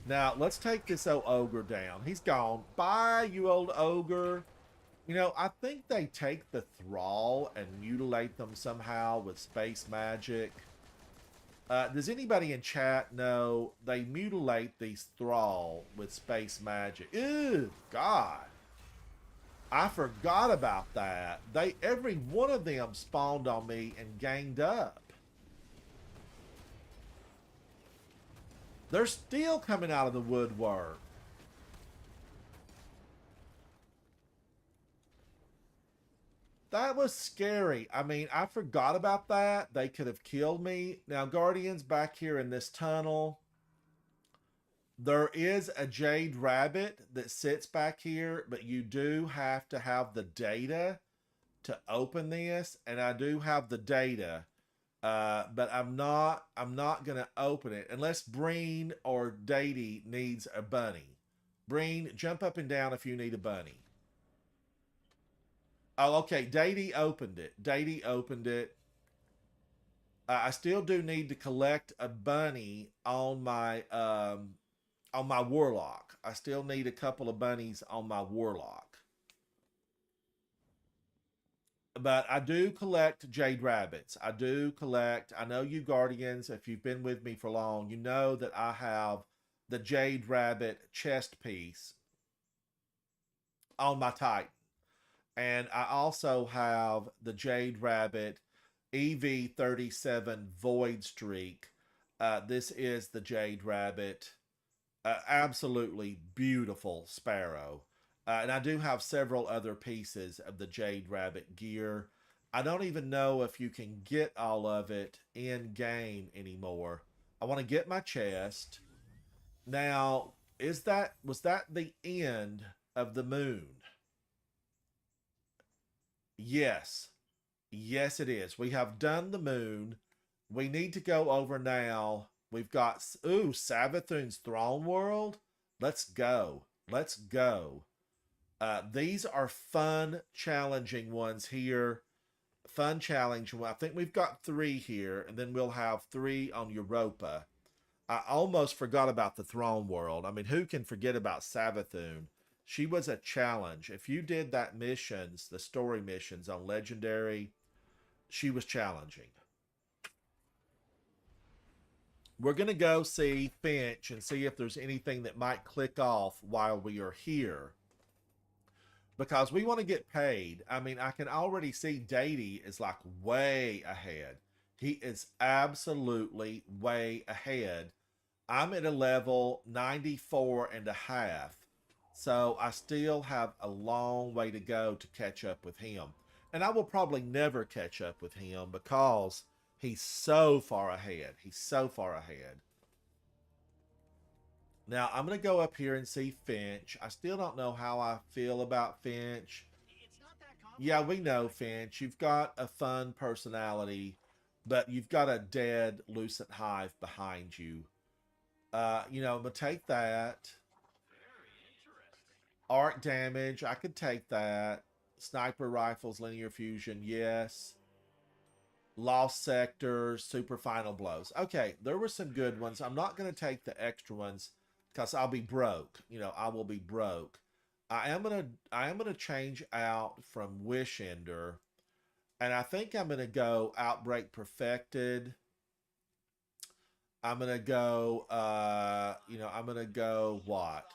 Speaker 1: Now, let's take this old ogre down. He's gone. Bye, you old ogre. You know, I think they take the thrall and mutilate them somehow with space magic. Does anybody in chat know they mutilate these thrall with space magic? Ew, God. I forgot about that. Every one of them spawned on me and ganged up. They're still coming out of the woodwork. That was scary. I mean, I forgot about that. They could have killed me. Now, Guardians, back here in this tunnel, there is a jade rabbit that sits back here, but you do have to have the data to open this, and I do have the data. But I'm not gonna open it unless Breen or Dady needs a bunny. Breen, jump up and down if you need a bunny. Oh, okay. Dady opened it. Dady opened it. I still do need to collect a bunny on my warlock. I still need a couple of bunnies on my warlock. But I do collect jade rabbits. I do collect. I know you Guardians, if you've been with me for long, you know that I have the jade rabbit chest piece on my Titan. And I also have the jade rabbit EV37 void streak. This is the jade rabbit. Absolutely beautiful sparrow. And I do have several other pieces of the Jade Rabbit gear. I don't even know if you can get all of it in game anymore. I want to get my chest. Now, was that the end of the moon? Yes. Yes, it is. We have done the moon. We need to go over now. We've got, ooh, Savathun's Throne World. Let's go. Let's go. These are fun, challenging ones here. Fun challenge. I think we've got 3 here, and then we'll have 3 on Europa. I almost forgot about the Throne World. I mean, who can forget about Savathun? She was a challenge. If you did that missions, the story missions on Legendary, she was challenging. We're going to go see Finch and see if there's anything that might click off while we are here, because we want to get paid. I mean, I can already see Dady is like way ahead. He is absolutely way ahead. I'm at a level 94 and a half. So I still have a long way to go to catch up with him. And I will probably never catch up with him because he's so far ahead. He's so far ahead. Now, I'm going to go up here and see Finch. I still don't know how I feel about Finch. Yeah, we know, Finch. You've got a fun personality, but you've got a dead Lucent Hive behind you. You know, I'm going to take that. Arc damage, I could take that. Sniper rifles, linear fusion, yes. Lost sectors, super final blows. Okay, there were some good ones. I'm not going to take the extra ones because I'll be broke. You know, I will be broke. I am gonna change out from Wish Ender, and I think I'm gonna go Outbreak Perfected. I'm gonna go. I'm gonna go what?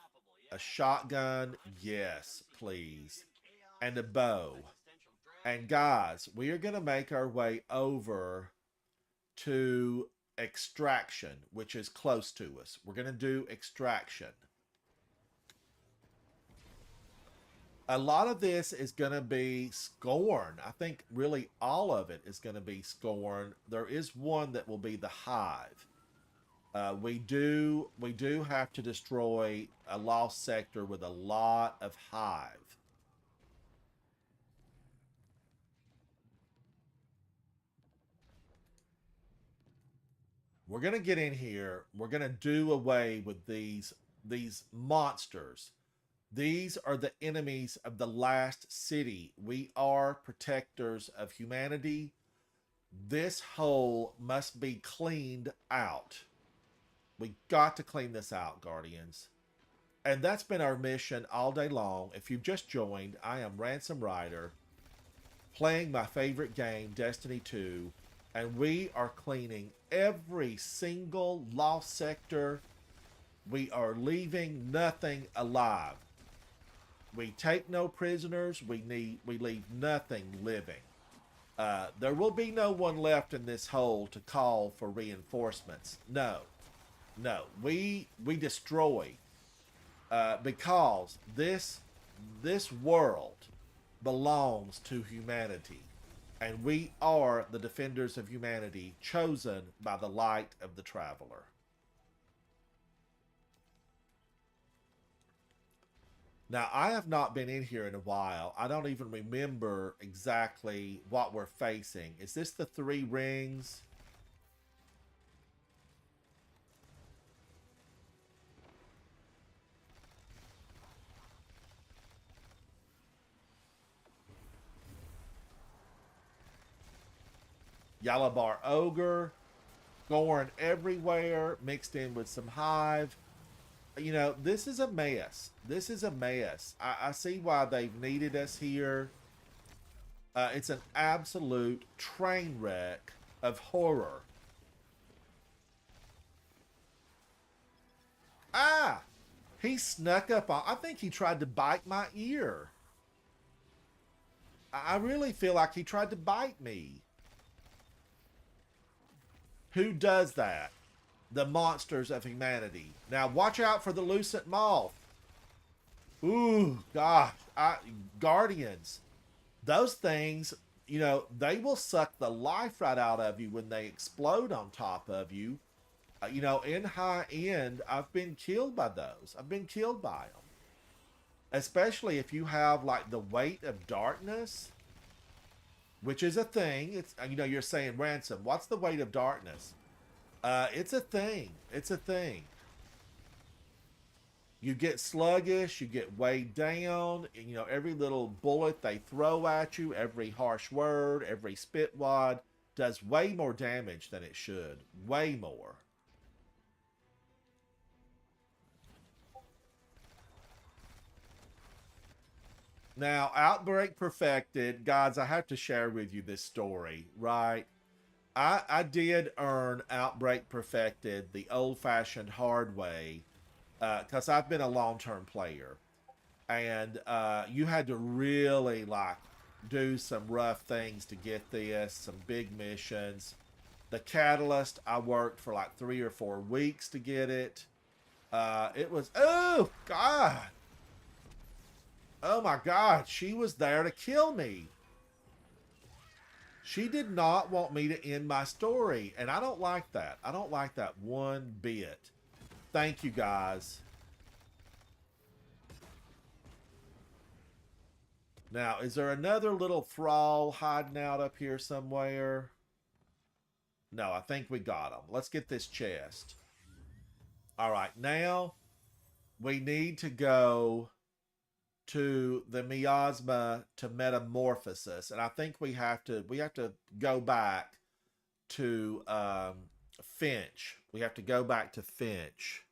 Speaker 1: A shotgun, yes, please, and a bow. And guys, we are gonna make our way over to extraction, which is close to us. We're gonna do extraction. A lot of this is going to be Scorn. I think really all of it is going to be Scorn. There is one that will be the Hive. We do have to destroy a lost sector with a lot of Hive. We're gonna get in here. We're gonna do away with these monsters. These are the enemies of the last city. We are protectors of humanity. This hole must be cleaned out. We got to clean this out, Guardians. And that's been our mission all day long. If you've just joined, I am Ransom Rider, playing my favorite game, Destiny 2, and we are cleaning every single lost sector. We are leaving nothing alive. We take no prisoners. We leave nothing living. There will be no one left in this hole to call for reinforcements. No, no. We destroy because this world belongs to humanity, and we are the defenders of humanity, chosen by the light of the traveler. Now, I have not been in here in a while. I don't even remember exactly what we're facing. Is this the 3 rings? Yalabar Ogre, Gorn everywhere, mixed in with some Hive. You know, this is a mess. This is a mess. I see why they've needed us here. It's an absolute train wreck of horror. Ah! He snuck up on... I think he tried to bite my ear. I really feel like he tried to bite me. Who does that? The monsters of humanity. Now, watch out for the Lucent Moth. Ooh, gosh. Guardians. Those things, you know, they will suck the life right out of you when they explode on top of you. You know, in high end, I've been killed by those. I've been killed by them. Especially if you have, like, the weight of darkness, which is a thing. It's, you know, you're saying, Ransom, what's the weight of darkness? It's a thing. It's a thing. You get sluggish, you get weighed down, and, you know, every little bullet they throw at you, every harsh word, every spit wad does way more damage than it should. Way more. Now, Outbreak Perfected, guys, I have to share with you this story, right? I did earn Outbreak Perfected the old-fashioned hard way, because I've been a long-term player. And you had to really, like, do some rough things to get this, some big missions. The Catalyst, I worked for like 3 or 4 weeks to get it. It was, oh, God. Oh, my God. She was there to kill me. She did not want me to end my story, and I don't like that. I don't like that one bit. Thank you, guys. Now, is there another little thrall hiding out up here somewhere? No, I think we got him. Let's get this chest. All right, now we need to go to the miasma to metamorphosis, and I think we have to go back to Finch. We have to go back to Finch.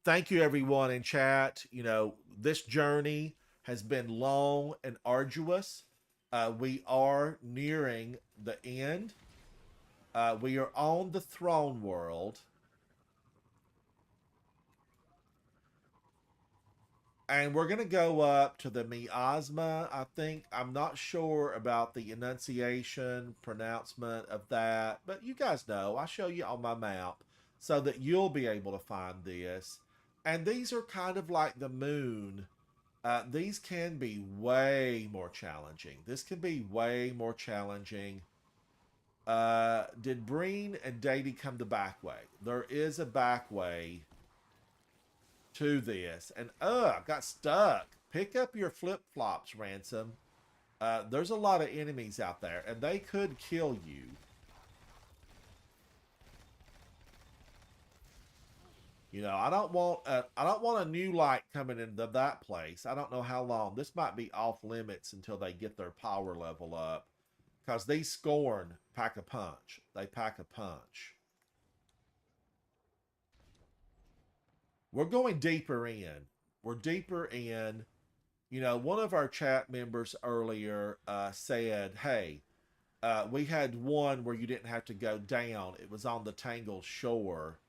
Speaker 1: Thank you, everyone in chat. You know, this journey has been long and arduous. We are nearing the end. We are on the throne world. And we're going to go up to the miasma, I think. I'm not sure about the enunciation, pronouncement of that. But you guys know, I show you on my map so that you'll be able to find this. And these are kind of like the moon. These can be way more challenging. This can be way more challenging. Did Breen and Dady come the back way? There is a back way to this. And got stuck. Pick up your flip-flops, Ransom. There's a lot of enemies out there, and they could kill you. You know, I don't want a new light coming into that place. I don't know how long. This might be off limits until they get their power level up. Because these Scorn pack a punch. They pack a punch. We're going deeper in. We're deeper in. You know, one of our chat members earlier said, hey, we had one where you didn't have to go down. It was on the Tangled Shore.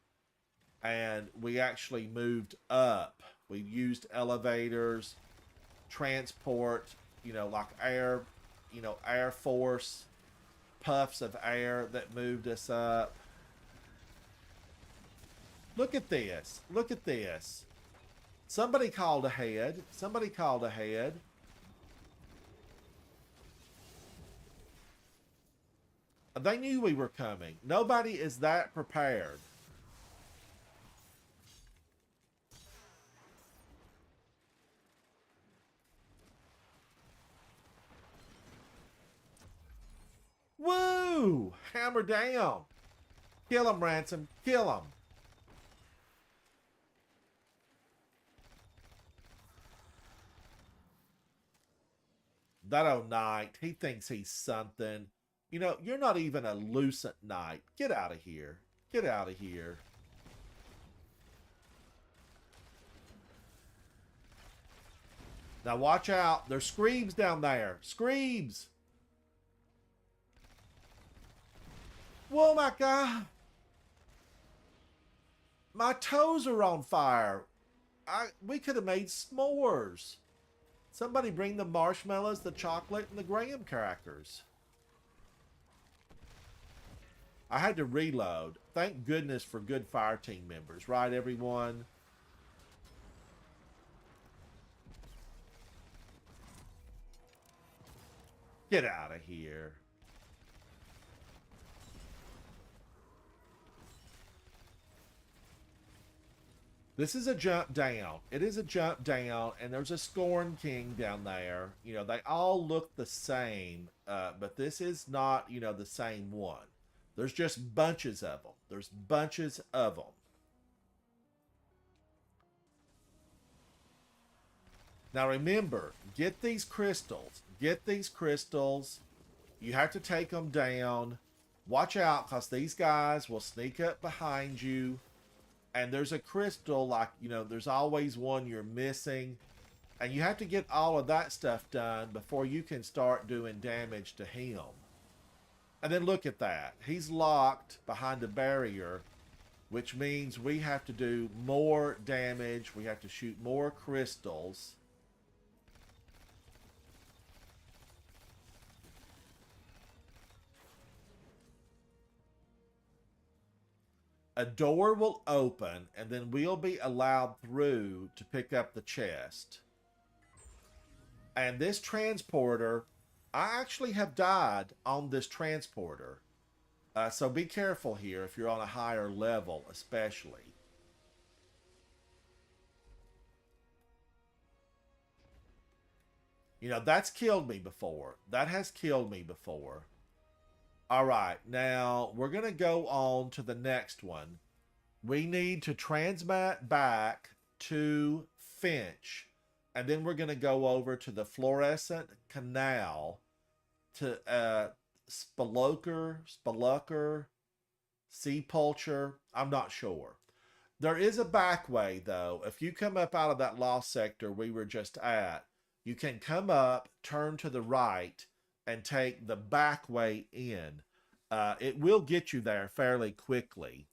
Speaker 1: And we actually moved up. We used elevators, transport, you know, like air, you know, Air Force, puffs of air that moved us up. Look at this. Look at this. Somebody called ahead. Somebody called ahead. They knew we were coming. Nobody is that prepared. Woo! Hammer down. Kill him, Ransom. Kill him. That old knight, he thinks he's something. You know, you're not even a lucent knight. Get out of here. Get out of here. Now watch out. There's screams down there. Screams. Whoa, my God. My toes are on fire. We could have made s'mores. Somebody bring the marshmallows, the chocolate, and the graham crackers. I had to reload. Thank goodness for good fire team members. Right, everyone? Get out of here. This is a jump down. It is a jump down, and there's a Scorn King down there. You know, they all look the same, but this is not, you know, the same one. There's just bunches of them. There's bunches of them. Now remember, get these crystals. Get these crystals. You have to take them down. Watch out, because these guys will sneak up behind you. And there's a crystal, like, you know, there's always one you're missing. And you have to get all of that stuff done before you can start doing damage to him. And then look at that. He's locked behind a barrier, which means we have to do more damage. We have to shoot more crystals. A door will open, and then we'll be allowed through to pick up the chest. And this transporter, I actually have died on this transporter. So be careful here if you're on a higher level, especially. You know, that's killed me before. That has killed me before. All right, now we're going to go on to the next one. We need to transmit back to Finch. And then we're going to go over to the fluorescent canal to Spelunker, Sepulcher. I'm not sure. There is a back way, though. If you come up out of that lost sector we were just at, you can come up, turn to the right, and take the back way in. It will get you there fairly quickly.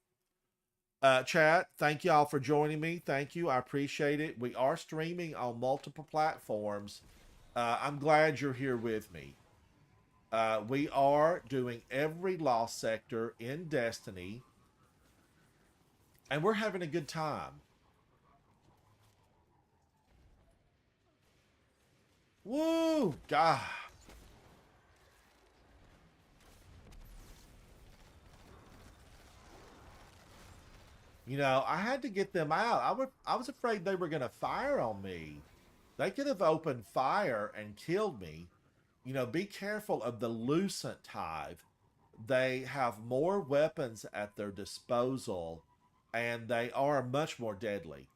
Speaker 1: Chat, thank y'all for joining me. Thank you. I appreciate it. We are streaming on multiple platforms. I'm glad you're here with me. We are doing every lost sector in Destiny, and we're having a good time. Woo! God. You know, I had to get them out. I was afraid they were going to fire on me. They could have opened fire and killed me. You know, be careful of the Lucent Hive. They have more weapons at their disposal, and they are much more deadly.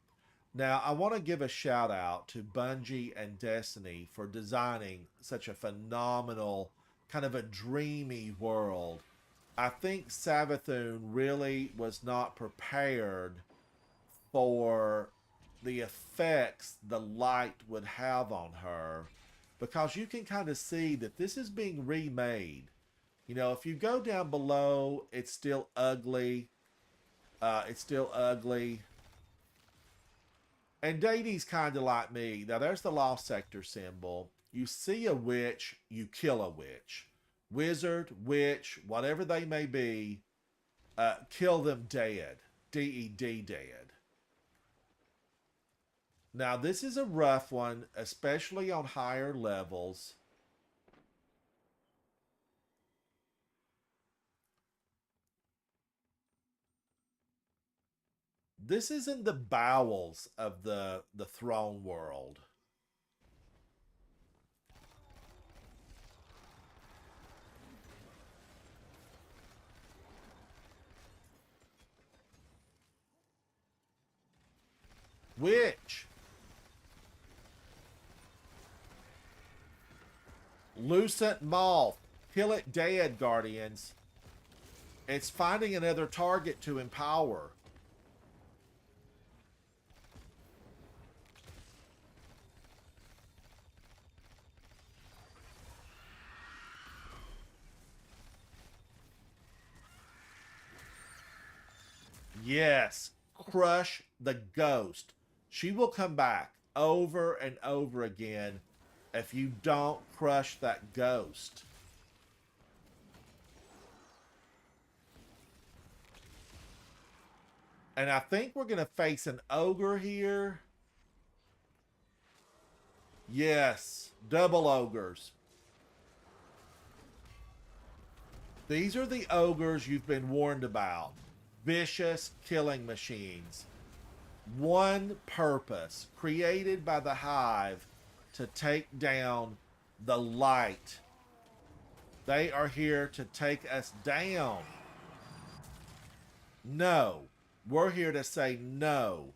Speaker 1: Now, I want to give a shout out to Bungie and Destiny for designing such a phenomenal, kind of a dreamy world. I think Savathun really was not prepared for the effects the light would have on her, because you can kind of see that this is being remade. You know, if you go down below, it's still ugly. It's still ugly. And Deity's kind of like me. Now, there's the Lost Sector symbol. You see a witch, you kill a witch. Wizard, witch, whatever they may be, kill them dead. D-E-D, dead. Now, this is a rough one, especially on higher levels. This is in the bowels of the throne world. Witch. Lucent Moth. Kill it dead, Guardians. It's finding another target to empower. Yes. Crush the ghost. She will come back over and over again if you don't crush that ghost. And I think we're going to face an ogre here. Yes, double ogres. These are the ogres you've been warned about. Vicious killing machines. One purpose, created by the Hive to take down the light. They are here to take us down. No. We're here to say no.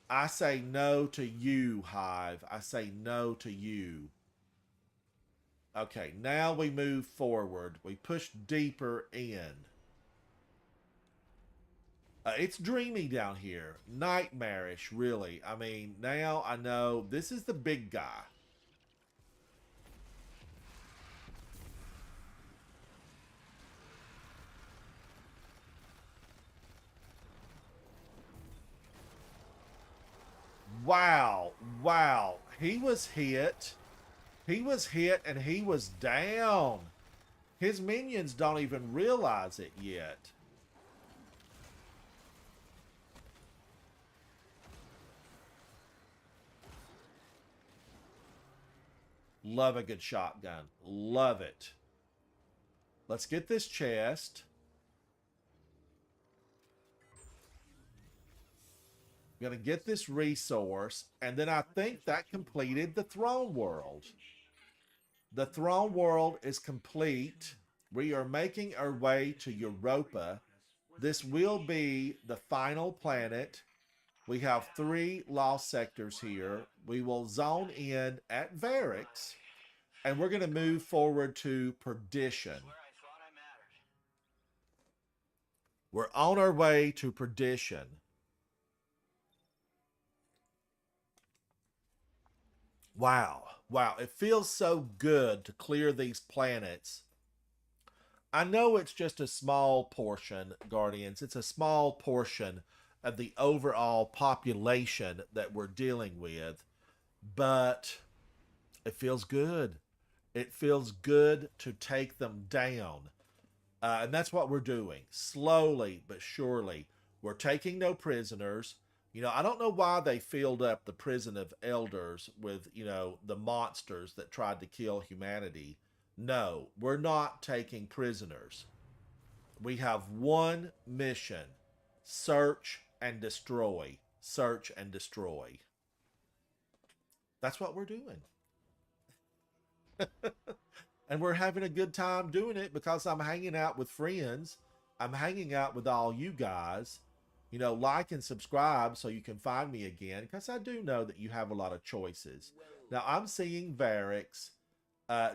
Speaker 1: I say no to you, Hive. I say no to you. Okay, now we move forward. We push deeper in. It's dreamy down here. Nightmarish, really. I mean, now I know this is the big guy. Wow. Wow. He was hit. He was hit and he was down. His minions don't even realize it yet. Love a good shotgun. Love it. Let's get this chest. I'm going to get this resource. And then I think that completed the throne world. The throne world is complete. We are making our way to Europa. This will be the final planet. We have 3 lost sectors here. We will zone in at Varix, and we're going to move forward to Perdition. We're on our way to Perdition. Wow. Wow, it feels so good to clear these planets. I know it's just a small portion, Guardians. It's a small portion of the overall population that we're dealing with, but it feels good. It feels good to take them down. And that's what we're doing. Slowly but surely. We're taking no prisoners. I don't know why they filled up the prison of elders with, the monsters that tried to kill humanity. No, we're not taking prisoners. We have one mission: search and destroy. Search and destroy. That's what we're doing. And we're having a good time doing it because I'm hanging out with friends. I'm hanging out with all you guys. Like and subscribe so you can find me again, because I do know that you have a lot of choices. Now, I'm seeing Varix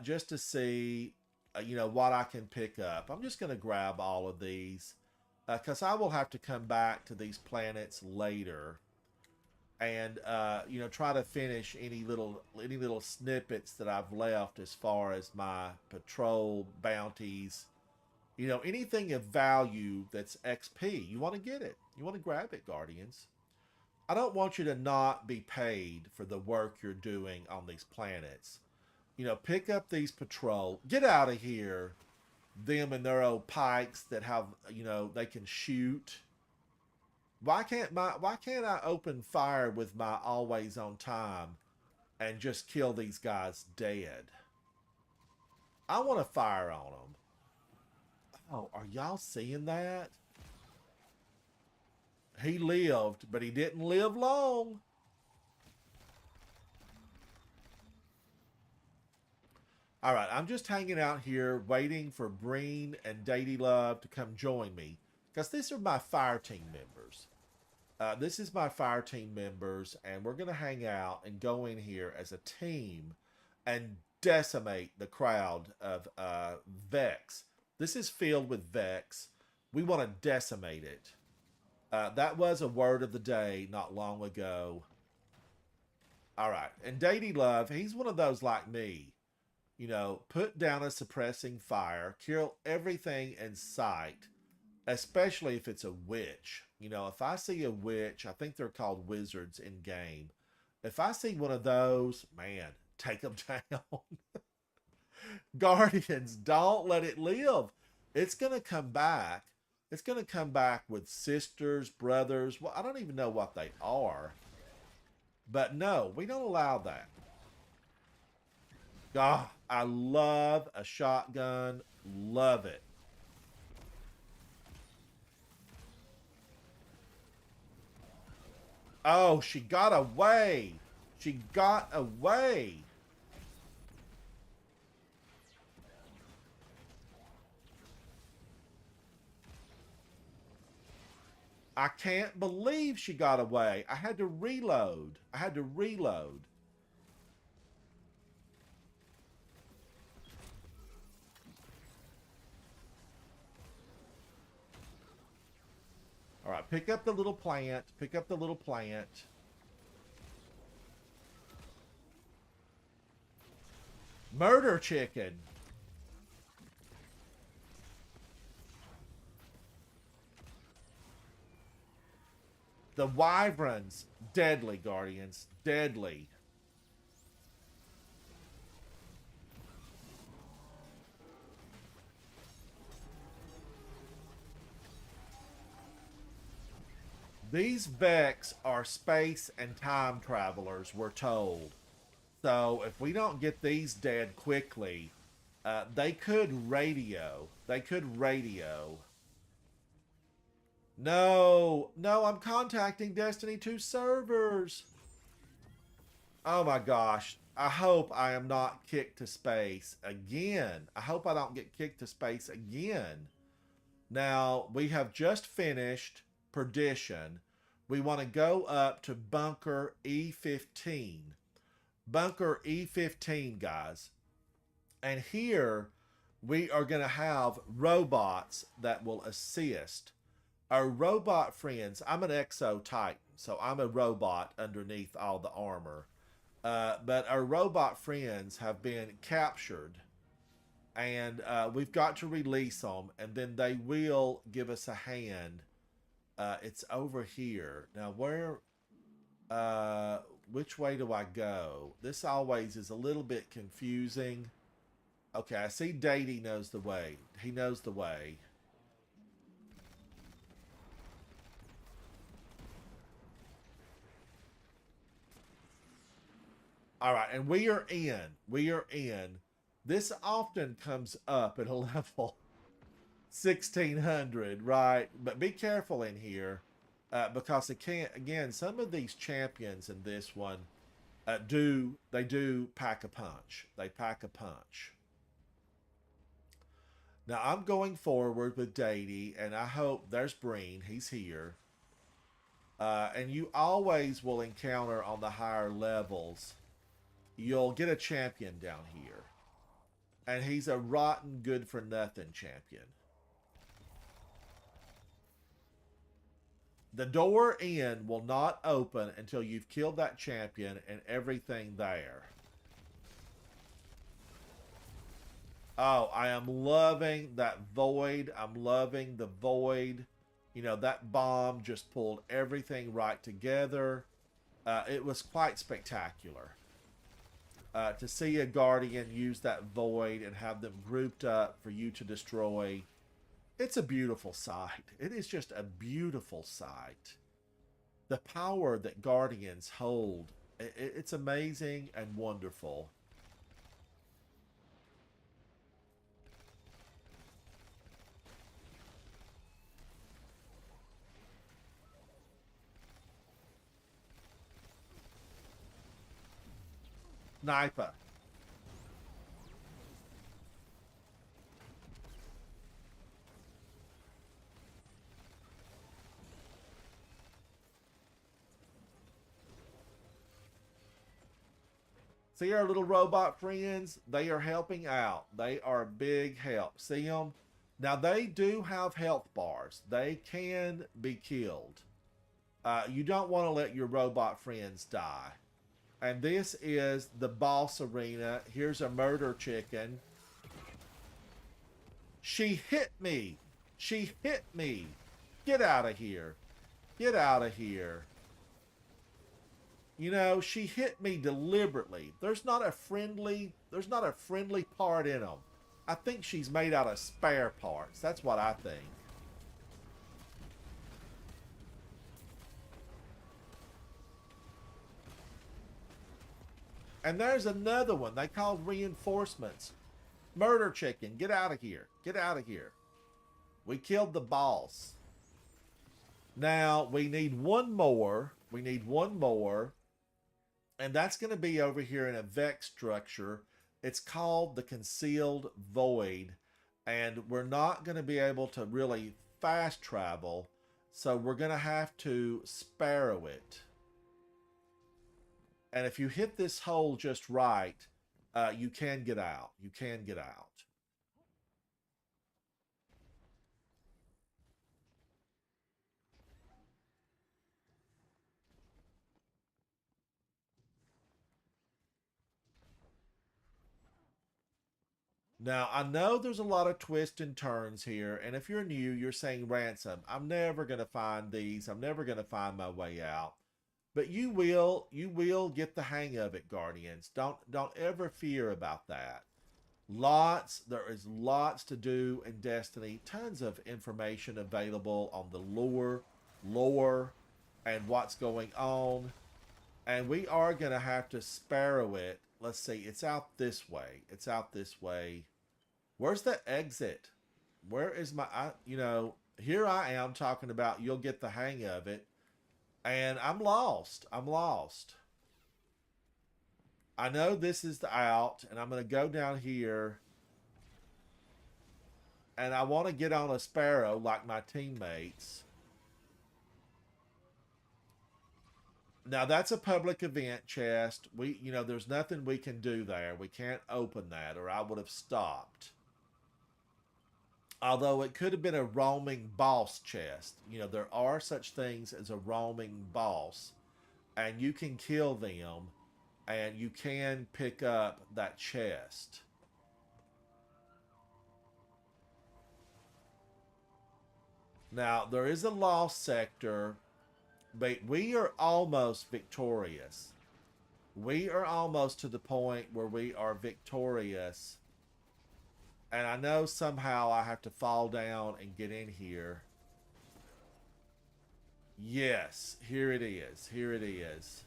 Speaker 1: just to see, what I can pick up. I'm just going to grab all of these because I will have to come back to these planets later and try to finish any little snippets that I've left as far as my patrol bounties. Anything of value that's XP, you want to get it. You want to grab it, Guardians. I don't want you to not be paid for the work you're doing on these planets. Pick up these patrol. Get out of here. Them and their old pikes that have, they can shoot. Why can't I open fire with my always on time and just kill these guys dead? I want to fire on them. Oh, are y'all seeing that? He lived, but he didn't live long. All right, I'm just hanging out here waiting for Breen and Datey Love to come join me because these are my fire team members. This is my fire team members, and we're going to hang out and go in here as a team and decimate the crowd of Vex. This is filled with Vex. We want to decimate it. That was a word of the day not long ago. All right, and Datey Love, he's one of those like me. Put down a suppressing fire, kill everything in sight, especially if it's a witch. If I see a witch, I think they're called wizards in game. If I see one of those, man, take them down. Guardians, don't let it live. It's going to come back. It's going to come back with sisters, brothers. Well, I don't even know what they are. But no, we don't allow that. God, I love a shotgun. Love it. Oh, she got away. She got away. I can't believe she got away. I had to reload. All right, pick up the little plant. Pick up the little plant. Murder chicken. The wyverns. Deadly, Guardians. Deadly. These Vex are space and time travelers, we're told. So if we don't get these dead quickly, they could radio. They could radio. No, no, I'm contacting Destiny 2 servers. Oh my gosh. I hope I am not kicked to space again. I hope I don't get kicked to space again. Now, we have just finished Perdition. We want to go up to Bunker E15. Bunker E15, guys. And here we are going to have robots that will assist. Our robot friends, I'm an Exo Titan, so I'm a robot underneath all the armor. But our robot friends have been captured, and we've got to release them, and then they will give us a hand. It's over here now. Where? Uh, which way do I go? This always is a little bit confusing. Okay, I see Dady knows the way. He knows the way. All right, and we are in. We are in. This often comes up at a level 1600, right? But be careful in here because it can't. Again, some of these champions in this one do pack a punch. They pack a punch. Now I'm going forward with Dady, and I hope there's Breen. He's here. And you always will encounter on the higher levels. You'll get a champion down here, and he's a rotten good for nothing champion. The door in will not open until you've killed that champion and everything there. Oh, I am loving that void. I'm loving the void. You know, that bomb just pulled everything right together. It was quite spectacular. To see a Guardian use that void and have them grouped up for you to destroy, it's a beautiful sight. It is just a beautiful sight. The power that Guardians hold, it's amazing and wonderful. Sniper. See our little robot friends? They are helping out. They are a big help. See them? Now, they do have health bars. They can be killed. You don't want to let your robot friends die. And this is the boss arena. Here's a murder chicken. She hit me. She hit me. Get out of here. Get out of here. You know, she hit me deliberately. There's not a friendly part in them. I think she's made out of spare parts. That's what I think. And there's another one they called reinforcements. Murder chicken, get out of here. Get out of here. We killed the boss. Now, we need one more. We need one more. And that's going to be over here in a Vex structure. It's called the Concealed Void. And we're not going to be able to really fast travel. So we're going to have to sparrow it. And if you hit this hole just right, you can get out. You can get out. Now, I know there's a lot of twists and turns here, and if you're new, you're saying, Ransom, I'm never going to find these. I'm never going to find my way out. But you will get the hang of it, Guardians. Don't ever fear about that. There is lots to do in Destiny. Tons of information available on the lore, and what's going on. And we are going to have to sparrow it. Let's see, it's out this way. It's out this way. Where's the exit? Where is my, here I am talking about you'll get the hang of it. And I'm lost. I'm lost. I know this is the out, and I'm going to go down here. And I want to get on a sparrow like my teammates. Now, that's a public event chest. There's nothing we can do there. We can't open that, or I would have stopped. Although it could have been a roaming boss chest. There are such things as a roaming boss, and you can kill them and you can pick up that chest. Now, there is a lost sector, but we are almost victorious. We are almost to the point where we are victorious. And I know somehow I have to fall down and get in here. Yes, here it is. Here it is.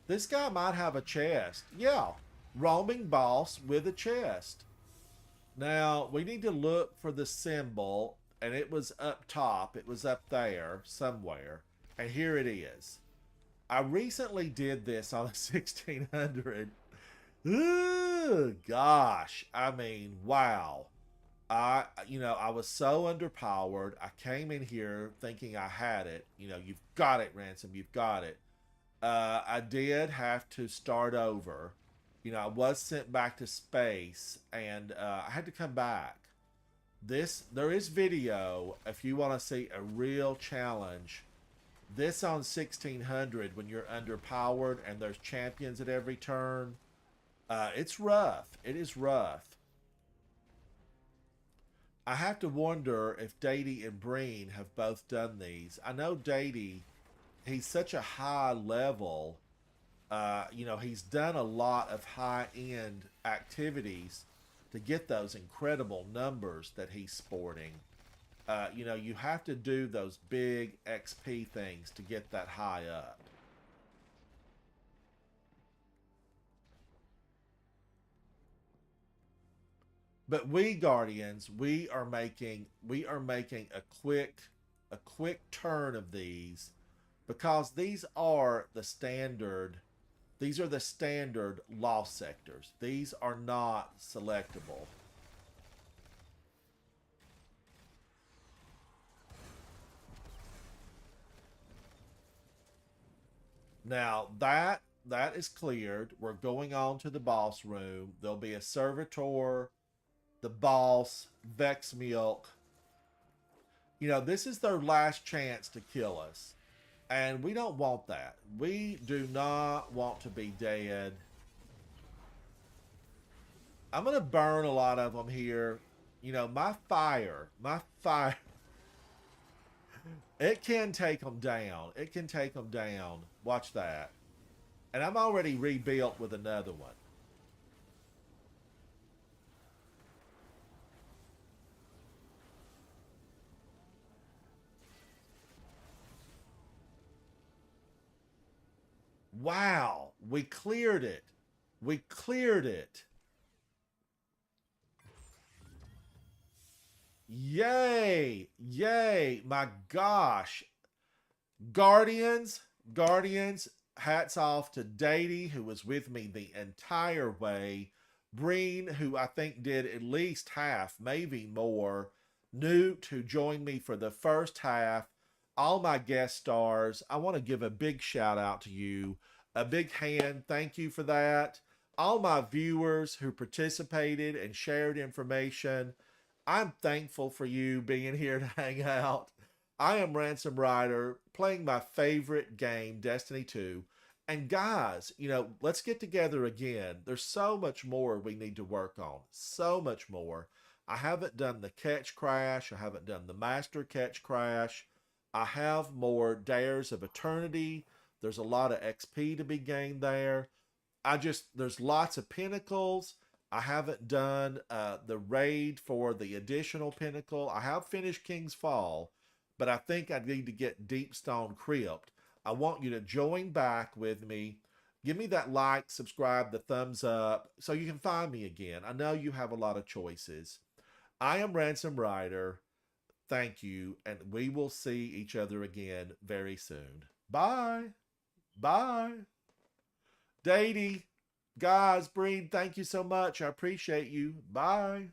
Speaker 1: This guy might have a chest. Yeah, roaming boss with a chest. Now, we need to look for the symbol, and it was up top. It was up there somewhere. And here it is. I recently did this on a 1600. Ooh, gosh. I mean, wow. I was so underpowered. I came in here thinking I had it. You've got it, Ransom. You've got it. I did have to start over. I was sent back to space, and I had to come back. There is video if you want to see a real challenge. This on 1600 when you're underpowered and there's champions at every turn. It's rough. It is rough. I have to wonder if Dady and Breen have both done these. I know Dady, he's such a high level. He's done a lot of high-end activities to get those incredible numbers that he's sporting. You have to do those big XP things to get that high up. But we Guardians, we are making a quick turn of these because these are the standard lost sectors. These are not selectable. Now that is cleared. We're going on to the boss room. There'll be a servitor, the boss, Vex Milk. This is their last chance to kill us. And we don't want that. We do not want to be dead. I'm going to burn a lot of them here. My fire. It can take them down. It can take them down. Watch that. And I'm already rebuilt with another one. Wow, we cleared it. We cleared it. Yay! Yay! My gosh. Guardians, hats off to Dady, who was with me the entire way. Breen, who I think did at least half, maybe more. Newt, who joined me for the first half. All my guest stars. I want to give a big shout out to you. A big hand. Thank you for that. All my viewers who participated and shared information. I'm thankful for you being here to hang out. I am Ransom Rider, playing my favorite game, Destiny 2. And guys, let's get together again. There's so much more we need to work on. So much more. I haven't done the catch crash. I haven't done the master catch crash. I have more Dares of Eternity. There's a lot of XP to be gained there. There's lots of pinnacles. I haven't done the raid for the additional pinnacle. I have finished King's Fall, but I think I need to get Deepstone Crypt. I want you to join back with me. Give me that like, subscribe, the thumbs up, so you can find me again. I know you have a lot of choices. I am Ransom Rider. Thank you, and we will see each other again very soon. Bye. Bye. Dady, guys, Breen, thank you so much. I appreciate you. Bye.